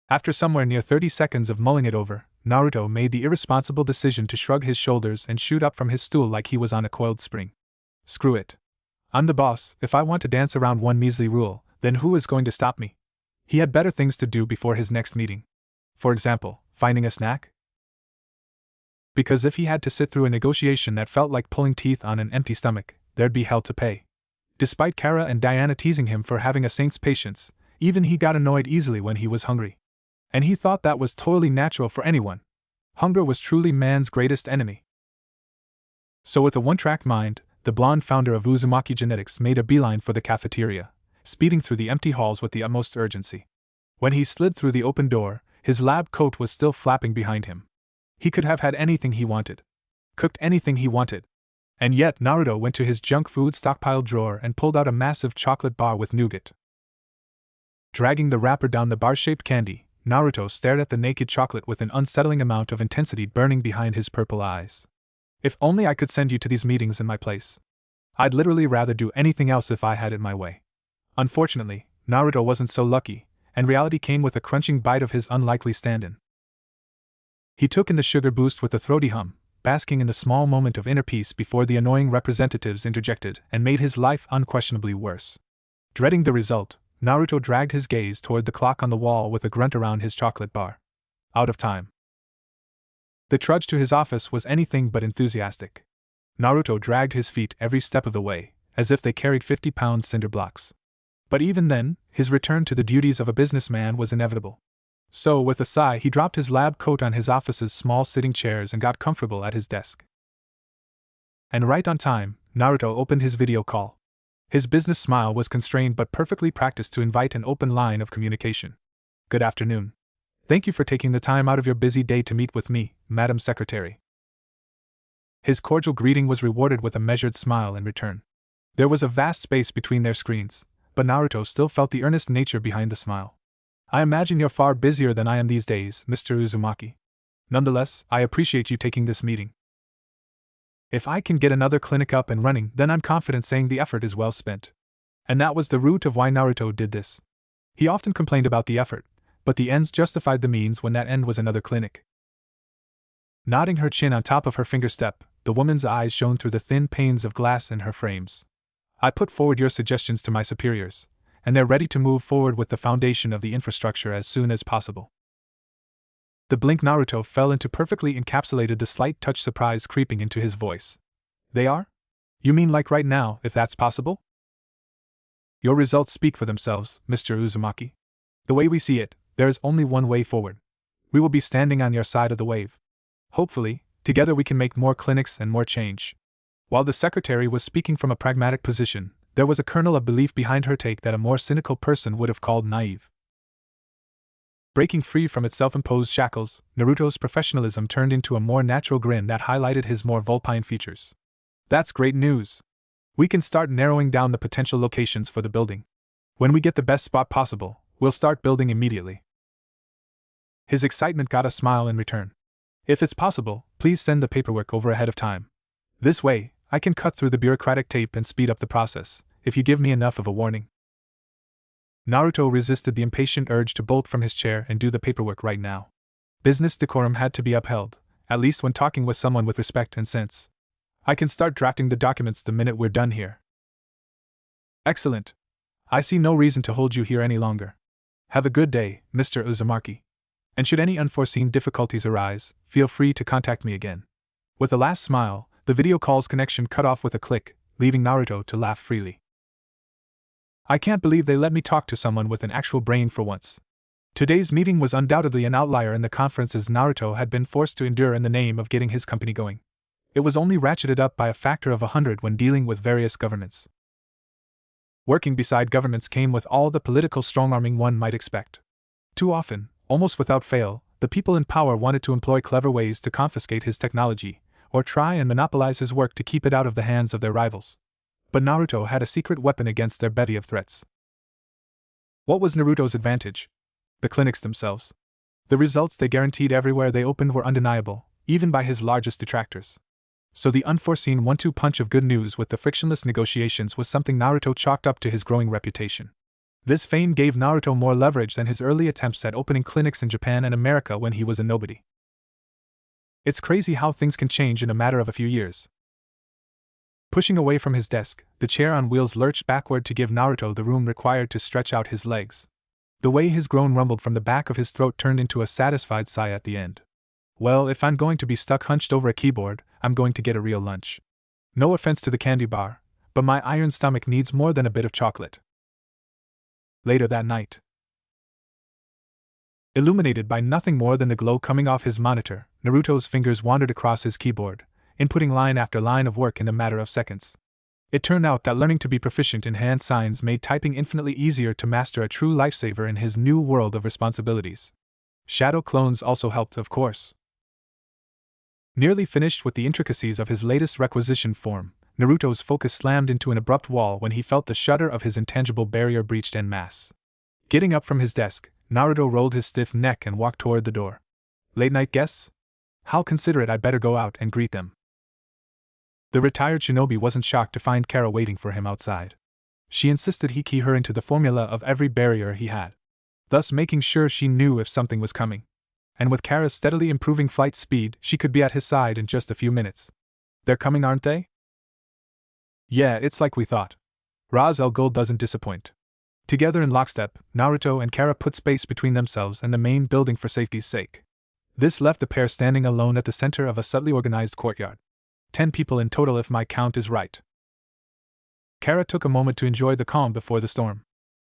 After somewhere near 30 seconds of mulling it over, Naruto made the irresponsible decision to shrug his shoulders and shoot up from his stool like he was on a coiled spring. Screw it. I'm the boss. If I want to dance around one measly rule, then who is going to stop me? He had better things to do before his next meeting. For example, finding a snack? Because if he had to sit through a negotiation that felt like pulling teeth on an empty stomach, there'd be hell to pay. Despite Kara and Diana teasing him for having a saint's patience, Even he got annoyed easily when he was hungry. And he thought that was totally natural for anyone. Hunger was truly man's greatest enemy. So with a one-track mind, the blonde founder of Uzumaki Genetics made a beeline for the cafeteria, speeding through the empty halls with the utmost urgency. When he slid through the open door, his lab coat was still flapping behind him. He could have had anything he wanted. Cooked anything he wanted. And yet Naruto went to his junk food stockpile drawer and pulled out a massive chocolate bar with nougat. Dragging the wrapper down the bar-shaped candy, Naruto stared at the naked chocolate with an unsettling amount of intensity burning behind his purple eyes. If only I could send you to these meetings in my place. I'd literally rather do anything else if I had it my way. Unfortunately, Naruto wasn't so lucky, and reality came with a crunching bite of his unlikely stand-in. He took in the sugar boost with a throaty hum, basking in the small moment of inner peace before the annoying representatives interjected and made his life unquestionably worse. Dreading the result, Naruto dragged his gaze toward the clock on the wall with a grunt around his chocolate bar. Out of time. The trudge to his office was anything but enthusiastic. Naruto dragged his feet every step of the way, as if they carried 50-pound cinder blocks. But even then, his return to the duties of a businessman was inevitable. So, with a sigh, he dropped his lab coat on his office's small sitting chairs and got comfortable at his desk. And right on time, Naruto opened his video call. His business smile was constrained but perfectly practiced to invite an open line of communication. Good afternoon. Thank you for taking the time out of your busy day to meet with me, Madam Secretary. His cordial greeting was rewarded with a measured smile in return. There was a vast space between their screens, but Naruto still felt the earnest nature behind the smile. I imagine you're far busier than I am these days, Mr. Uzumaki. Nonetheless, I appreciate you taking this meeting. If I can get another clinic up and running, then I'm confident saying the effort is well spent. And that was the root of why Naruto did this. He often complained about the effort, but the ends justified the means when that end was another clinic. Nodding her chin on top of her fingerstep, the woman's eyes shone through the thin panes of glass in her frames. I put forward your suggestions to my superiors, and they're ready to move forward with the foundation of the infrastructure as soon as possible. The blink Naruto fell into perfectly encapsulated the slight touch surprise creeping into his voice. They are? You mean like right now, if that's possible? Your results speak for themselves, Mr. Uzumaki. The way we see it, there is only one way forward. We will be standing on your side of the wave. Hopefully, together we can make more clinics and more change. While the secretary was speaking from a pragmatic position, there was a kernel of belief behind her take that a more cynical person would have called naive. Breaking free from its self-imposed shackles, Naruto's professionalism turned into a more natural grin that highlighted his more vulpine features. That's great news. We can start narrowing down the potential locations for the building. When we get the best spot possible, we'll start building immediately. His excitement got a smile in return. If it's possible, please send the paperwork over ahead of time. This way, I can cut through the bureaucratic tape and speed up the process, if you give me enough of a warning. Naruto resisted the impatient urge to bolt from his chair and do the paperwork right now. Business decorum had to be upheld, at least when talking with someone with respect and sense. I can start drafting the documents the minute we're done here. Excellent. I see no reason to hold you here any longer. Have a good day, Mr. Uzumaki. And should any unforeseen difficulties arise, feel free to contact me again. With a last smile, the video call's connection cut off with a click, leaving Naruto to laugh freely. I can't believe they let me talk to someone with an actual brain for once. Today's meeting was undoubtedly an outlier in the conferences Naruto had been forced to endure in the name of getting his company going. It was only ratcheted up by a factor of 100 when dealing with various governments. Working beside governments came with all the political strong-arming one might expect. Too often, almost without fail, the people in power wanted to employ clever ways to confiscate his technology, or try and monopolize his work to keep it out of the hands of their rivals. But Naruto had a secret weapon against their bevy of threats. What was Naruto's advantage? The clinics themselves. The results they guaranteed everywhere they opened were undeniable, even by his largest detractors. So the unforeseen one-two punch of good news with the frictionless negotiations was something Naruto chalked up to his growing reputation. This fame gave Naruto more leverage than his early attempts at opening clinics in Japan and America when he was a nobody. It's crazy how things can change in a matter of a few years. Pushing away from his desk, the chair on wheels lurched backward to give Naruto the room required to stretch out his legs. The way his groan rumbled from the back of his throat turned into a satisfied sigh at the end. Well, if I'm going to be stuck hunched over a keyboard, I'm going to get a real lunch. No offense to the candy bar, but my iron stomach needs more than a bit of chocolate. Later that night, Illuminated by nothing more than the glow coming off his monitor, Naruto's fingers wandered across his keyboard, inputting line after line of work in a matter of seconds. It turned out that learning to be proficient in hand signs made typing infinitely easier to master a true lifesaver in his new world of responsibilities. Shadow clones also helped, of course. Nearly finished with the intricacies of his latest requisition form, Naruto's focus slammed into an abrupt wall when he felt the shudder of his intangible barrier breached en masse. Getting up from his desk, Naruto rolled his stiff neck and walked toward the door. Late night guests? How considerate, I'd better go out and greet them. The retired shinobi wasn't shocked to find Kara waiting for him outside. She insisted he key her into the formula of every barrier he had, thus making sure she knew if something was coming. And with Kara's steadily improving flight speed, she could be at his side in just a few minutes. They're coming, aren't they? Yeah, it's like we thought. Raz Al Ghul doesn't disappoint. Together in lockstep, Naruto and Kara put space between themselves and the main building for safety's sake. This left the pair standing alone at the center of a subtly organized courtyard. 10 people in total if my count is right. Kara took a moment to enjoy the calm before the storm,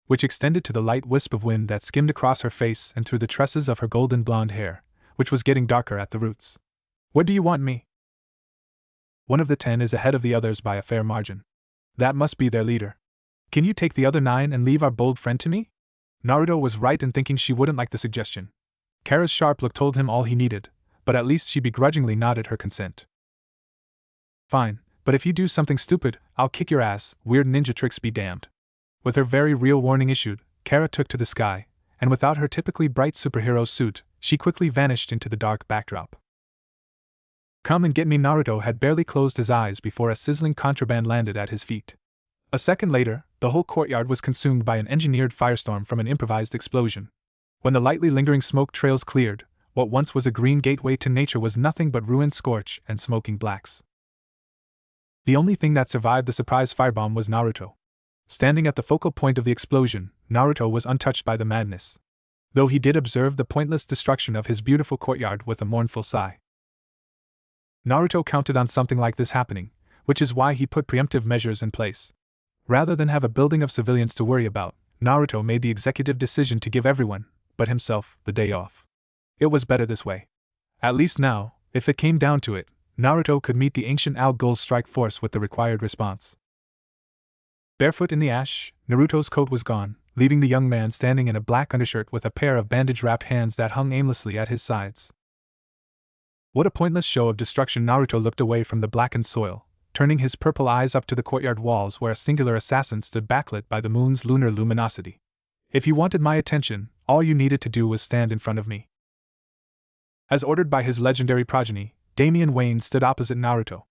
which extended to the light wisp of wind that skimmed across her face and through the tresses of her golden blonde hair, which was getting darker at the roots. What do you want me? One of the 10 is ahead of the others by a fair margin. That must be their leader. Can you take the other 9 and leave our bold friend to me? Naruto was right in thinking she wouldn't like the suggestion. Kara's sharp look told him all he needed, but at least she begrudgingly nodded her consent. Fine, but if you do something stupid, I'll kick your ass, weird ninja tricks be damned. With her very real warning issued, Kara took to the sky, and without her typically bright superhero suit, she quickly vanished into the dark backdrop. Come and get me. Naruto had barely closed his eyes before a sizzling contraband landed at his feet. A second later, the whole courtyard was consumed by an engineered firestorm from an improvised explosion. When the lightly lingering smoke trails cleared, what once was a green gateway to nature was nothing but ruined scorch and smoking blacks. The only thing that survived the surprise firebomb was Naruto. Standing at the focal point of the explosion, Naruto was untouched by the madness, though he did observe the pointless destruction of his beautiful courtyard with a mournful sigh. Naruto counted on something like this happening, which is why he put preemptive measures in place. Rather than have a building of civilians to worry about, Naruto made the executive decision to give everyone, but himself, the day off. It was better this way. At least now, if it came down to it, Naruto could meet the ancient Al Ghul's strike force with the required response. Barefoot in the ash, Naruto's coat was gone, leaving the young man standing in a black undershirt with a pair of bandage-wrapped hands that hung aimlessly at his sides. What a pointless show of destruction! Naruto looked away from the blackened soil, turning his purple eyes up to the courtyard walls where a singular assassin stood backlit by the moon's lunar luminosity. If you wanted my attention, all you needed to do was stand in front of me. As ordered by his legendary progeny, Damian Wayne stood opposite Naruto.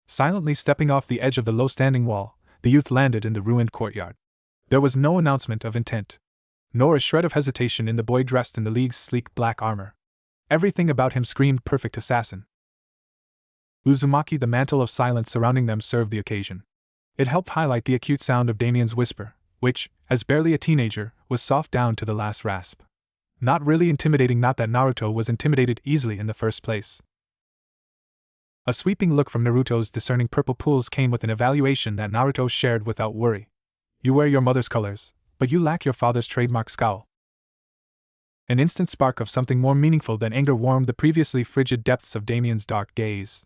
Silently stepping off the edge of the low-standing wall, the youth landed in the ruined courtyard. There was no announcement of intent, nor a shred of hesitation in the boy dressed in the League's sleek black armor. Everything about him screamed perfect assassin. Uzumaki, the mantle of silence surrounding them, served the occasion. It helped highlight the acute sound of Damian's whisper, which, as barely a teenager, was soft down to the last rasp. Not really intimidating, not that Naruto was intimidated easily in the first place. A sweeping look from Naruto's discerning purple pools came with an evaluation that Naruto shared without worry. You wear your mother's colors, but you lack your father's trademark scowl. An instant spark of something more meaningful than anger warmed the previously frigid depths of Damian's dark gaze.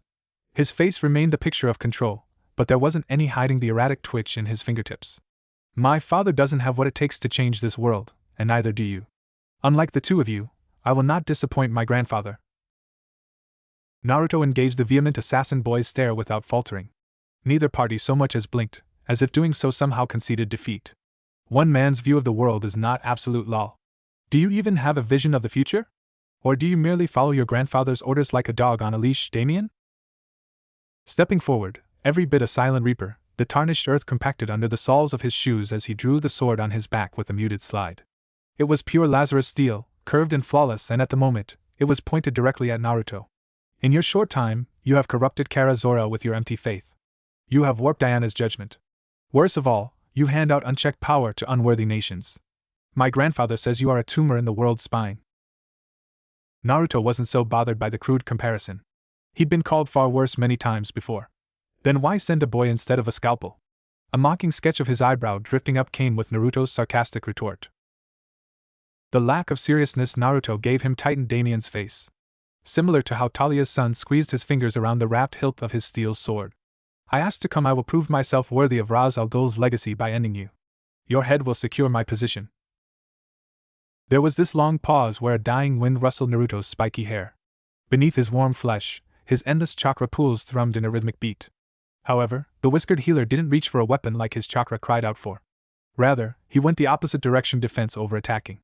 His face remained the picture of control, but there wasn't any hiding the erratic twitch in his fingertips. My father doesn't have what it takes to change this world, and neither do you. Unlike the two of you, I will not disappoint my grandfather. Naruto engaged the vehement assassin boy's stare without faltering. Neither party so much as blinked, as if doing so somehow conceded defeat. One man's view of the world is not absolute law. Do you even have a vision of the future? Or do you merely follow your grandfather's orders like a dog on a leash, Damian? Stepping forward, every bit a silent reaper, the tarnished earth compacted under the soles of his shoes as he drew the sword on his back with a muted slide. It was pure Lazarus steel, curved and flawless, and at the moment, it was pointed directly at Naruto. In your short time, you have corrupted Kara Zora with your empty faith. You have warped Diana's judgment. Worse of all, you hand out unchecked power to unworthy nations. My grandfather says you are a tumor in the world's spine. Naruto wasn't so bothered by the crude comparison. He'd been called far worse many times before. Then why send a boy instead of a scalpel? A mocking sketch of his eyebrow drifting up came with Naruto's sarcastic retort. The lack of seriousness Naruto gave him tightened Damien's face. Similar to how Talia's son squeezed his fingers around the wrapped hilt of his steel sword. I asked to come, I will prove myself worthy of Ras Al Ghul's legacy by ending you. Your head will secure my position. There was this long pause where a dying wind rustled Naruto's spiky hair. Beneath his warm flesh, his endless chakra pools thrummed in a rhythmic beat. However, the whiskered healer didn't reach for a weapon like his chakra cried out for. Rather, he went the opposite direction, defense over attacking.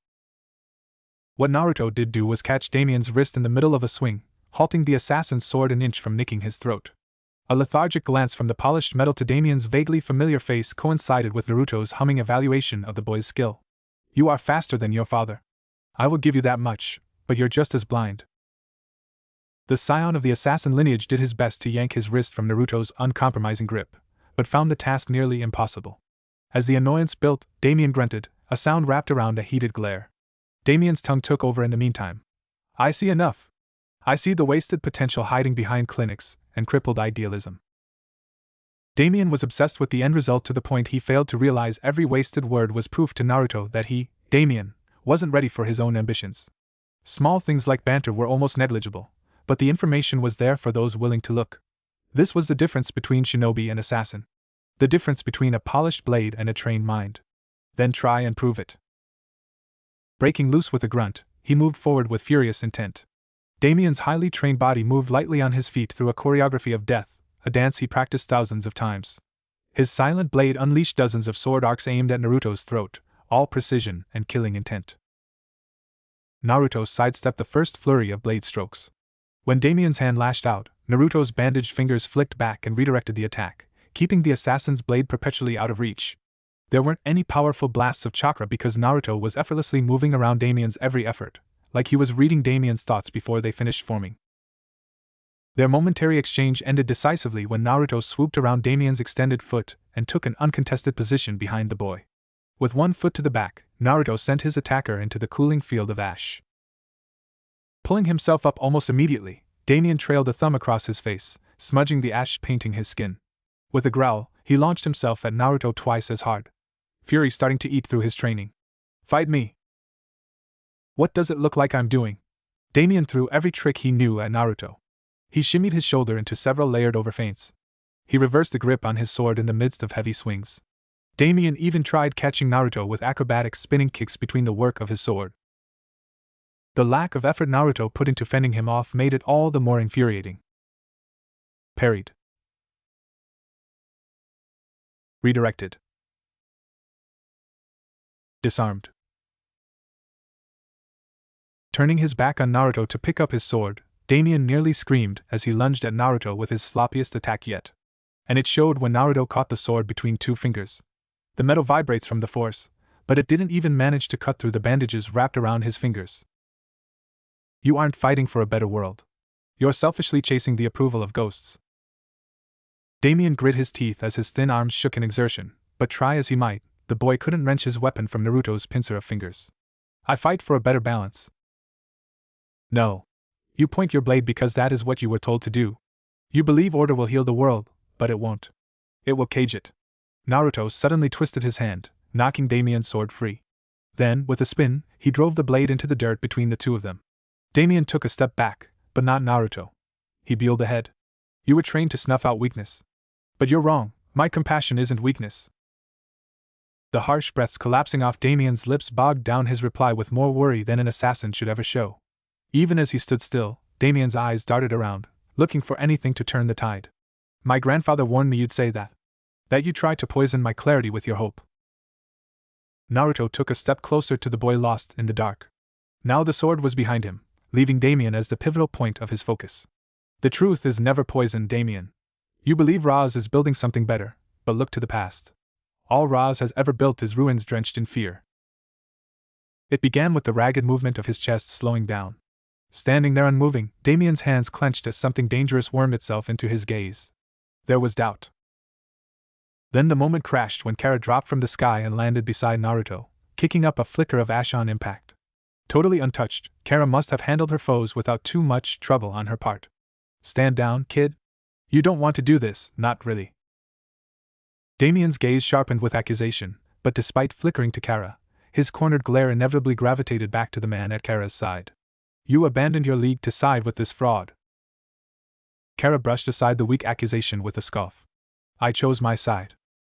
What Naruto did do was catch Damien's wrist in the middle of a swing, halting the assassin's sword an inch from nicking his throat. A lethargic glance from the polished metal to Damien's vaguely familiar face coincided with Naruto's humming evaluation of the boy's skill. You are faster than your father. I will give you that much, but you're just as blind. The scion of the assassin lineage did his best to yank his wrist from Naruto's uncompromising grip, but found the task nearly impossible. As the annoyance built, Damien grunted, a sound wrapped around a heated glare. Damien's tongue took over in the meantime. I see enough. I see the wasted potential hiding behind clinics and crippled idealism. Damien was obsessed with the end result to the point he failed to realize every wasted word was proof to Naruto that he, Damien, wasn't ready for his own ambitions. Small things like banter were almost negligible, but the information was there for those willing to look. This was the difference between shinobi and assassin. The difference between a polished blade and a trained mind. Then try and prove it. Breaking loose with a grunt, he moved forward with furious intent. Damien's highly trained body moved lightly on his feet through a choreography of death, a dance he practiced thousands of times. His silent blade unleashed dozens of sword arcs aimed at Naruto's throat, all precision and killing intent. Naruto sidestepped the first flurry of blade strokes. When Damien's hand lashed out, Naruto's bandaged fingers flicked back and redirected the attack, keeping the assassin's blade perpetually out of reach. There weren't any powerful blasts of chakra because Naruto was effortlessly moving around Damien's every effort, like he was reading Damien's thoughts before they finished forming. Their momentary exchange ended decisively when Naruto swooped around Damien's extended foot and took an uncontested position behind the boy. With one foot to the back, Naruto sent his attacker into the cooling field of ash. Pulling himself up almost immediately, Damien trailed a thumb across his face, smudging the ash painting his skin. With a growl, he launched himself at Naruto twice as hard. Fury starting to eat through his training. Fight me! What does it look like I'm doing? Damien threw every trick he knew at Naruto. He shimmied his shoulder into several layered over feints. He reversed the grip on his sword in the midst of heavy swings. Damien even tried catching Naruto with acrobatic spinning kicks between the work of his sword. The lack of effort Naruto put into fending him off made it all the more infuriating. Parried. Redirected. Disarmed. Turning his back on Naruto to pick up his sword, Damien nearly screamed as he lunged at Naruto with his sloppiest attack yet. And it showed when Naruto caught the sword between two fingers. The metal vibrates from the force, but it didn't even manage to cut through the bandages wrapped around his fingers. You aren't fighting for a better world. You're selfishly chasing the approval of ghosts. Damien grit his teeth as his thin arms shook in exertion, but try as he might, the boy couldn't wrench his weapon from Naruto's pincer of fingers. I fight for a better balance. No. You point your blade because that is what you were told to do. You believe order will heal the world, but it won't. It will cage it. Naruto suddenly twisted his hand, knocking Damien's sword free. Then, with a spin, he drove the blade into the dirt between the two of them. Damien took a step back, but not Naruto. He beeled ahead. You were trained to snuff out weakness. But you're wrong, my compassion isn't weakness. The harsh breaths collapsing off Damien's lips bogged down his reply with more worry than an assassin should ever show. Even as he stood still, Damien's eyes darted around, looking for anything to turn the tide. My grandfather warned me you'd say that. That you tried to poison my clarity with your hope. Naruto took a step closer to the boy lost in the dark. Now the sword was behind him, leaving Damien as the pivotal point of his focus. The truth is never poisoned, Damien. You believe Raz is building something better, but look to the past. All Raz has ever built is ruins drenched in fear. It began with the ragged movement of his chest slowing down. Standing there unmoving, Damien's hands clenched as something dangerous wormed itself into his gaze. There was doubt. Then the moment crashed when Kara dropped from the sky and landed beside Naruto, kicking up a flicker of ash on impact. Totally untouched, Kara must have handled her foes without too much trouble on her part. Stand down, kid. You don't want to do this, not really. Damien's gaze sharpened with accusation, but despite flickering to Kara, His cornered glare inevitably gravitated back to the man at Kara's side. You abandoned your league to side with this fraud. Kara brushed aside the weak accusation with a scoff. I chose my side.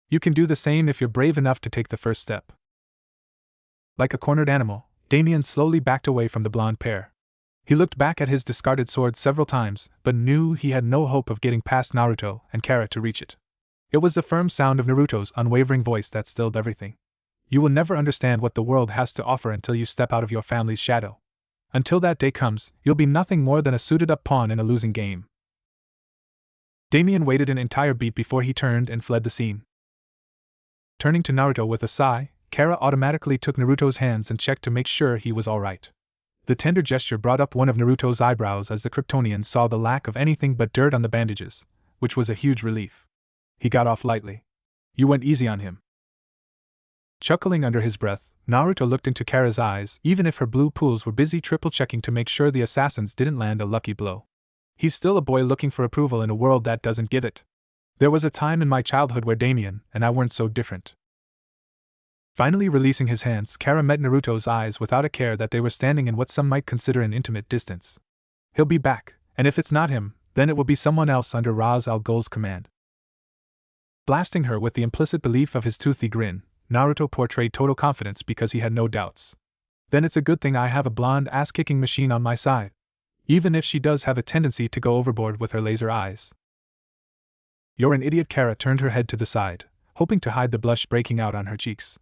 You can do the same if you're brave enough to take the first step. Like a cornered animal, Damien slowly backed away from the blonde pair. He looked back at his discarded sword several times, but knew he had no hope of getting past Naruto and Kara to reach it. It was the firm sound of Naruto's unwavering voice that stilled everything. You will never understand what the world has to offer until you step out of your family's shadow. Until that day comes, you'll be nothing more than a suited-up pawn in a losing game. Damien waited an entire beat before he turned and fled the scene. Turning to Naruto with a sigh, Kara automatically took Naruto's hands and checked to make sure he was alright. The tender gesture brought up one of Naruto's eyebrows as the Kryptonian saw the lack of anything but dirt on the bandages, which was a huge relief. He got off lightly. You went easy on him. Chuckling under his breath, Naruto looked into Kara's eyes, even if her blue pools were busy triple-checking to make sure the assassins didn't land a lucky blow. He's still a boy looking for approval in a world that doesn't give it. There was a time in my childhood where Damien and I weren't so different. Finally releasing his hands, Kara met Naruto's eyes without a care that they were standing in what some might consider an intimate distance. He'll be back, and if it's not him, then it will be someone else under Ra's al Ghul's command. Blasting her with the implicit belief of his toothy grin, Naruto portrayed total confidence because he had no doubts. Then it's a good thing I have a blonde ass-kicking machine on my side. Even if she does have a tendency to go overboard with her laser eyes. You're an idiot. Kara turned her head to the side, hoping to hide the blush breaking out on her cheeks.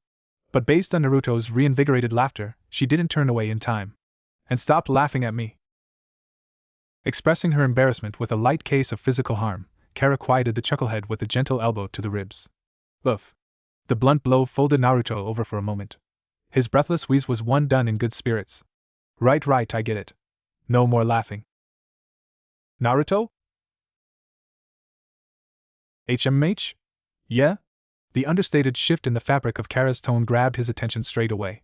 But based on Naruto's reinvigorated laughter, she didn't turn away in time. And stopped laughing at me. Expressing her embarrassment with a light case of physical harm, Kara quieted the chucklehead with a gentle elbow to the ribs. Oof. The blunt blow folded Naruto over for a moment. His breathless wheeze was one done in good spirits. Right, I get it. No more laughing. Naruto? HMH? Yeah? The understated shift in the fabric of Kara's tone grabbed his attention straight away.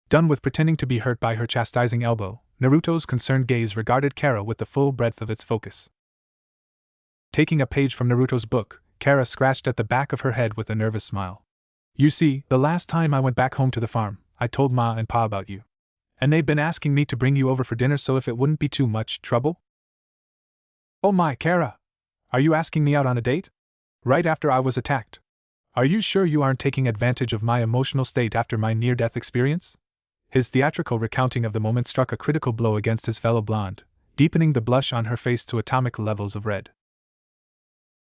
Done with pretending to be hurt by her chastising elbow, Naruto's concerned gaze regarded Kara with the full breadth of its focus. Taking a page from Naruto's book, Kara scratched at the back of her head with a nervous smile. You see, the last time I went back home to the farm, I told Ma and Pa about you. And they've been asking me to bring you over for dinner so if it wouldn't be too much trouble? Oh my, Kara! Are you asking me out on a date? Right after I was attacked? Are you sure you aren't taking advantage of my emotional state after my near-death experience? His theatrical recounting of the moment struck a critical blow against his fellow blonde, deepening the blush on her face to atomic levels of red.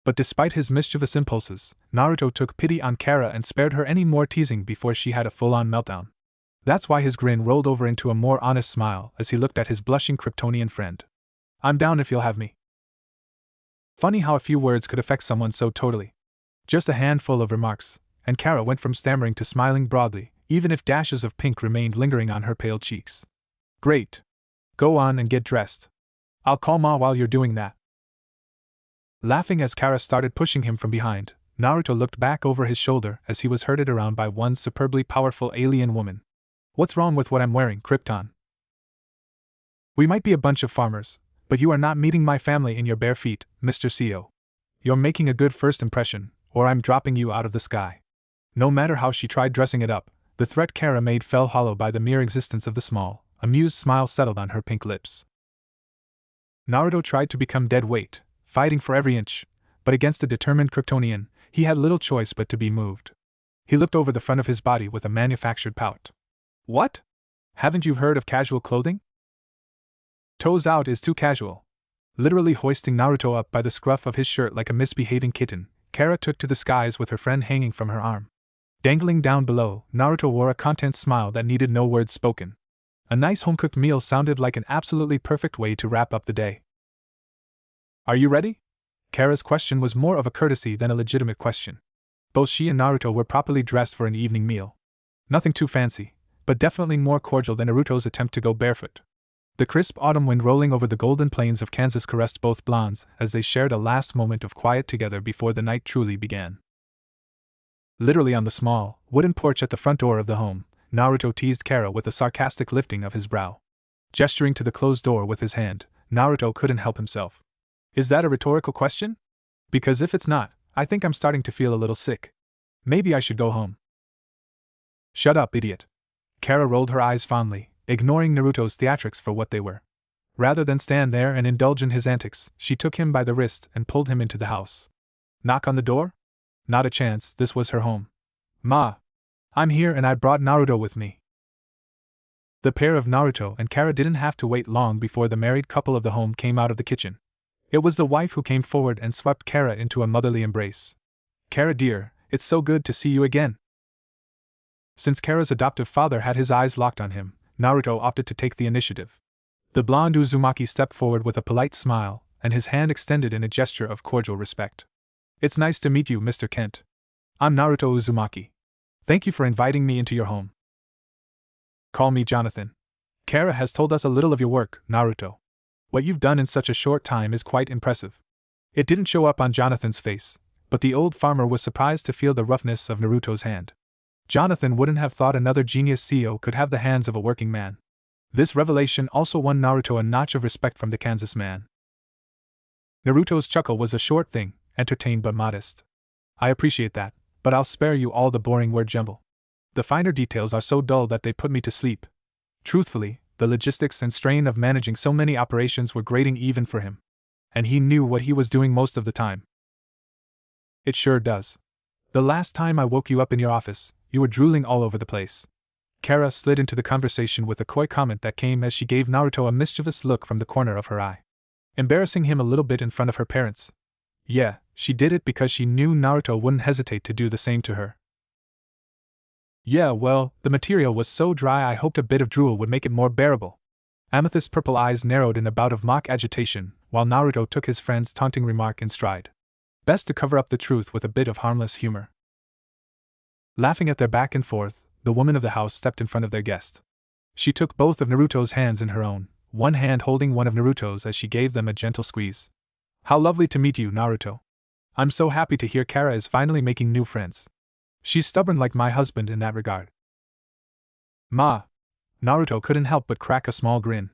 But despite his mischievous impulses, Naruto took pity on Kara and spared her any more teasing before she had a full-on meltdown. That's why his grin rolled over into a more honest smile as he looked at his blushing Kryptonian friend. I'm down if you'll have me. Funny how a few words could affect someone so totally. Just a handful of remarks, and Kara went from stammering to smiling broadly, even if dashes of pink remained lingering on her pale cheeks. Great. Go on and get dressed. I'll call Ma while you're doing that. Laughing as Kara started pushing him from behind, Naruto looked back over his shoulder as he was herded around by one superbly powerful alien woman. What's wrong with what I'm wearing, Krypton? We might be a bunch of farmers, but you are not meeting my family in your bare feet, Mr. CEO. You're making a good first impression, or I'm dropping you out of the sky. No matter how she tried dressing it up, the threat Kara made fell hollow by the mere existence of the small, amused smile settled on her pink lips. Naruto tried to become dead weight, fighting for every inch, but against a determined Kryptonian, he had little choice but to be moved. He looked over the front of his body with a manufactured pout. What? Haven't you heard of casual clothing? Toes out is too casual. Literally hoisting Naruto up by the scruff of his shirt like a misbehaving kitten, Kara took to the skies with her friend hanging from her arm. Dangling down below, Naruto wore a content smile that needed no words spoken. A nice home-cooked meal sounded like an absolutely perfect way to wrap up the day. Are you ready? Kara's question was more of a courtesy than a legitimate question. Both she and Naruto were properly dressed for an evening meal. Nothing too fancy, but definitely more cordial than Naruto's attempt to go barefoot. The crisp autumn wind rolling over the golden plains of Kansas caressed both blondes as they shared a last moment of quiet together before the night truly began. Literally on the small, wooden porch at the front door of the home, Naruto teased Kara with a sarcastic lifting of his brow. Gesturing to the closed door with his hand, Naruto couldn't help himself. Is that a rhetorical question? Because if it's not, I think I'm starting to feel a little sick. Maybe I should go home. Shut up, idiot. Kara rolled her eyes fondly, ignoring Naruto's theatrics for what they were. Rather than stand there and indulge in his antics, she took him by the wrist and pulled him into the house. Knock on the door? Not a chance, this was her home. Ma! I'm here and I brought Naruto with me. The pair of Naruto and Kara didn't have to wait long before the married couple of the home came out of the kitchen. It was the wife who came forward and swept Kara into a motherly embrace. Kara dear, it's so good to see you again. Since Kara's adoptive father had his eyes locked on him, Naruto opted to take the initiative. The blonde Uzumaki stepped forward with a polite smile, and his hand extended in a gesture of cordial respect. It's nice to meet you, Mr. Kent. I'm Naruto Uzumaki. Thank you for inviting me into your home. Call me Jonathan. Kara has told us a little of your work, Naruto. What you've done in such a short time is quite impressive. It didn't show up on Jonathan's face, but the old farmer was surprised to feel the roughness of Naruto's hand. Jonathan wouldn't have thought another genius CEO could have the hands of a working man. This revelation also won Naruto a notch of respect from the Kansas man. Naruto's chuckle was a short thing, entertained but modest. I appreciate that, but I'll spare you all the boring word jumble. The finer details are so dull that they put me to sleep. Truthfully, the logistics and strain of managing so many operations were grating even for him. And he knew what he was doing most of the time. It sure does. The last time I woke you up in your office, you were drooling all over the place. Kara slid into the conversation with a coy comment that came as she gave Naruto a mischievous look from the corner of her eye, embarrassing him a little bit in front of her parents. Yeah, she did it because she knew Naruto wouldn't hesitate to do the same to her. Yeah, well, the material was so dry I hoped a bit of drool would make it more bearable. Amethyst's purple eyes narrowed in a bout of mock agitation, while Naruto took his friend's taunting remark in stride. Best to cover up the truth with a bit of harmless humor. Laughing at their back and forth, the woman of the house stepped in front of their guest. She took both of Naruto's hands in her own, one hand holding one of Naruto's as she gave them a gentle squeeze. How lovely to meet you, Naruto. I'm so happy to hear Kara is finally making new friends. She's stubborn like my husband in that regard. Ma! Naruto couldn't help but crack a small grin.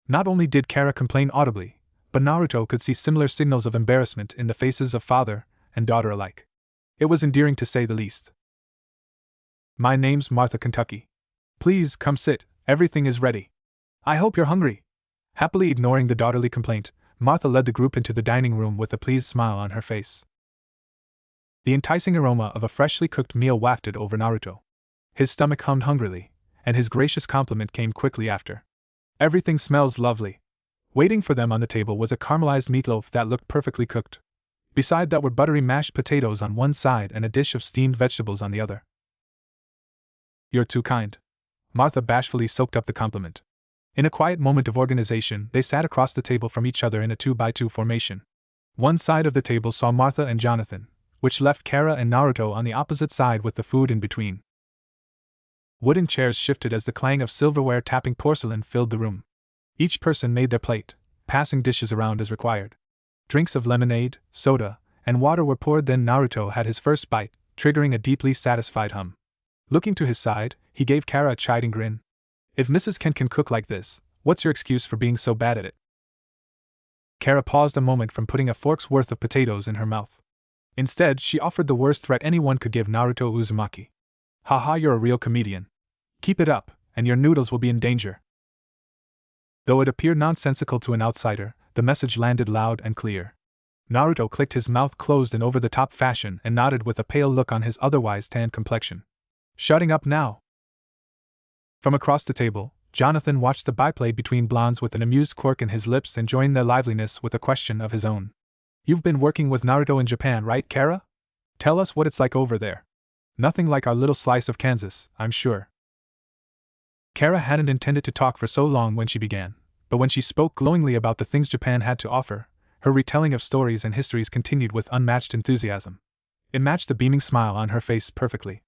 Not only did Kara complain audibly, but Naruto could see similar signals of embarrassment in the faces of father and daughter alike. It was endearing to say the least. My name's Martha Kentucky. Please come sit, everything is ready. I hope you're hungry. Happily ignoring the daughterly complaint, Martha led the group into the dining room with a pleased smile on her face. The enticing aroma of a freshly cooked meal wafted over Naruto. His stomach hummed hungrily, and his gracious compliment came quickly after. Everything smells lovely. Waiting for them on the table was a caramelized meatloaf that looked perfectly cooked. Beside that were buttery mashed potatoes on one side and a dish of steamed vegetables on the other. You're too kind. Martha bashfully soaked up the compliment. In a quiet moment of organization, they sat across the table from each other in a 2-by-2 formation. One side of the table saw Martha and Jonathan, which left Kara and Naruto on the opposite side with the food in between. Wooden chairs shifted as the clang of silverware tapping porcelain filled the room. Each person made their plate, passing dishes around as required. Drinks of lemonade, soda, and water were poured, then Naruto had his first bite, triggering a deeply satisfied hum. Looking to his side, he gave Kara a chiding grin. If Mrs. Kent can cook like this, what's your excuse for being so bad at it? Kara paused a moment from putting a fork's worth of potatoes in her mouth. Instead, she offered the worst threat anyone could give Naruto Uzumaki. Haha, you're a real comedian. Keep it up, and your noodles will be in danger. Though it appeared nonsensical to an outsider, the message landed loud and clear. Naruto clicked his mouth closed in over-the-top fashion and nodded with a pale look on his otherwise tanned complexion. Shutting up now. From across the table, Jonathan watched the byplay between blondes with an amused quirk in his lips and joined their liveliness with a question of his own. You've been working with Naruto in Japan, right, Kara? Tell us what it's like over there. Nothing like our little slice of Kansas, I'm sure. Kara hadn't intended to talk for so long when she began, but when she spoke glowingly about the things Japan had to offer, her retelling of stories and histories continued with unmatched enthusiasm. It matched the beaming smile on her face perfectly.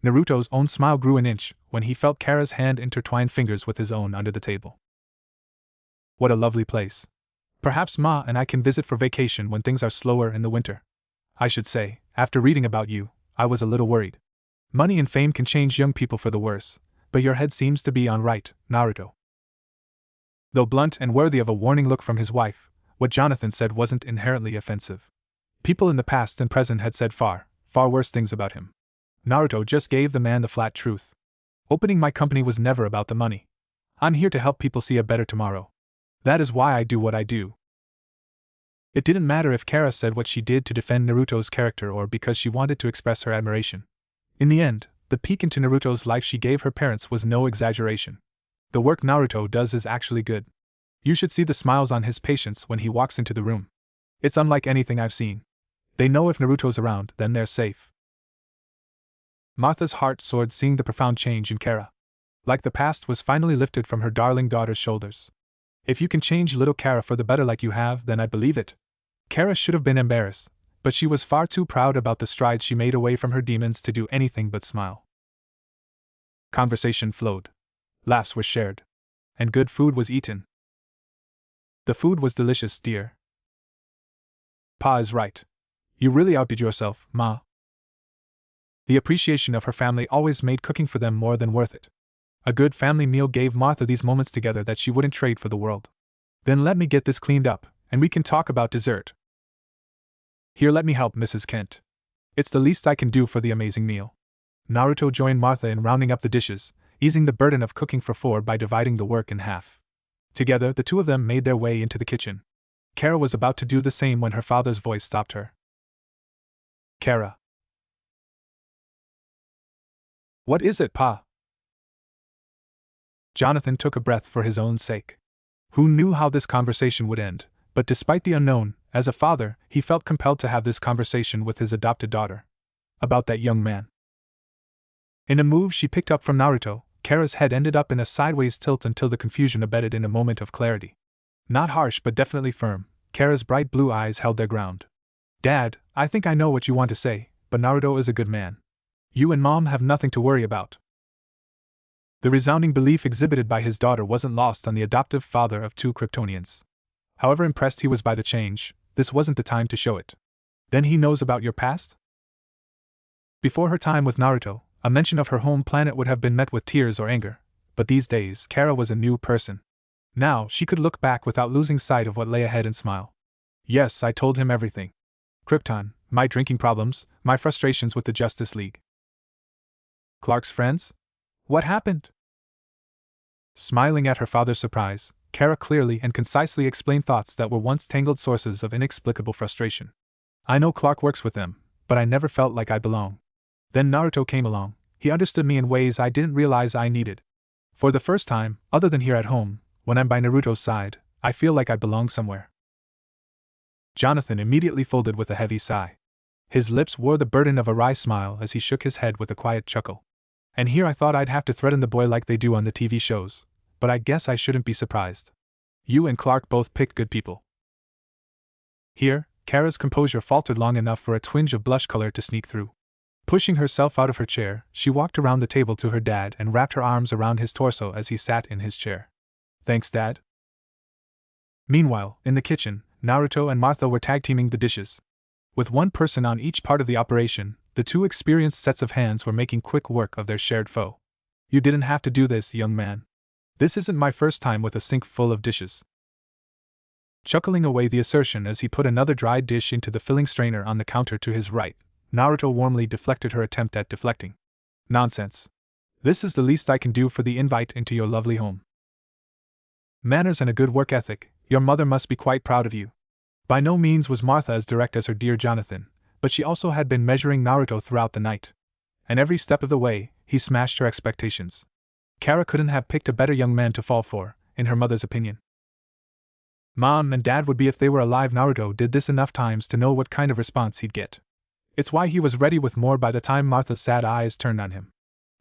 Naruto's own smile grew an inch when he felt Kara's hand intertwine fingers with his own under the table. What a lovely place. Perhaps Ma and I can visit for vacation when things are slower in the winter. I should say, after reading about you, I was a little worried. Money and fame can change young people for the worse, but your head seems to be on right, Naruto. Though blunt and worthy of a warning look from his wife, what Jonathan said wasn't inherently offensive. People in the past and present had said far, far worse things about him. Naruto just gave the man the flat truth. Opening my company was never about the money. I'm here to help people see a better tomorrow. That is why I do what I do. It didn't matter if Kara said what she did to defend Naruto's character or because she wanted to express her admiration. In the end, the peek into Naruto's life she gave her parents was no exaggeration. The work Naruto does is actually good. You should see the smiles on his patients when he walks into the room. It's unlike anything I've seen. They know if Naruto's around, then they're safe. Martha's heart soared seeing the profound change in Kara. Like the past was finally lifted from her darling daughter's shoulders. If you can change little Kara for the better like you have, then I believe it. Kara should have been embarrassed, but she was far too proud about the strides she made away from her demons to do anything but smile. Conversation flowed. Laughs were shared. And good food was eaten. The food was delicious, dear. Pa is right. You really outdid yourself, Ma. The appreciation of her family always made cooking for them more than worth it. A good family meal gave Martha these moments together that she wouldn't trade for the world. Then let me get this cleaned up, and we can talk about dessert. Here, let me help, Mrs. Kent. It's the least I can do for the amazing meal. Naruto joined Martha in rounding up the dishes, easing the burden of cooking for four by dividing the work in half. Together, the two of them made their way into the kitchen. Kara was about to do the same when her father's voice stopped her. Kara. What is it, Pa? Jonathan took a breath for his own sake. Who knew how this conversation would end, but despite the unknown, as a father, he felt compelled to have this conversation with his adopted daughter. About that young man. In a move she picked up from Naruto, Kara's head ended up in a sideways tilt until the confusion abated in a moment of clarity. Not harsh but definitely firm, Kara's bright blue eyes held their ground. Dad, I think I know what you want to say, but Naruto is a good man. You and Mom have nothing to worry about. The resounding belief exhibited by his daughter wasn't lost on the adoptive father of two Kryptonians. However impressed he was by the change, this wasn't the time to show it. Then he knows about your past? Before her time with Naruto, a mention of her home planet would have been met with tears or anger, but these days Kara was a new person. Now she could look back without losing sight of what lay ahead and smile. Yes, I told him everything. Krypton, my drinking problems, my frustrations with the Justice League. Clark's friends? What happened? Smiling at her father's surprise, Kara clearly and concisely explained thoughts that were once tangled sources of inexplicable frustration. I know Clark works with them, but I never felt like I belong. Then Naruto came along. He understood me in ways I didn't realize I needed. For the first time, other than here at home, when I'm by Naruto's side, I feel like I belong somewhere. Jonathan immediately folded with a heavy sigh. His lips wore the burden of a wry smile as he shook his head with a quiet chuckle. And here I thought I'd have to threaten the boy like they do on the TV shows, but I guess I shouldn't be surprised. You and Clark both picked good people. Here, Kara's composure faltered long enough for a twinge of blush color to sneak through. Pushing herself out of her chair, she walked around the table to her dad and wrapped her arms around his torso as he sat in his chair. Thanks, Dad. Meanwhile, in the kitchen, Naruto and Martha were tag-teaming the dishes. With one person on each part of the operation, the two experienced sets of hands were making quick work of their shared foe. You didn't have to do this, young man. This isn't my first time with a sink full of dishes. Chuckling away the assertion as he put another dried dish into the filling strainer on the counter to his right, Naruto warmly deflected her attempt at deflecting. Nonsense. This is the least I can do for the invite into your lovely home. Manners and a good work ethic, your mother must be quite proud of you. By no means was Martha as direct as her dear Jonathan, but she also had been measuring Naruto throughout the night. And every step of the way, he smashed her expectations. Kara couldn't have picked a better young man to fall for, in her mother's opinion. Mom and Dad would be if they were alive. Naruto did this enough times to know what kind of response he'd get. It's why he was ready with more by the time Martha's sad eyes turned on him.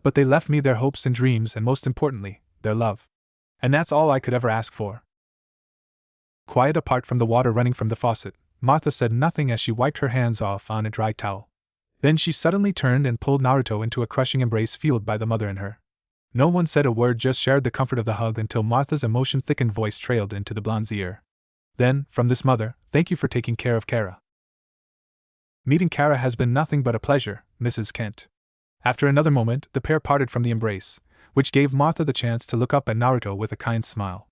But they left me their hopes and dreams and most importantly, their love. And that's all I could ever ask for. Quiet apart from the water running from the faucet, Martha said nothing as she wiped her hands off on a dry towel. Then she suddenly turned and pulled Naruto into a crushing embrace fueled by the mother in her. No one said a word, just shared the comfort of the hug until Martha's emotion-thickened voice trailed into the blonde's ear. Then, from this mother, thank you for taking care of Kara. Meeting Kara has been nothing but a pleasure, Mrs. Kent. After another moment, the pair parted from the embrace, which gave Martha the chance to look up at Naruto with a kind smile.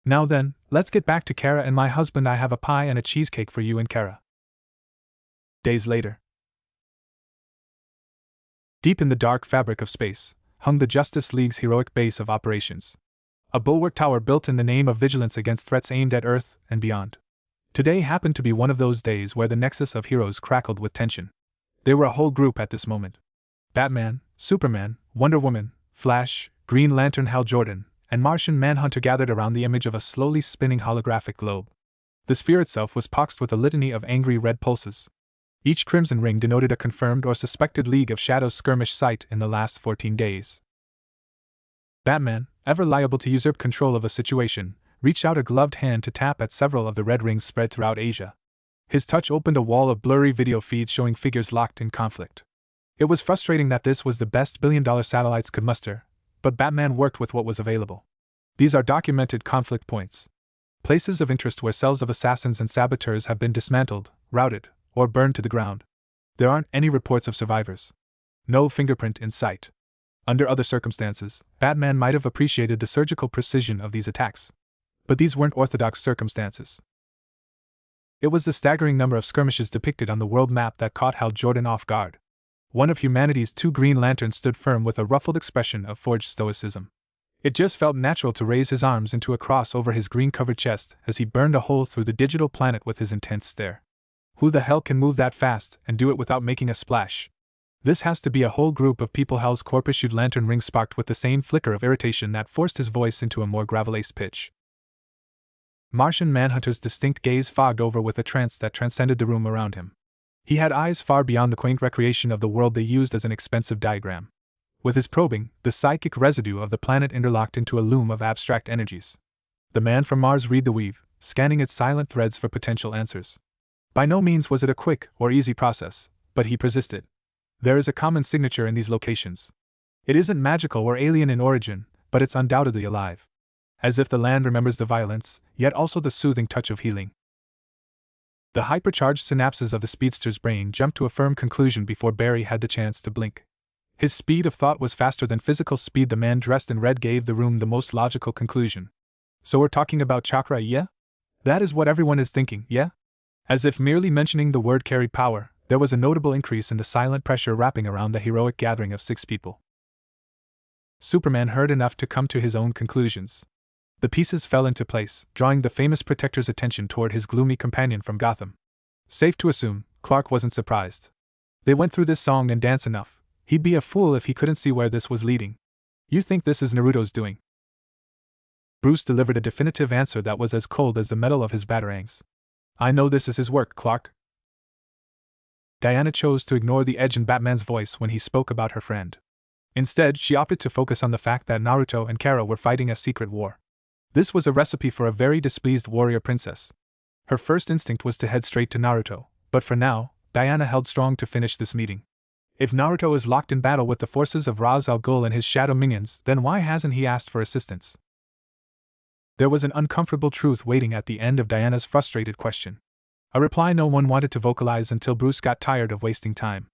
Now then, let's get back to Kara and my husband. I have a pie and a cheesecake for you and Kara. Days later. Deep in the dark fabric of space, hung the Justice League's heroic base of operations. A bulwark tower built in the name of vigilance against threats aimed at Earth and beyond. Today happened to be one of those days where the nexus of heroes crackled with tension. They were a whole group at this moment. Batman, Superman, Wonder Woman, Flash, Green Lantern Hal Jordan, and Martian Manhunter gathered around the image of a slowly spinning holographic globe. The sphere itself was poxed with a litany of angry red pulses. Each crimson ring denoted a confirmed or suspected League of Shadows skirmish site in the last 14 days. Batman, ever liable to usurp control of a situation, reached out a gloved hand to tap at several of the red rings spread throughout Asia. His touch opened a wall of blurry video feeds showing figures locked in conflict. It was frustrating that this was the best billion-dollar satellites could muster, but Batman worked with what was available. These are documented conflict points. Places of interest where cells of assassins and saboteurs have been dismantled, routed, or burned to the ground. There aren't any reports of survivors. No fingerprint in sight. Under other circumstances, Batman might have appreciated the surgical precision of these attacks. But these weren't orthodox circumstances. It was the staggering number of skirmishes depicted on the world map that caught Hal Jordan off guard. One of humanity's two Green Lanterns stood firm with a ruffled expression of forged stoicism. It just felt natural to raise his arms into a cross over his green-covered chest as he burned a hole through the digital planet with his intense stare. Who the hell can move that fast and do it without making a splash? This has to be a whole group of people. Hal's corp-issued lantern ring sparked with the same flicker of irritation that forced his voice into a more gravelaced pitch. Martian Manhunter's distinct gaze fogged over with a trance that transcended the room around him. He had eyes far beyond the quaint recreation of the world they used as an expensive diagram. With his probing, the psychic residue of the planet interlocked into a loom of abstract energies. The man from Mars read the weave, scanning its silent threads for potential answers. By no means was it a quick or easy process, but he persisted. There is a common signature in these locations. It isn't magical or alien in origin, but it's undoubtedly alive. As if the land remembers the violence, yet also the soothing touch of healing. The hypercharged synapses of the speedster's brain jumped to a firm conclusion before Barry had the chance to blink. His speed of thought was faster than physical speed. The man dressed in red gave the room the most logical conclusion. So we're talking about chakra, yeah? That is what everyone is thinking, yeah? As if merely mentioning the word carried power, there was a notable increase in the silent pressure wrapping around the heroic gathering of 6 people. Superman heard enough to come to his own conclusions. The pieces fell into place, drawing the famous protector's attention toward his gloomy companion from Gotham. Safe to assume, Clark wasn't surprised. They went through this song and dance enough. He'd be a fool if he couldn't see where this was leading. You think this is Naruto's doing? Bruce delivered a definitive answer that was as cold as the metal of his batarangs. I know this is his work, Clark. Diana chose to ignore the edge in Batman's voice when he spoke about her friend. Instead, she opted to focus on the fact that Naruto and Kara were fighting a secret war. This was a recipe for a very displeased warrior princess. Her first instinct was to head straight to Naruto, but for now, Diana held strong to finish this meeting. If Naruto is locked in battle with the forces of Ra's al Ghul and his shadow minions, then why hasn't he asked for assistance? There was an uncomfortable truth waiting at the end of Diana's frustrated question. A reply no one wanted to vocalize until Bruce got tired of wasting time.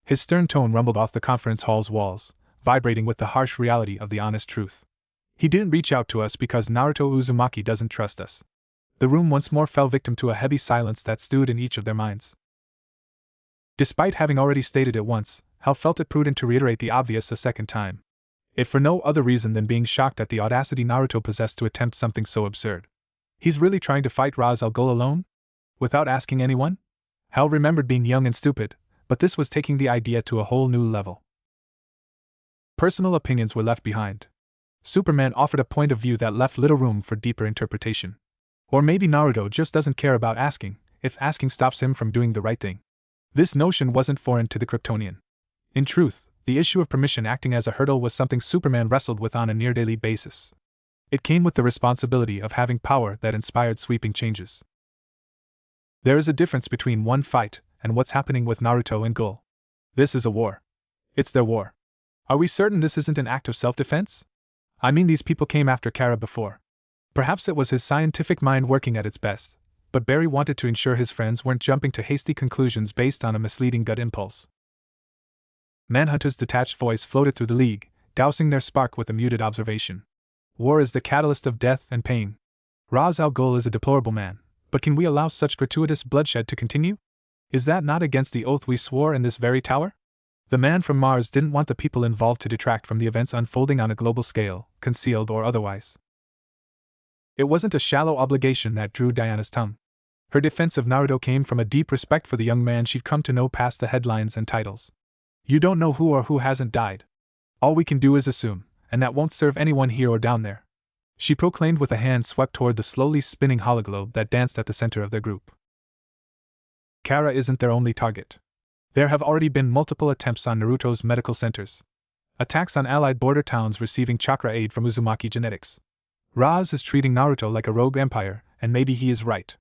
His stern tone rumbled off the conference hall's walls, vibrating with the harsh reality of the honest truth. He didn't reach out to us because Naruto Uzumaki doesn't trust us. The room once more fell victim to a heavy silence that stewed in each of their minds. Despite having already stated it once, Hal felt it prudent to reiterate the obvious a second time. If for no other reason than being shocked at the audacity Naruto possessed to attempt something so absurd. He's really trying to fight Ra's al Ghul alone? Without asking anyone? Hal remembered being young and stupid, but this was taking the idea to a whole new level. Personal opinions were left behind. Superman offered a point of view that left little room for deeper interpretation. Or maybe Naruto just doesn't care about asking, if asking stops him from doing the right thing. This notion wasn't foreign to the Kryptonian. In truth, the issue of permission acting as a hurdle was something Superman wrestled with on a near-daily basis. It came with the responsibility of having power that inspired sweeping changes. There is a difference between one fight and what's happening with Naruto and Ghul. This is a war. It's their war. Are we certain this isn't an act of self-defense? I mean, these people came after Kara before. Perhaps it was his scientific mind working at its best, but Barry wanted to ensure his friends weren't jumping to hasty conclusions based on a misleading gut impulse. Manhunter's detached voice floated through the League, dousing their spark with a muted observation. War is the catalyst of death and pain. Ra's al Ghul is a deplorable man, but can we allow such gratuitous bloodshed to continue? Is that not against the oath we swore in this very tower? The man from Mars didn't want the people involved to detract from the events unfolding on a global scale, concealed or otherwise. It wasn't a shallow obligation that drew Diana's tongue. Her defense of Naruto came from a deep respect for the young man she'd come to know past the headlines and titles. You don't know who or who hasn't died. All we can do is assume, and that won't serve anyone here or down there, she proclaimed with a hand swept toward the slowly spinning hologlobe that danced at the center of their group. Kara isn't their only target. There have already been multiple attempts on Naruto's medical centers. Attacks on allied border towns receiving chakra aid from Uzumaki genetics. Raz is treating Naruto like a rogue empire, and maybe he is right.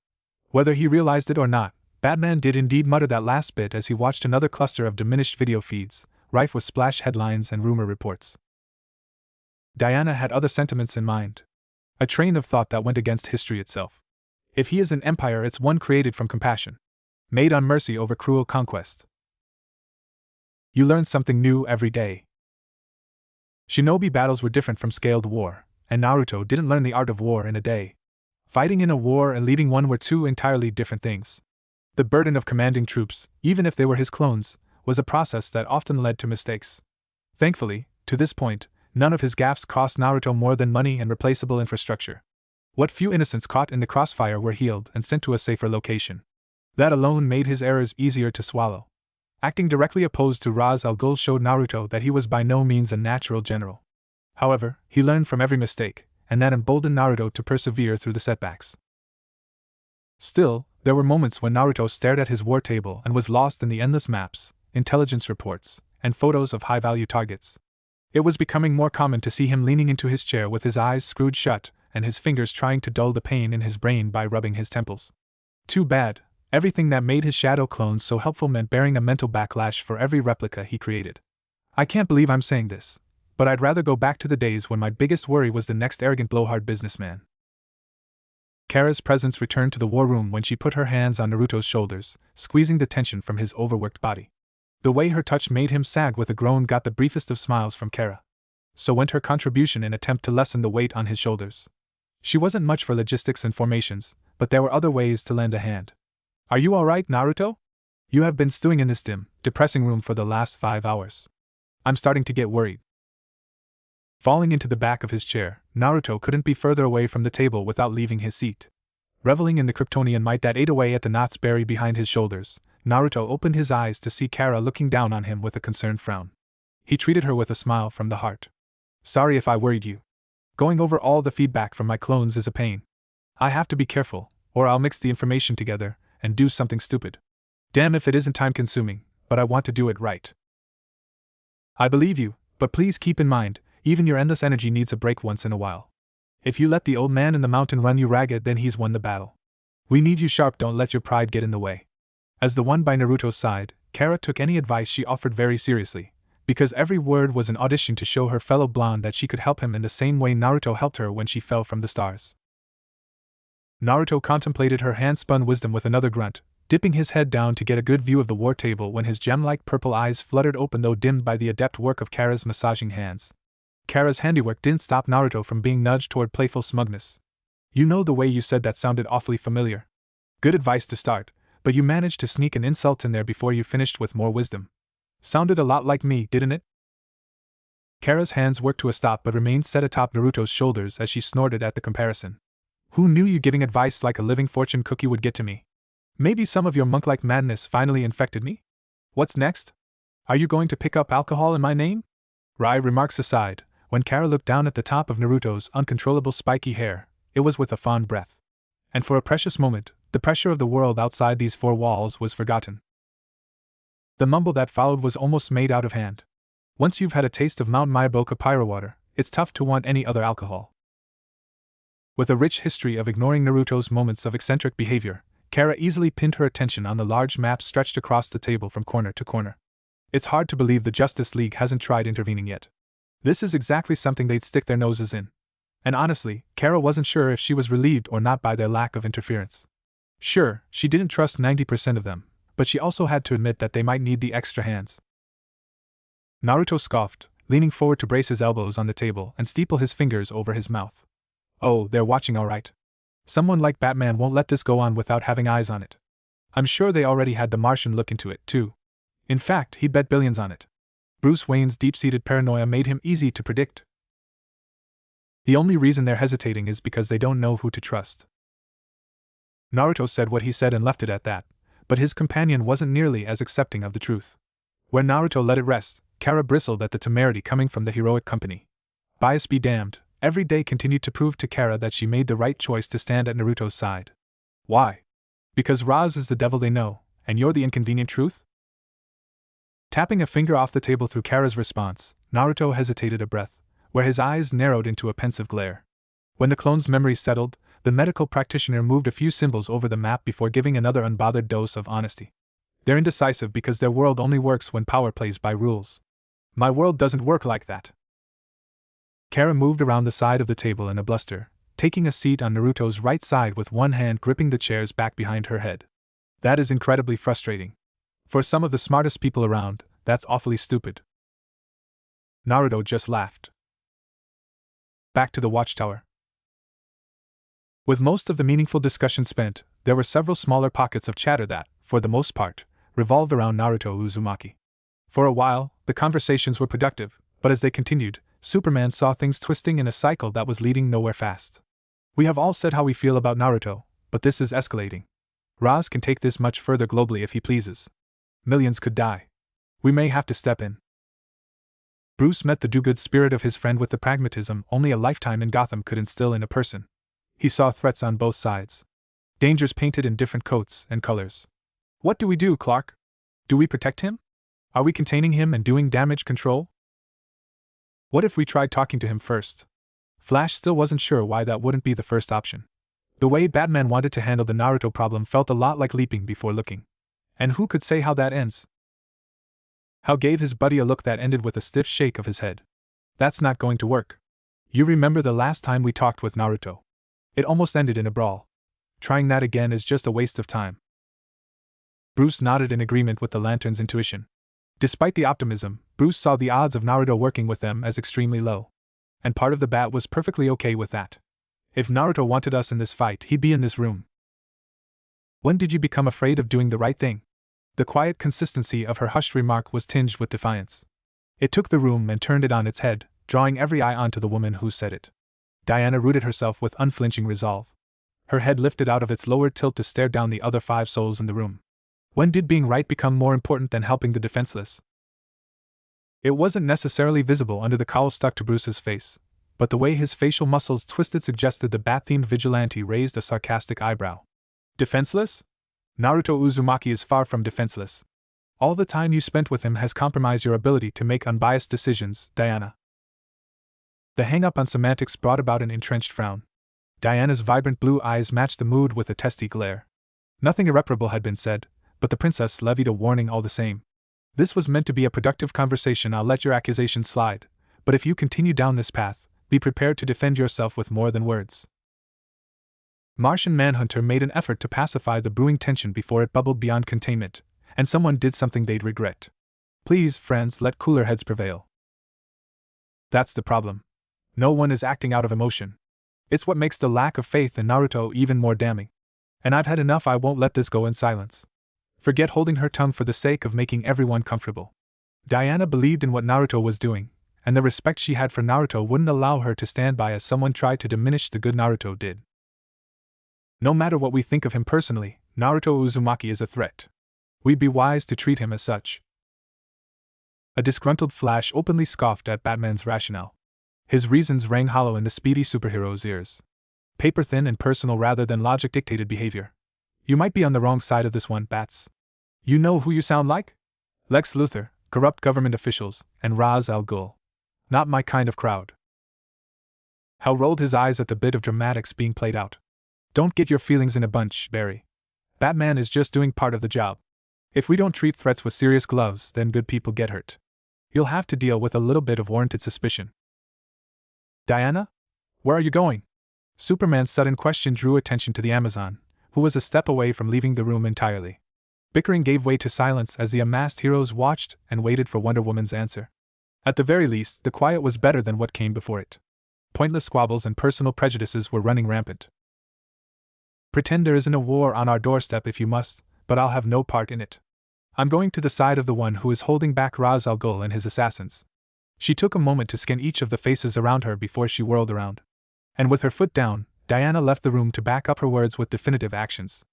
Whether he realized it or not, Batman did indeed mutter that last bit as he watched another cluster of diminished video feeds, rife with splash headlines and rumor reports. Diana had other sentiments in mind. A train of thought that went against history itself. If he is an empire, it's one created from compassion, made on mercy over cruel conquest. You learn something new every day. Shinobi battles were different from scaled war, and Naruto didn't learn the art of war in a day. Fighting in a war and leading one were two entirely different things. The burden of commanding troops, even if they were his clones, was a process that often led to mistakes. Thankfully, to this point, none of his gaffes cost Naruto more than money and replaceable infrastructure. What few innocents caught in the crossfire were healed and sent to a safer location. That alone made his errors easier to swallow. Acting directly opposed to Raz al Ghul showed Naruto that he was by no means a natural general. However, he learned from every mistake, and that emboldened Naruto to persevere through the setbacks. Still, there were moments when Naruto stared at his war table and was lost in the endless maps, intelligence reports, and photos of high-value targets. It was becoming more common to see him leaning into his chair with his eyes screwed shut and his fingers trying to dull the pain in his brain by rubbing his temples. Too bad, everything that made his shadow clones so helpful meant bearing a mental backlash for every replica he created. I can't believe I'm saying this, but I'd rather go back to the days when my biggest worry was the next arrogant blowhard businessman. Kara's presence returned to the war room when she put her hands on Naruto's shoulders, squeezing the tension from his overworked body. The way her touch made him sag with a groan got the briefest of smiles from Kara. So went her contribution in an attempt to lessen the weight on his shoulders. She wasn't much for logistics and formations, but there were other ways to lend a hand. Are you alright, Naruto? You have been stewing in this dim, depressing room for the last 5 hours. I'm starting to get worried. Falling into the back of his chair, Naruto couldn't be further away from the table without leaving his seat. Reveling in the Kryptonian might that ate away at the knots buried behind his shoulders, Naruto opened his eyes to see Kara looking down on him with a concerned frown. He treated her with a smile from the heart. Sorry if I worried you. Going over all the feedback from my clones is a pain. I have to be careful, or I'll mix the information together and do something stupid. Damn if it isn't time-consuming, but I want to do it right. I believe you, but please keep in mind, even your endless energy needs a break once in a while. If you let the old man in the mountain run you ragged, then he's won the battle. We need you sharp, don't let your pride get in the way. As the one by Naruto's side, Kara took any advice she offered very seriously, because every word was an audition to show her fellow blonde that she could help him in the same way Naruto helped her when she fell from the stars. Naruto contemplated her hand-spun wisdom with another grunt, dipping his head down to get a good view of the war table when his gem-like purple eyes fluttered open though dimmed by the adept work of Kara's massaging hands. Kara's handiwork didn't stop Naruto from being nudged toward playful smugness. You know, the way you said that sounded awfully familiar. Good advice to start, but you managed to sneak an insult in there before you finished with more wisdom. Sounded a lot like me, didn't it? Kara's hands worked to a stop but remained set atop Naruto's shoulders as she snorted at the comparison. Who knew you giving advice like a living fortune cookie would get to me? Maybe some of your monk-like madness finally infected me? What's next? Are you going to pick up alcohol in my name? Wry remarks aside, when Kara looked down at the top of Naruto's uncontrollable spiky hair, it was with a fond breath. And for a precious moment, the pressure of the world outside these four walls was forgotten. The mumble that followed was almost made out of hand. Once you've had a taste of Mount Myoboka pyro water, it's tough to want any other alcohol. With a rich history of ignoring Naruto's moments of eccentric behavior, Kara easily pinned her attention on the large map stretched across the table from corner to corner. It's hard to believe the Justice League hasn't tried intervening yet. This is exactly something they'd stick their noses in. And honestly, Kara wasn't sure if she was relieved or not by their lack of interference. Sure, she didn't trust 90% of them, but she also had to admit that they might need the extra hands. Naruto scoffed, leaning forward to brace his elbows on the table and steeple his fingers over his mouth. Oh, they're watching all right. Someone like Batman won't let this go on without having eyes on it. I'm sure they already had the Martian look into it, too. In fact, he'd bet billions on it. Bruce Wayne's deep-seated paranoia made him easy to predict. The only reason they're hesitating is because they don't know who to trust. Naruto said what he said and left it at that, but his companion wasn't nearly as accepting of the truth. Where Naruto let it rest, Kara bristled at the temerity coming from the heroic company. Bias be damned, every day continued to prove to Kara that she made the right choice to stand at Naruto's side. Why? Because Raz is the devil they know, and you're the inconvenient truth? Tapping a finger off the table through Kara's response, Naruto hesitated a breath, where his eyes narrowed into a pensive glare. When the clone's memory settled, the medical practitioner moved a few symbols over the map before giving another unbothered dose of honesty. They're indecisive because their world only works when power plays by rules. My world doesn't work like that. Kara moved around the side of the table in a bluster, taking a seat on Naruto's right side with one hand gripping the chair's back behind her head. That is incredibly frustrating. For some of the smartest people around, that's awfully stupid. Naruto just laughed. Back to the watchtower. With most of the meaningful discussion spent, there were several smaller pockets of chatter that, for the most part, revolved around Naruto Uzumaki. For a while, the conversations were productive, but as they continued, Superman saw things twisting in a cycle that was leading nowhere fast. We have all said how we feel about Naruto, but this is escalating. Raz can take this much further globally if he pleases. Millions could die. We may have to step in. Bruce met the do-good spirit of his friend with the pragmatism only a lifetime in Gotham could instill in a person. He saw threats on both sides. Dangers painted in different coats and colors. What do we do, Clark? Do we protect him? Are we containing him and doing damage control? What if we tried talking to him first? Flash still wasn't sure why that wouldn't be the first option. The way Batman wanted to handle the Naruto problem felt a lot like leaping before looking. And who could say how that ends? Hal gave his buddy a look that ended with a stiff shake of his head. That's not going to work. You remember the last time we talked with Naruto. It almost ended in a brawl. Trying that again is just a waste of time. Bruce nodded in agreement with the Lantern's intuition. Despite the optimism, Bruce saw the odds of Naruto working with them as extremely low. And part of the Bat was perfectly okay with that. If Naruto wanted us in this fight, he'd be in this room. When did you become afraid of doing the right thing? The quiet consistency of her hushed remark was tinged with defiance. It took the room and turned it on its head, drawing every eye onto the woman who said it. Diana rooted herself with unflinching resolve. Her head lifted out of its lowered tilt to stare down the other 5 souls in the room. When did being right become more important than helping the defenseless? It wasn't necessarily visible under the cowl stuck to Bruce's face, but the way his facial muscles twisted suggested the bat-themed vigilante raised a sarcastic eyebrow. Defenseless? Naruto Uzumaki is far from defenseless. All the time you spent with him has compromised your ability to make unbiased decisions, Diana. The hang-up on semantics brought about an entrenched frown. Diana's vibrant blue eyes matched the mood with a testy glare. Nothing irreparable had been said, but the princess levied a warning all the same. This was meant to be a productive conversation. I'll let your accusations slide, but if you continue down this path, be prepared to defend yourself with more than words. Martian Manhunter made an effort to pacify the brewing tension before it bubbled beyond containment, and someone did something they'd regret. Please, friends, let cooler heads prevail. That's the problem. No one is acting out of emotion. It's what makes the lack of faith in Naruto even more damning. And I've had enough. I won't let this go in silence. Forget holding her tongue for the sake of making everyone comfortable. Diana believed in what Naruto was doing, and the respect she had for Naruto wouldn't allow her to stand by as someone tried to diminish the good Naruto did. No matter what we think of him personally, Naruto Uzumaki is a threat. We'd be wise to treat him as such. A disgruntled Flash openly scoffed at Batman's rationale. His reasons rang hollow in the speedy superhero's ears. Paper-thin and personal rather than logic-dictated behavior. You might be on the wrong side of this one, Bats. You know who you sound like? Lex Luthor, corrupt government officials, and Ra's al Ghul. Not my kind of crowd. Hal rolled his eyes at the bit of dramatics being played out. Don't get your feelings in a bunch, Barry. Batman is just doing part of the job. If we don't treat threats with serious gloves, then good people get hurt. You'll have to deal with a little bit of warranted suspicion. Diana? Where are you going? Superman's sudden question drew attention to the Amazon, who was a step away from leaving the room entirely. Bickering gave way to silence as the amassed heroes watched and waited for Wonder Woman's answer. At the very least, the quiet was better than what came before it. Pointless squabbles and personal prejudices were running rampant. Pretend there isn't a war on our doorstep if you must, but I'll have no part in it. I'm going to the side of the one who is holding back Ras Al Ghul and his assassins. She took a moment to scan each of the faces around her before she whirled around. And with her foot down, Diana left the room to back up her words with definitive actions.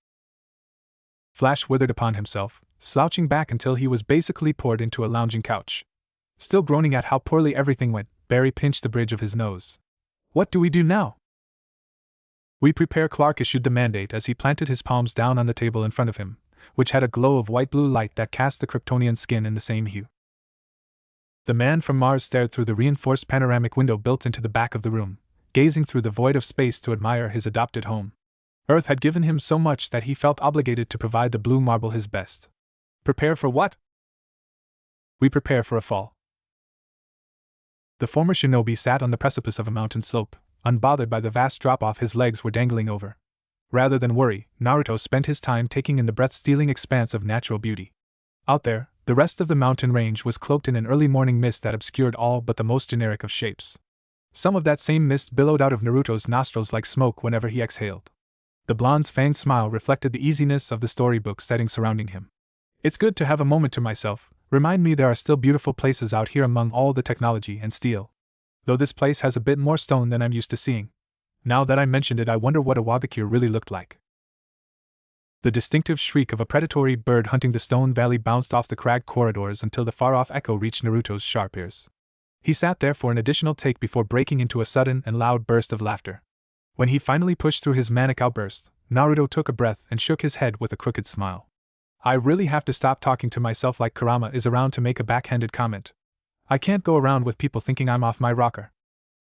Flash withered upon himself, slouching back until he was basically poured into a lounging couch. Still groaning at how poorly everything went, Barry pinched the bridge of his nose. What do we do now? We prepare. Clark issued the mandate as he planted his palms down on the table in front of him, which had a glow of white-blue light that cast the Kryptonian skin in the same hue. The man from Mars stared through the reinforced panoramic window built into the back of the room, gazing through the void of space to admire his adopted home. Earth had given him so much that he felt obligated to provide the blue marble his best. Prepare for what? We prepare for a fall. The former shinobi sat on the precipice of a mountain slope, unbothered by the vast drop-off his legs were dangling over. Rather than worry, Naruto spent his time taking in the breath-stealing expanse of natural beauty. Out there, the rest of the mountain range was cloaked in an early morning mist that obscured all but the most generic of shapes. Some of that same mist billowed out of Naruto's nostrils like smoke whenever he exhaled. The blonde's fanged smile reflected the easiness of the storybook setting surrounding him. It's good to have a moment to myself, remind me there are still beautiful places out here among all the technology and steel. Though this place has a bit more stone than I'm used to seeing. Now that I mentioned it, I wonder what a Wagakure really looked like. The distinctive shriek of a predatory bird hunting the stone valley bounced off the cragged corridors until the far-off echo reached Naruto's sharp ears. He sat there for an additional take before breaking into a sudden and loud burst of laughter. When he finally pushed through his manic outburst, Naruto took a breath and shook his head with a crooked smile. I really have to stop talking to myself like Kurama is around to make a backhanded comment. I can't go around with people thinking I'm off my rocker.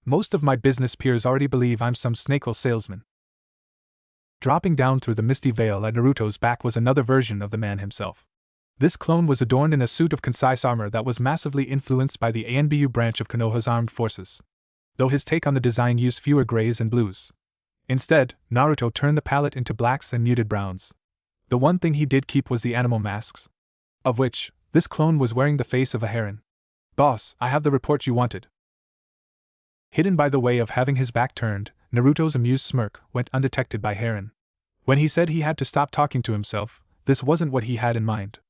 Most of my business peers already believe I'm some snake oil salesman. Dropping down through the misty veil at Naruto's back was another version of the man himself. This clone was adorned in a suit of concise armor that was massively influenced by the ANBU branch of Konoha's armed forces. Though his take on the design used fewer grays and blues. Instead, Naruto turned the palette into blacks and muted browns. The one thing he did keep was the animal masks. Of which, this clone was wearing the face of a heron. Boss, I have the report you wanted. Hidden by the way of having his back turned, Naruto's amused smirk went undetected by Heron. When he said he had to stop talking to himself, this wasn't what he had in mind.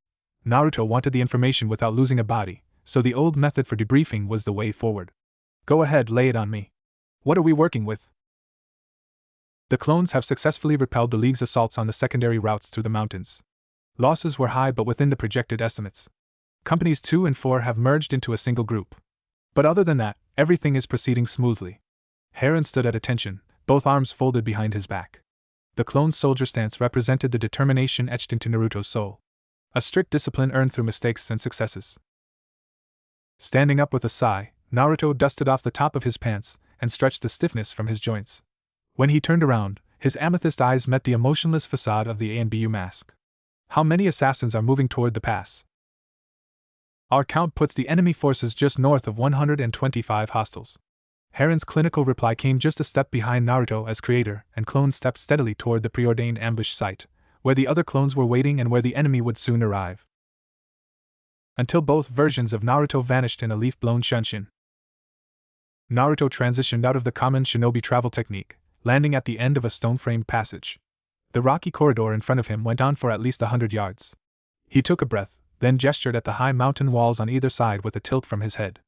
Naruto wanted the information without losing a body, so the old method for debriefing was the way forward. Go ahead, lay it on me. What are we working with? The clones have successfully repelled the League's assaults on the secondary routes through the mountains. Losses were high but within the projected estimates. Companies 2 and 4 have merged into a single group. But other than that, everything is proceeding smoothly. Heron stood at attention, both arms folded behind his back. The clone's soldier stance represented the determination etched into Naruto's soul. A strict discipline earned through mistakes and successes. Standing up with a sigh, Naruto dusted off the top of his pants and stretched the stiffness from his joints. When he turned around, his amethyst eyes met the emotionless facade of the ANBU mask. How many assassins are moving toward the pass? Our count puts the enemy forces just north of 125 hostiles. Heron's clinical reply came just a step behind Naruto as creator, and clones stepped steadily toward the preordained ambush site, where the other clones were waiting and where the enemy would soon arrive. Until both versions of Naruto vanished in a leaf-blown shunshin. Naruto transitioned out of the common shinobi travel technique, landing at the end of a stone-framed passage. The rocky corridor in front of him went on for at least 100 yards. He took a breath, then gestured at the high mountain walls on either side with a tilt from his head.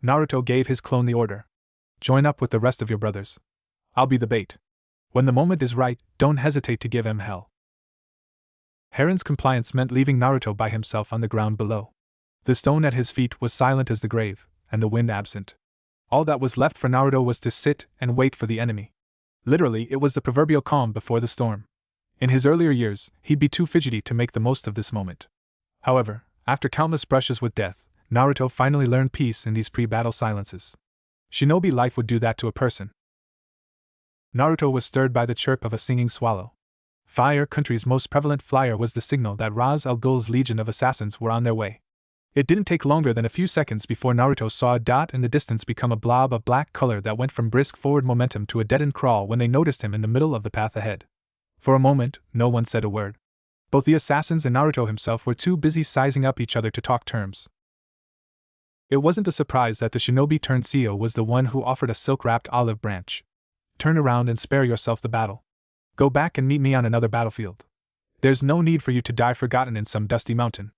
Naruto gave his clone the order. Join up with the rest of your brothers. I'll be the bait. When the moment is right, don't hesitate to give him hell. Heron's compliance meant leaving Naruto by himself on the ground below. The stone at his feet was silent as the grave, and the wind absent. All that was left for Naruto was to sit and wait for the enemy. Literally, it was the proverbial calm before the storm. In his earlier years, he'd be too fidgety to make the most of this moment. However, after countless brushes with death, Naruto finally learned peace in these pre-battle silences. Shinobi life would do that to a person. Naruto was stirred by the chirp of a singing swallow. Fire Country's most prevalent flyer was the signal that Ras Al Ghul's legion of assassins were on their way. It didn't take longer than a few seconds before Naruto saw a dot in the distance become a blob of black color that went from brisk forward momentum to a deadened crawl when they noticed him in the middle of the path ahead. For a moment, no one said a word. Both the assassins and Naruto himself were too busy sizing up each other to talk terms. It wasn't a surprise that the shinobi-turned-CEO was the one who offered a silk-wrapped olive branch. Turn around and spare yourself the battle. Go back and meet me on another battlefield. There's no need for you to die forgotten in some dusty mountain.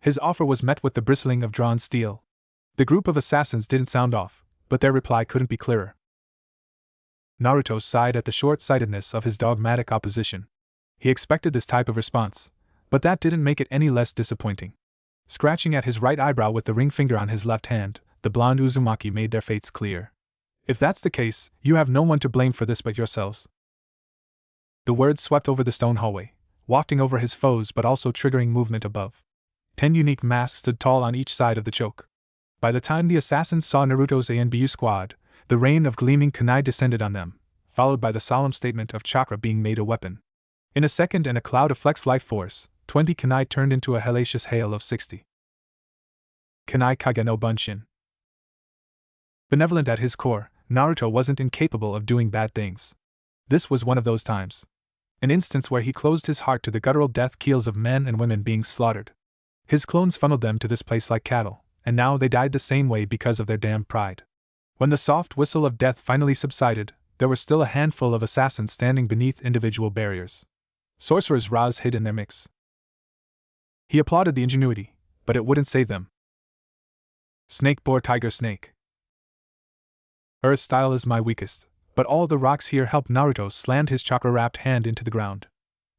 His offer was met with the bristling of drawn steel. The group of assassins didn't sound off, but their reply couldn't be clearer. Naruto sighed at the short-sightedness of his dogmatic opposition. He expected this type of response, but that didn't make it any less disappointing. Scratching at his right eyebrow with the ring finger on his left hand, the blonde Uzumaki made their fates clear. If that's the case, you have no one to blame for this but yourselves. The words swept over the stone hallway, wafting over his foes but also triggering movement above. 10 unique masks stood tall on each side of the choke. By the time the assassins saw Naruto's ANBU squad, the rain of gleaming kunai descended on them, followed by the solemn statement of chakra being made a weapon. In a second and a cloud of flex life force, 20 kunai turned into a hellacious hail of 60. Kunai Kage no Bunshin. Benevolent at his core, Naruto wasn't incapable of doing bad things. This was one of those times. An instance where he closed his heart to the guttural death keels of men and women being slaughtered. His clones funneled them to this place like cattle, and now they died the same way because of their damned pride. When the soft whistle of death finally subsided, there were still a handful of assassins standing beneath individual barriers. Sorcerers Raz hid in their mix. He applauded the ingenuity, but it wouldn't save them. Snake boar tiger snake. Earth style is my weakest, but all the rocks here help. Naruto slammed his chakra-wrapped hand into the ground.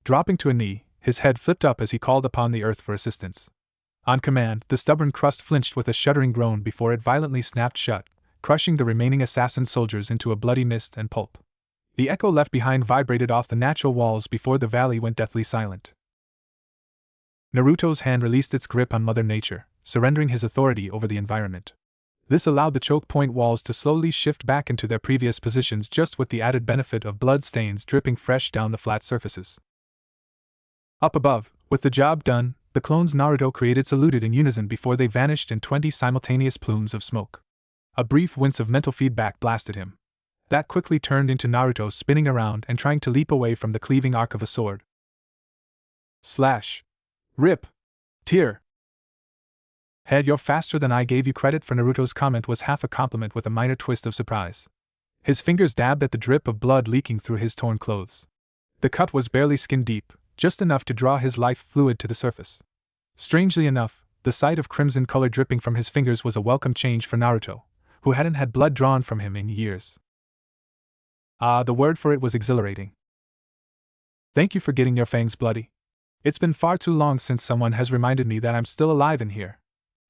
Dropping to a knee, his head flipped up as he called upon the earth for assistance. On command, the stubborn crust flinched with a shuddering groan before it violently snapped shut, crushing the remaining assassin soldiers into a bloody mist and pulp. The echo left behind vibrated off the natural walls before the valley went deathly silent. Naruto's hand released its grip on Mother Nature, surrendering his authority over the environment. This allowed the choke point walls to slowly shift back into their previous positions, just with the added benefit of blood stains dripping fresh down the flat surfaces. Up above, with the job done, the clones Naruto created saluted in unison before they vanished in 20 simultaneous plumes of smoke. A brief wince of mental feedback blasted him. That quickly turned into Naruto spinning around and trying to leap away from the cleaving arc of a sword. Slash. Rip. Tear. Head, you're faster than I gave you credit for. Naruto's comment was half a compliment with a minor twist of surprise. His fingers dabbed at the drip of blood leaking through his torn clothes. The cut was barely skin deep, just enough to draw his life fluid to the surface. Strangely enough, the sight of crimson color dripping from his fingers was a welcome change for Naruto, who hadn't had blood drawn from him in years. The word for it was exhilarating. Thank you for getting your fangs bloody. It's been far too long since someone has reminded me that I'm still alive in here.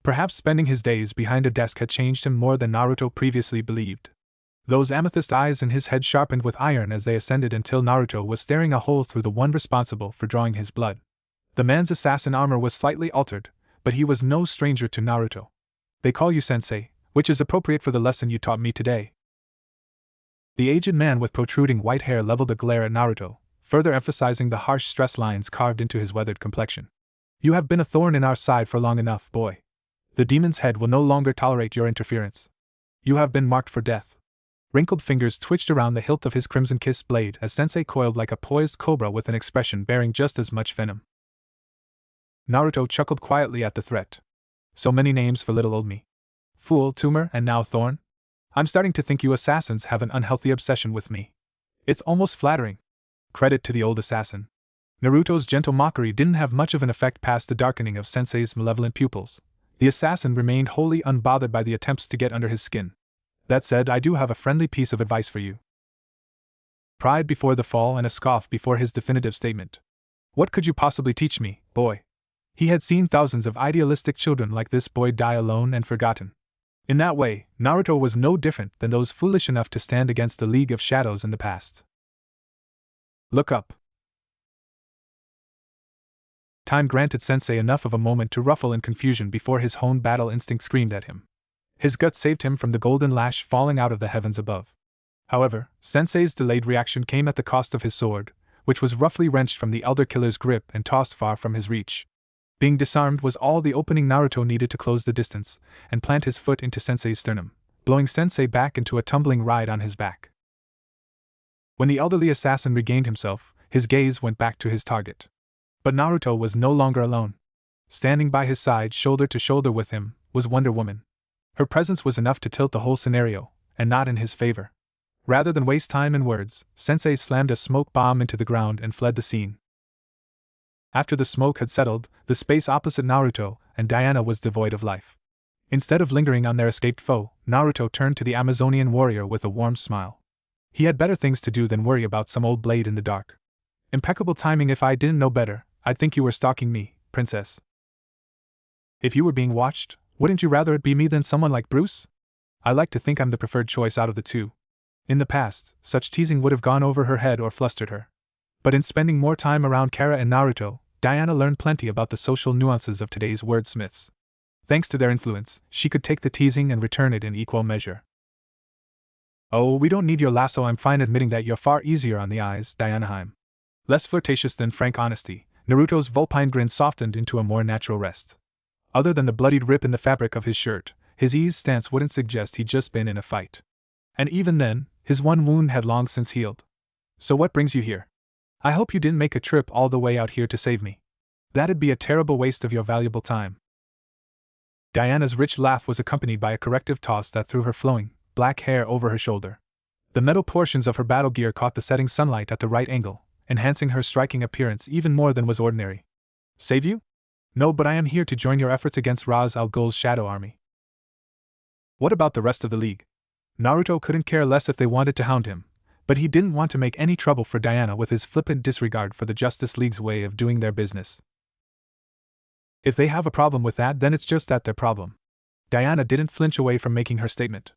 Perhaps spending his days behind a desk had changed him more than Naruto previously believed. Those amethyst eyes in his head sharpened with iron as they ascended until Naruto was staring a hole through the one responsible for drawing his blood. The man's assassin armor was slightly altered, but he was no stranger to Naruto. They call you sensei, which is appropriate for the lesson you taught me today. The aged man with protruding white hair leveled a glare at Naruto, further emphasizing the harsh stress lines carved into his weathered complexion. You have been a thorn in our side for long enough, boy. The demon's head will no longer tolerate your interference. You have been marked for death. Wrinkled fingers twitched around the hilt of his crimson kiss blade as Sensei coiled like a poised cobra with an expression bearing just as much venom. Naruto chuckled quietly at the threat. So many names for little old me. Fool, tumor, and now thorn? I'm starting to think you assassins have an unhealthy obsession with me. It's almost flattering. Credit to the old assassin. Naruto's gentle mockery didn't have much of an effect past the darkening of Sensei's malevolent pupils. The assassin remained wholly unbothered by the attempts to get under his skin. That said, I do have a friendly piece of advice for you. Pride before the fall and a scoff before his definitive statement. What could you possibly teach me, boy? He had seen thousands of idealistic children like this boy die alone and forgotten. In that way, Naruto was no different than those foolish enough to stand against the League of Shadows in the past. Look up. Time granted Sensei enough of a moment to ruffle in confusion before his honed battle instinct screamed at him. His gut saved him from the golden lash falling out of the heavens above. However, Sensei's delayed reaction came at the cost of his sword, which was roughly wrenched from the Elder Killer's grip and tossed far from his reach. Being disarmed was all the opening Naruto needed to close the distance and plant his foot into Sensei's sternum, blowing Sensei back into a tumbling ride on his back. When the elderly assassin regained himself, his gaze went back to his target. But Naruto was no longer alone. Standing by his side, shoulder to shoulder with him, was Wonder Woman. Her presence was enough to tilt the whole scenario, and not in his favor. Rather than waste time in words, Sensei slammed a smoke bomb into the ground and fled the scene. After the smoke had settled, the space opposite Naruto and Diana was devoid of life. Instead of lingering on their escaped foe, Naruto turned to the Amazonian warrior with a warm smile. He had better things to do than worry about some old blade in the dark. Impeccable timing. If I didn't know better, I'd think you were stalking me, princess. If you were being watched, wouldn't you rather it be me than someone like Bruce? I like to think I'm the preferred choice out of the two. In the past, such teasing would have gone over her head or flustered her. But in spending more time around Kara and Naruto, Diana learned plenty about the social nuances of today's wordsmiths. Thanks to their influence, she could take the teasing and return it in equal measure. Oh, we don't need your lasso. I'm fine admitting that you're far easier on the eyes, Dianaheim. Less flirtatious than frank honesty, Naruto's vulpine grin softened into a more natural rest. Other than the bloodied rip in the fabric of his shirt, his eased stance wouldn't suggest he'd just been in a fight. And even then, his one wound had long since healed. So what brings you here? I hope you didn't make a trip all the way out here to save me. That'd be a terrible waste of your valuable time. Diana's rich laugh was accompanied by a corrective toss that threw her flowing, black hair over her shoulder. The metal portions of her battle gear caught the setting sunlight at the right angle, enhancing her striking appearance even more than was ordinary. Save you? No, but I am here to join your efforts against Ra's al Ghul's shadow army. What about the rest of the league? Naruto couldn't care less if they wanted to hound him, but he didn't want to make any trouble for Diana with his flippant disregard for the Justice League's way of doing their business. If they have a problem with that, then it's just that their problem. Diana didn't flinch away from making her statement.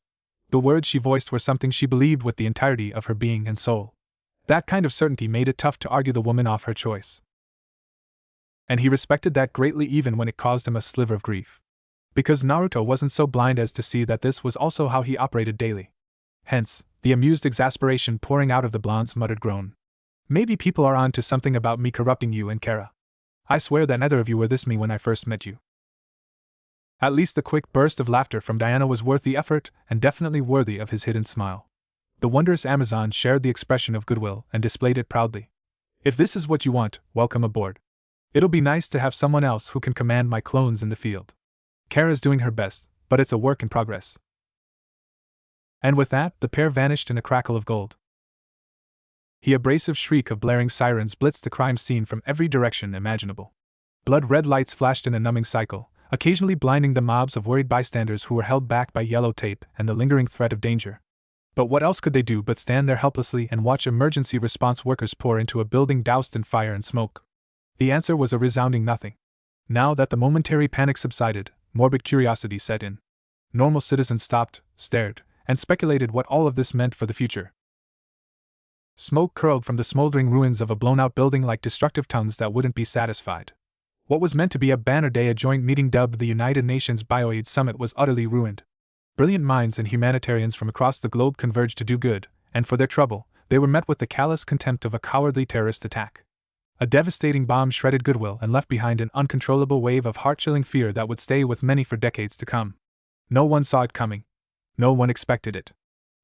The words she voiced were something she believed with the entirety of her being and soul. That kind of certainty made it tough to argue the woman off her choice. And he respected that greatly, even when it caused him a sliver of grief. Because Naruto wasn't so blind as to see that this was also how he operated daily. Hence, the amused exasperation pouring out of the blonde's muttered groan. Maybe people are on to something about me corrupting you and Kara. I swear that neither of you were this me when I first met you. At least the quick burst of laughter from Diana was worth the effort, and definitely worthy of his hidden smile. The wondrous Amazon shared the expression of goodwill and displayed it proudly. If this is what you want, welcome aboard. It'll be nice to have someone else who can command my clones in the field. Kara's doing her best, but it's a work in progress. And with that, the pair vanished in a crackle of gold. The abrasive shriek of blaring sirens blitzed the crime scene from every direction imaginable. Blood-red lights flashed in a numbing cycle, occasionally blinding the mobs of worried bystanders who were held back by yellow tape and the lingering threat of danger. But what else could they do but stand there helplessly and watch emergency response workers pour into a building doused in fire and smoke? The answer was a resounding nothing. Now that the momentary panic subsided, morbid curiosity set in. Normal citizens stopped, stared, and speculated what all of this meant for the future. Smoke curled from the smoldering ruins of a blown-out building like destructive tongues that wouldn't be satisfied. What was meant to be a banner day, a joint meeting dubbed the United Nations Bioaid Summit, was utterly ruined. Brilliant minds and humanitarians from across the globe converged to do good, and for their trouble, they were met with the callous contempt of a cowardly terrorist attack. A devastating bomb shredded goodwill and left behind an uncontrollable wave of heart-chilling fear that would stay with many for decades to come. No one saw it coming. No one expected it.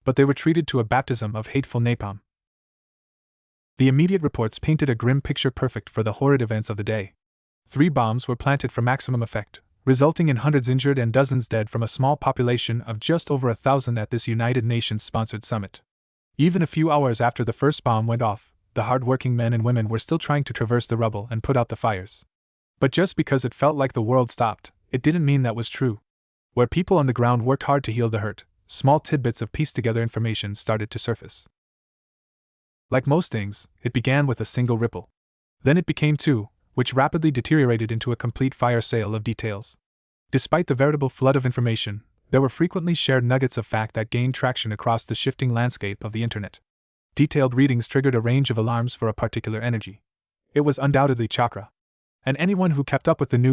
But they were treated to a baptism of hateful napalm. The immediate reports painted a grim picture perfect for the horrid events of the day. 3 bombs were planted for maximum effect, resulting in hundreds injured and dozens dead from a small population of just over 1,000 at this United Nations-sponsored summit. Even a few hours after the first bomb went off, the hard-working men and women were still trying to traverse the rubble and put out the fires. But just because it felt like the world stopped, it didn't mean that was true. Where people on the ground worked hard to heal the hurt, small tidbits of pieced-together information started to surface. Like most things, it began with a single ripple. Then it became 2, which rapidly deteriorated into a complete fire sale of details. Despite the veritable flood of information, there were frequently shared nuggets of fact that gained traction across the shifting landscape of the internet. Detailed readings triggered a range of alarms for a particular energy. It was undoubtedly chakra. And anyone who kept up with the news